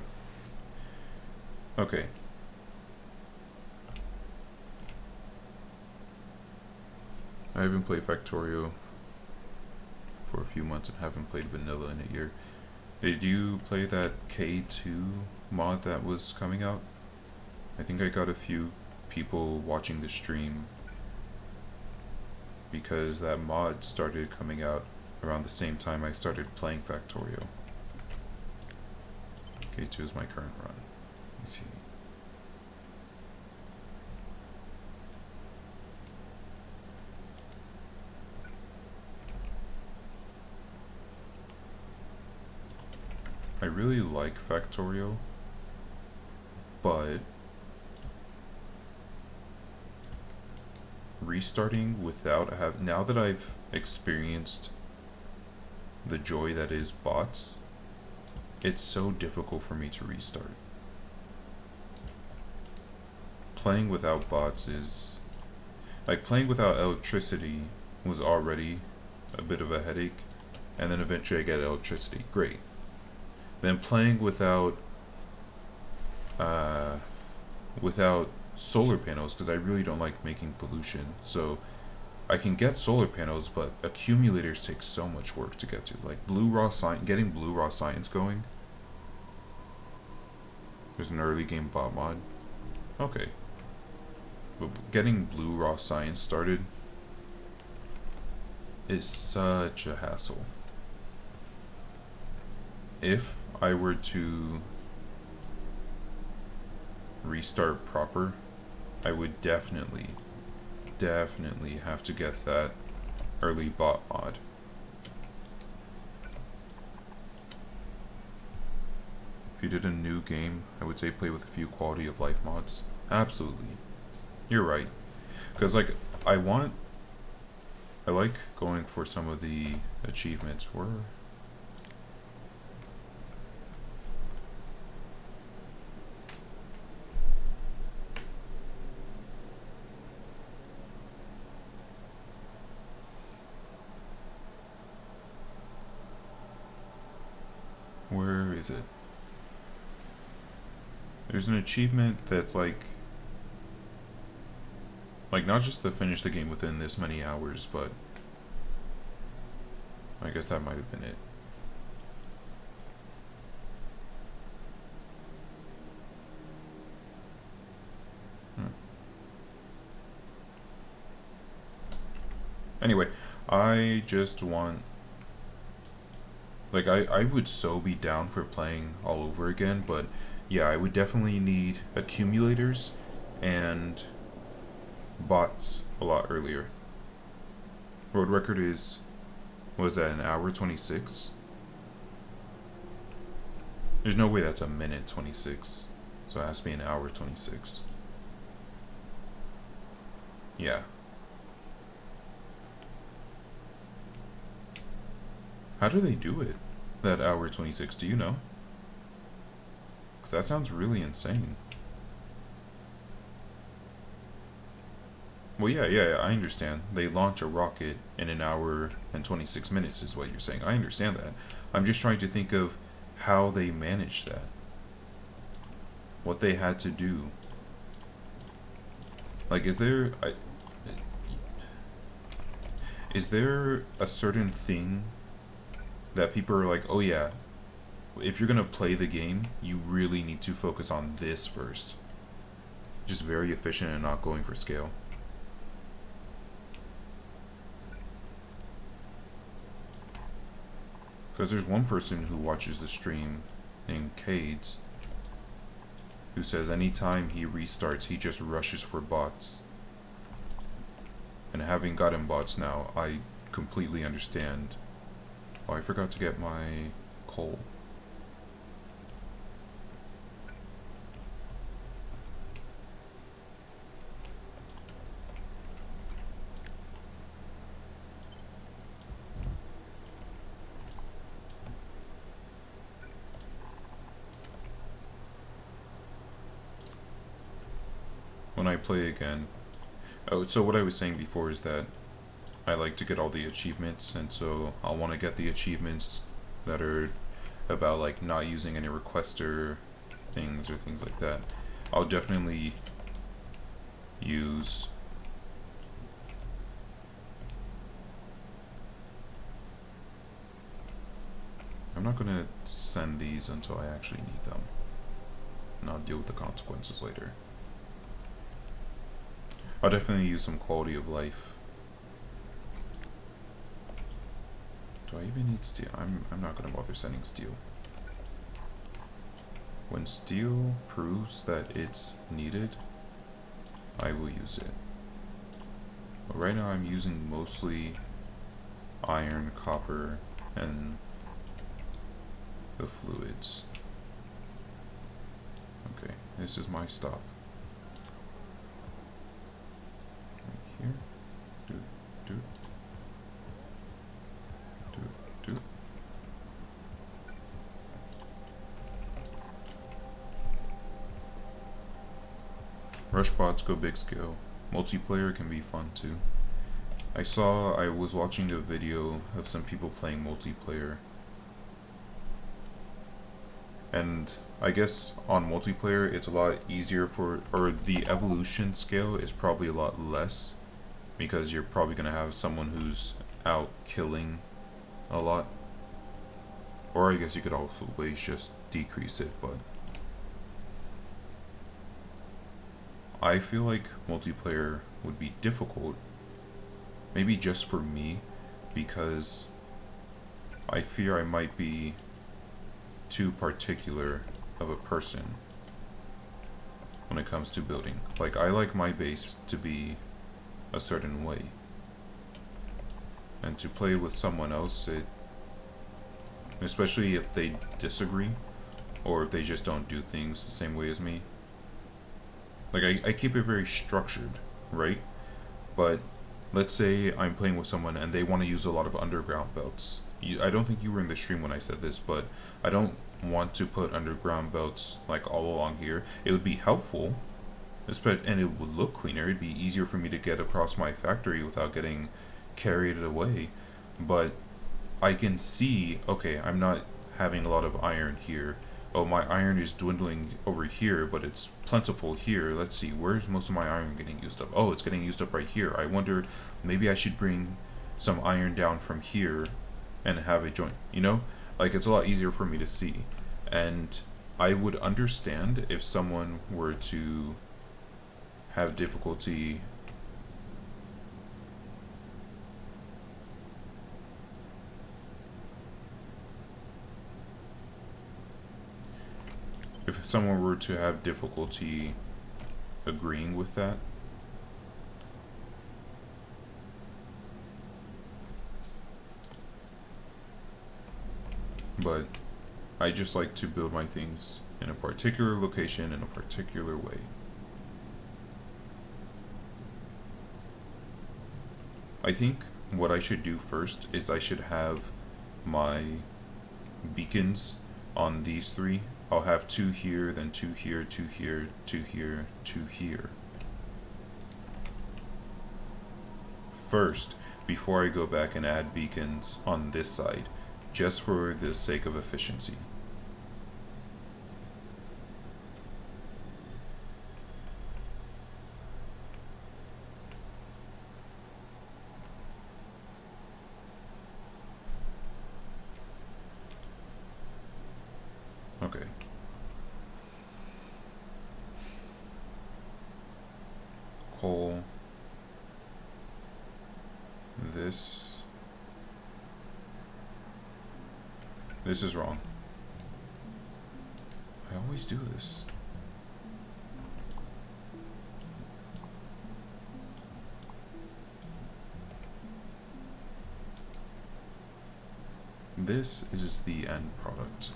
Okay. I haven't played Factorio for a few months and haven't played vanilla in a year. Did you play that K2 mod that was coming out? I think I got a few people watching the stream because that mod started coming out around the same time I started playing Factorio. K2 is my current run. Let's see. I really like Factorio, but restarting without now that I've experienced the joy that is bots, it's so difficult for me to restart. Playing without bots is like playing without electricity was already a bit of a headache, and then eventually I get electricity. Great. Then playing without solar panels, because I really don't like making pollution. So I can get solar panels, but accumulators take so much work to get to. Like getting blue raw science going. There's an early game bot mod. Okay. But getting blue raw science started is such a hassle. If I were to restart proper, I would definitely have to get that early bot mod. If you did a new game, I would say play with a few quality of life mods. Absolutely. You're right. Because, like, I like going for some of the achievements. Where is it? There's an achievement that's like not just to finish the game within this many hours, but I guess that might have been it. Anyway, I just want, like, I would so be down for playing all over again, but yeah, I would definitely need accumulators and bots a lot earlier. Road record was that an hour 26? There's no way that's a minute 26, so it has to be an hour 26. Yeah. How do they do it? That hour 26, do you know? Because that sounds really insane. Well, yeah, I understand. They launch a rocket in an hour and 26 minutes, is what you're saying. I understand that. I'm just trying to think of how they managed that. What they had to do. Like, is there a certain thing that people are like, oh yeah, if you're gonna play the game, you really need to focus on this first. Just very efficient and not going for scale. Because there's one person who watches the stream named Cades who says anytime he restarts, he just rushes for bots. And having gotten bots now, I completely understand. Oh, I forgot to get my coal. When I play again. Oh, so what I was saying before is that I like to get all the achievements, and so I'll want to get the achievements that are about like not using any requester things or things like that. I'll definitely use I'm not gonna send these until I actually need them, and I'll deal with the consequences later. I'll definitely use some quality of life. Do I even need steel? I'm not gonna bother sending steel. When steel proves that it's needed, I will use it. But right now I'm using mostly iron, copper, and the fluids. Okay, this is my stop. Right here. Do. Rush bots go big scale. Multiplayer can be fun too. I was watching a video of some people playing multiplayer. And I guess on multiplayer it's a lot easier or the evolution scale is probably a lot less because you're probably going to have someone who's out killing a lot. Or I guess you could also always just decrease it, but I feel like multiplayer would be difficult, maybe just for me, because I fear I might be too particular of a person when it comes to building. Like, I like my base to be a certain way, and to play with someone else, especially if they disagree, or if they just don't do things the same way as me. Like, I keep it very structured, right? But let's say I'm playing with someone and they want to use a lot of underground belts. I don't think you were in the stream when I said this, but I don't want to put underground belts like all along here. It would be helpful, and it would look cleaner. It'd be easier for me to get across my factory without getting carried away. But I can see, okay, I'm not having a lot of iron here. Oh, my iron is dwindling over here, but it's plentiful here. Let's see, where's most of my iron getting used up? Oh, it's getting used up right here. I wonder, maybe I should bring some iron down from here and have a joint, you know? Like, it's a lot easier for me to see. And I would understand if someone were to have difficulty if someone were to have difficulty agreeing with that. But I just like to build my things in a particular location in a particular way. I think what I should do first is I should have my beacons on these three. I'll have 2 here, then 2 here, 2 here, 2 here, 2 here. First, before I go back and add beacons on this side, just for the sake of efficiency. Okay. Coal. This is wrong. I always do this. This is the end product.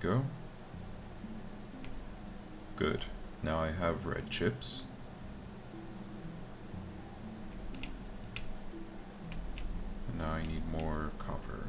Go. Good. Now I have red chips. And now I need more copper.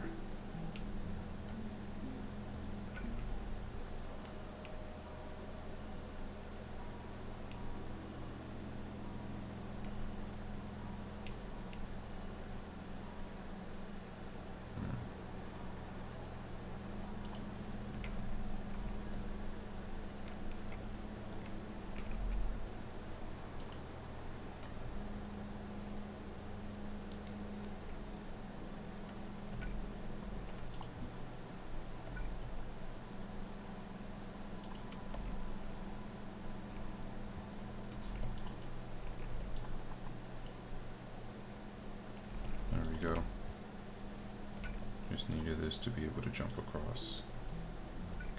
just needed this to be able to jump across.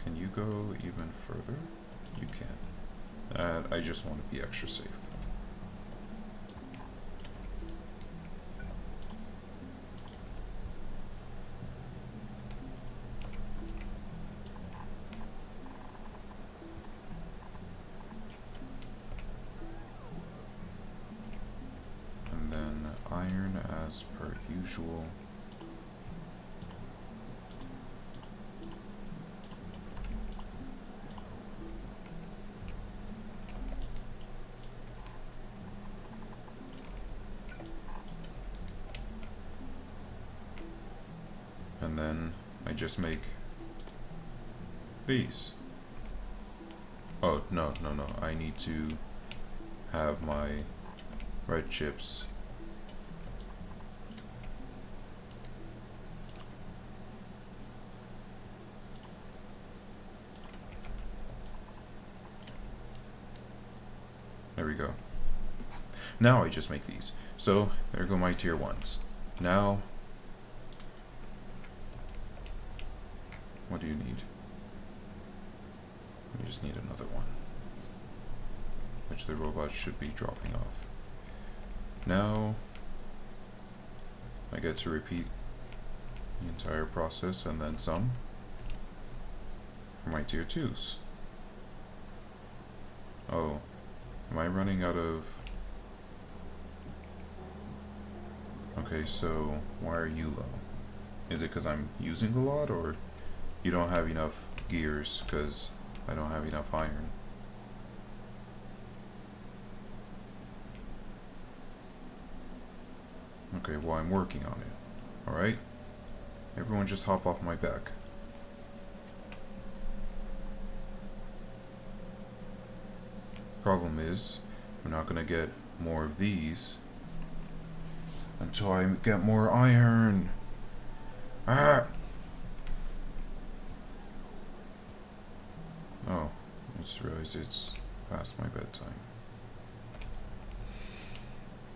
Can you go even further? You can. I just want to be extra safe. And then iron as per usual. And then I just make these. Oh, no. I need to have my red chips. There we go. Now I just make these. So, there go my tier 1s. Now, what do you need? We just need another one, which the robot should be dropping off. Now, I get to repeat the entire process and then some for my tier 2s. Oh, am I running out of... Okay, so why are you low? Is it because I'm using a lot, or you don't have enough gears because I don't have enough iron? Okay, well, I'm working on it. Alright? Everyone just hop off my back. Problem is, I'm not gonna get more of these until I get more iron. Ah! Oh, I just realized it's past my bedtime.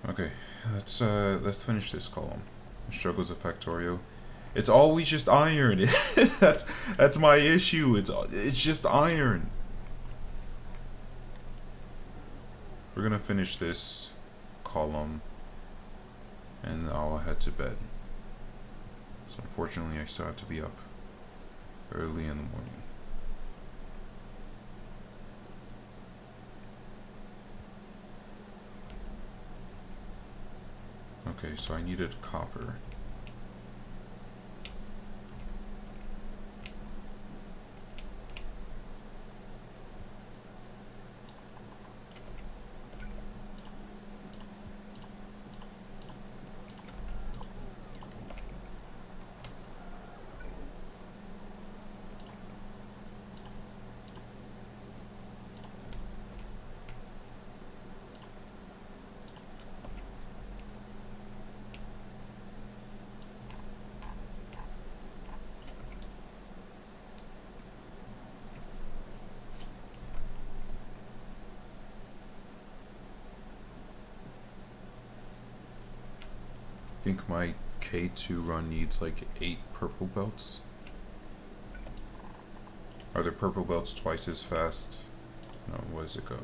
Okay, let's finish this column. The struggles of Factorio. It's always just iron. that's my issue. It's just iron. We're gonna finish this column, and I'll head to bed. So unfortunately, I still have to be up early in the morning. Okay, so I needed copper. I think my K2 run needs like 8 purple belts. Are the purple belts twice as fast? No, what does it go?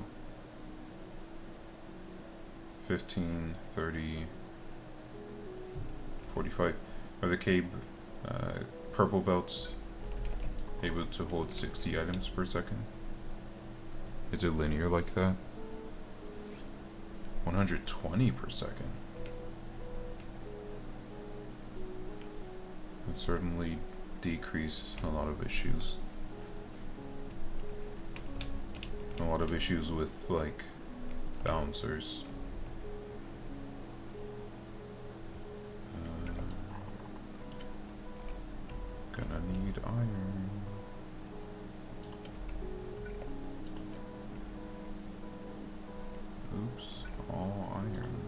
15, 30, 45. Are the K purple belts able to hold 60 items per second? Is it linear like that? 120 per second. That certainly decreased a lot of issues. A lot of issues with, like, bouncers. Gonna need iron. Oops, all iron.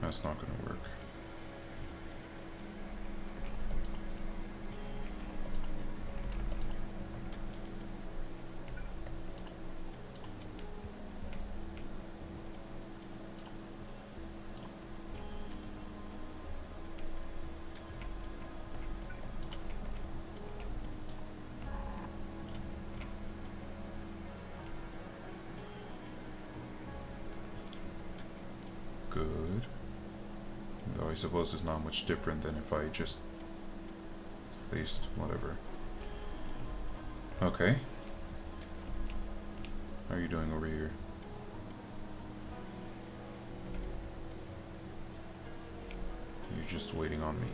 That's not gonna work. suppose it's not much different than if I just placed whatever. Okay. How are you doing over here? You're just waiting on me.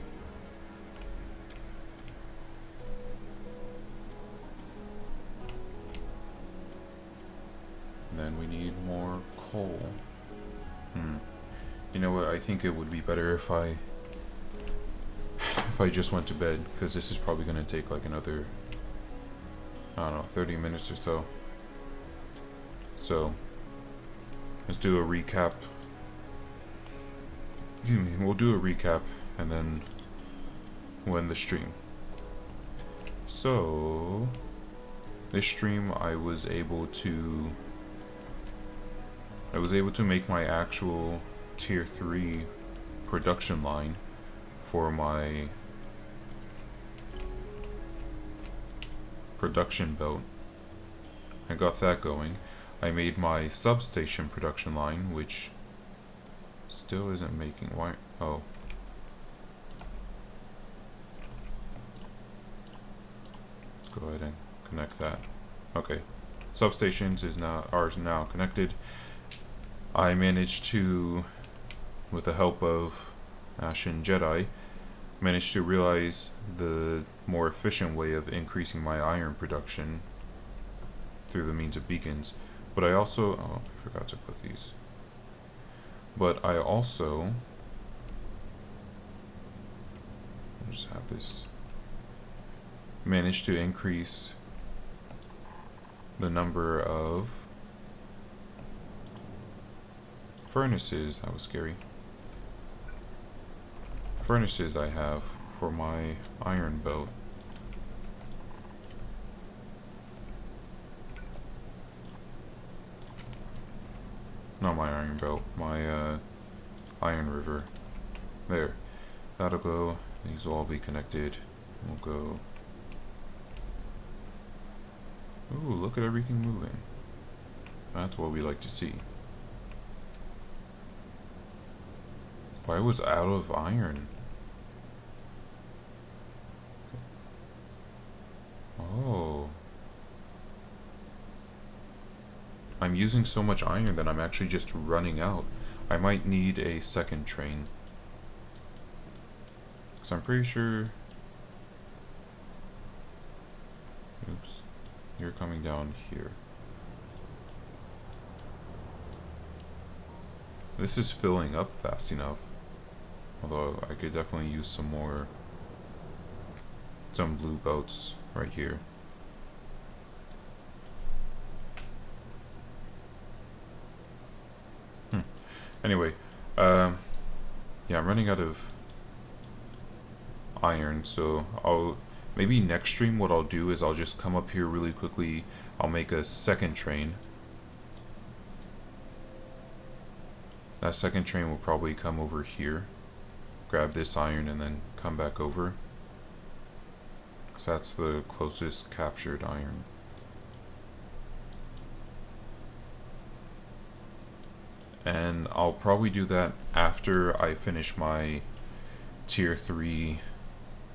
And then we need more coal. You know what? I think it would be better if I just went to bed, because this is probably going to take like another, I don't know, 30 minutes or so. So let's do a recap. We'll do a recap and then we'll end the stream. So this stream I was able to make my actual tier 3 production line for my production belt. I got that going. I made my substation production line, which still isn't making. Why? Oh. Let's go ahead and connect that. Okay. Substations are now connected. I managed to, with the help of Ashen Jedi, managed to realize the more efficient way of increasing my iron production through the means of beacons. But I also, oh, I forgot to put these. But I also, I'll just have this, managed to increase the number of furnaces. That was scary. Furnaces I have for my iron belt. Not my iron belt, my iron river. There. That'll go. These will all be connected. We'll go. Ooh, look at everything moving. That's what we like to see. I was out of iron. Oh. I'm using so much iron that I'm actually just running out. I might need a second train. Because I'm pretty sure... Oops. You're coming down here. This is filling up fast enough. Although I could definitely use some blue belts right here. Anyway, yeah, I'm running out of iron, so maybe next stream what I'll do is I'll just come up here really quickly. I'll make a second train. That second train will probably come over here, grab this iron, and then come back over. Because that's the closest captured iron. And I'll probably do that after I finish my tier 3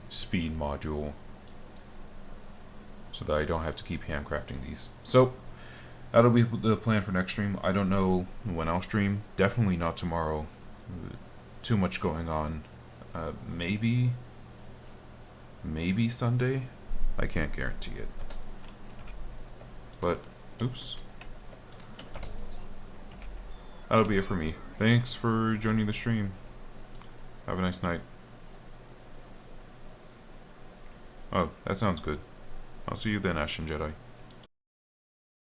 speed module, so that I don't have to keep handcrafting these. So that'll be the plan for next stream. I don't know when I'll stream. Definitely not tomorrow. Too much going on. Maybe Sunday. I can't guarantee it. But oops. That'll be it for me. Thanks for joining the stream. Have a nice night. Oh, that sounds good. I'll see you then, Ashen Jedi.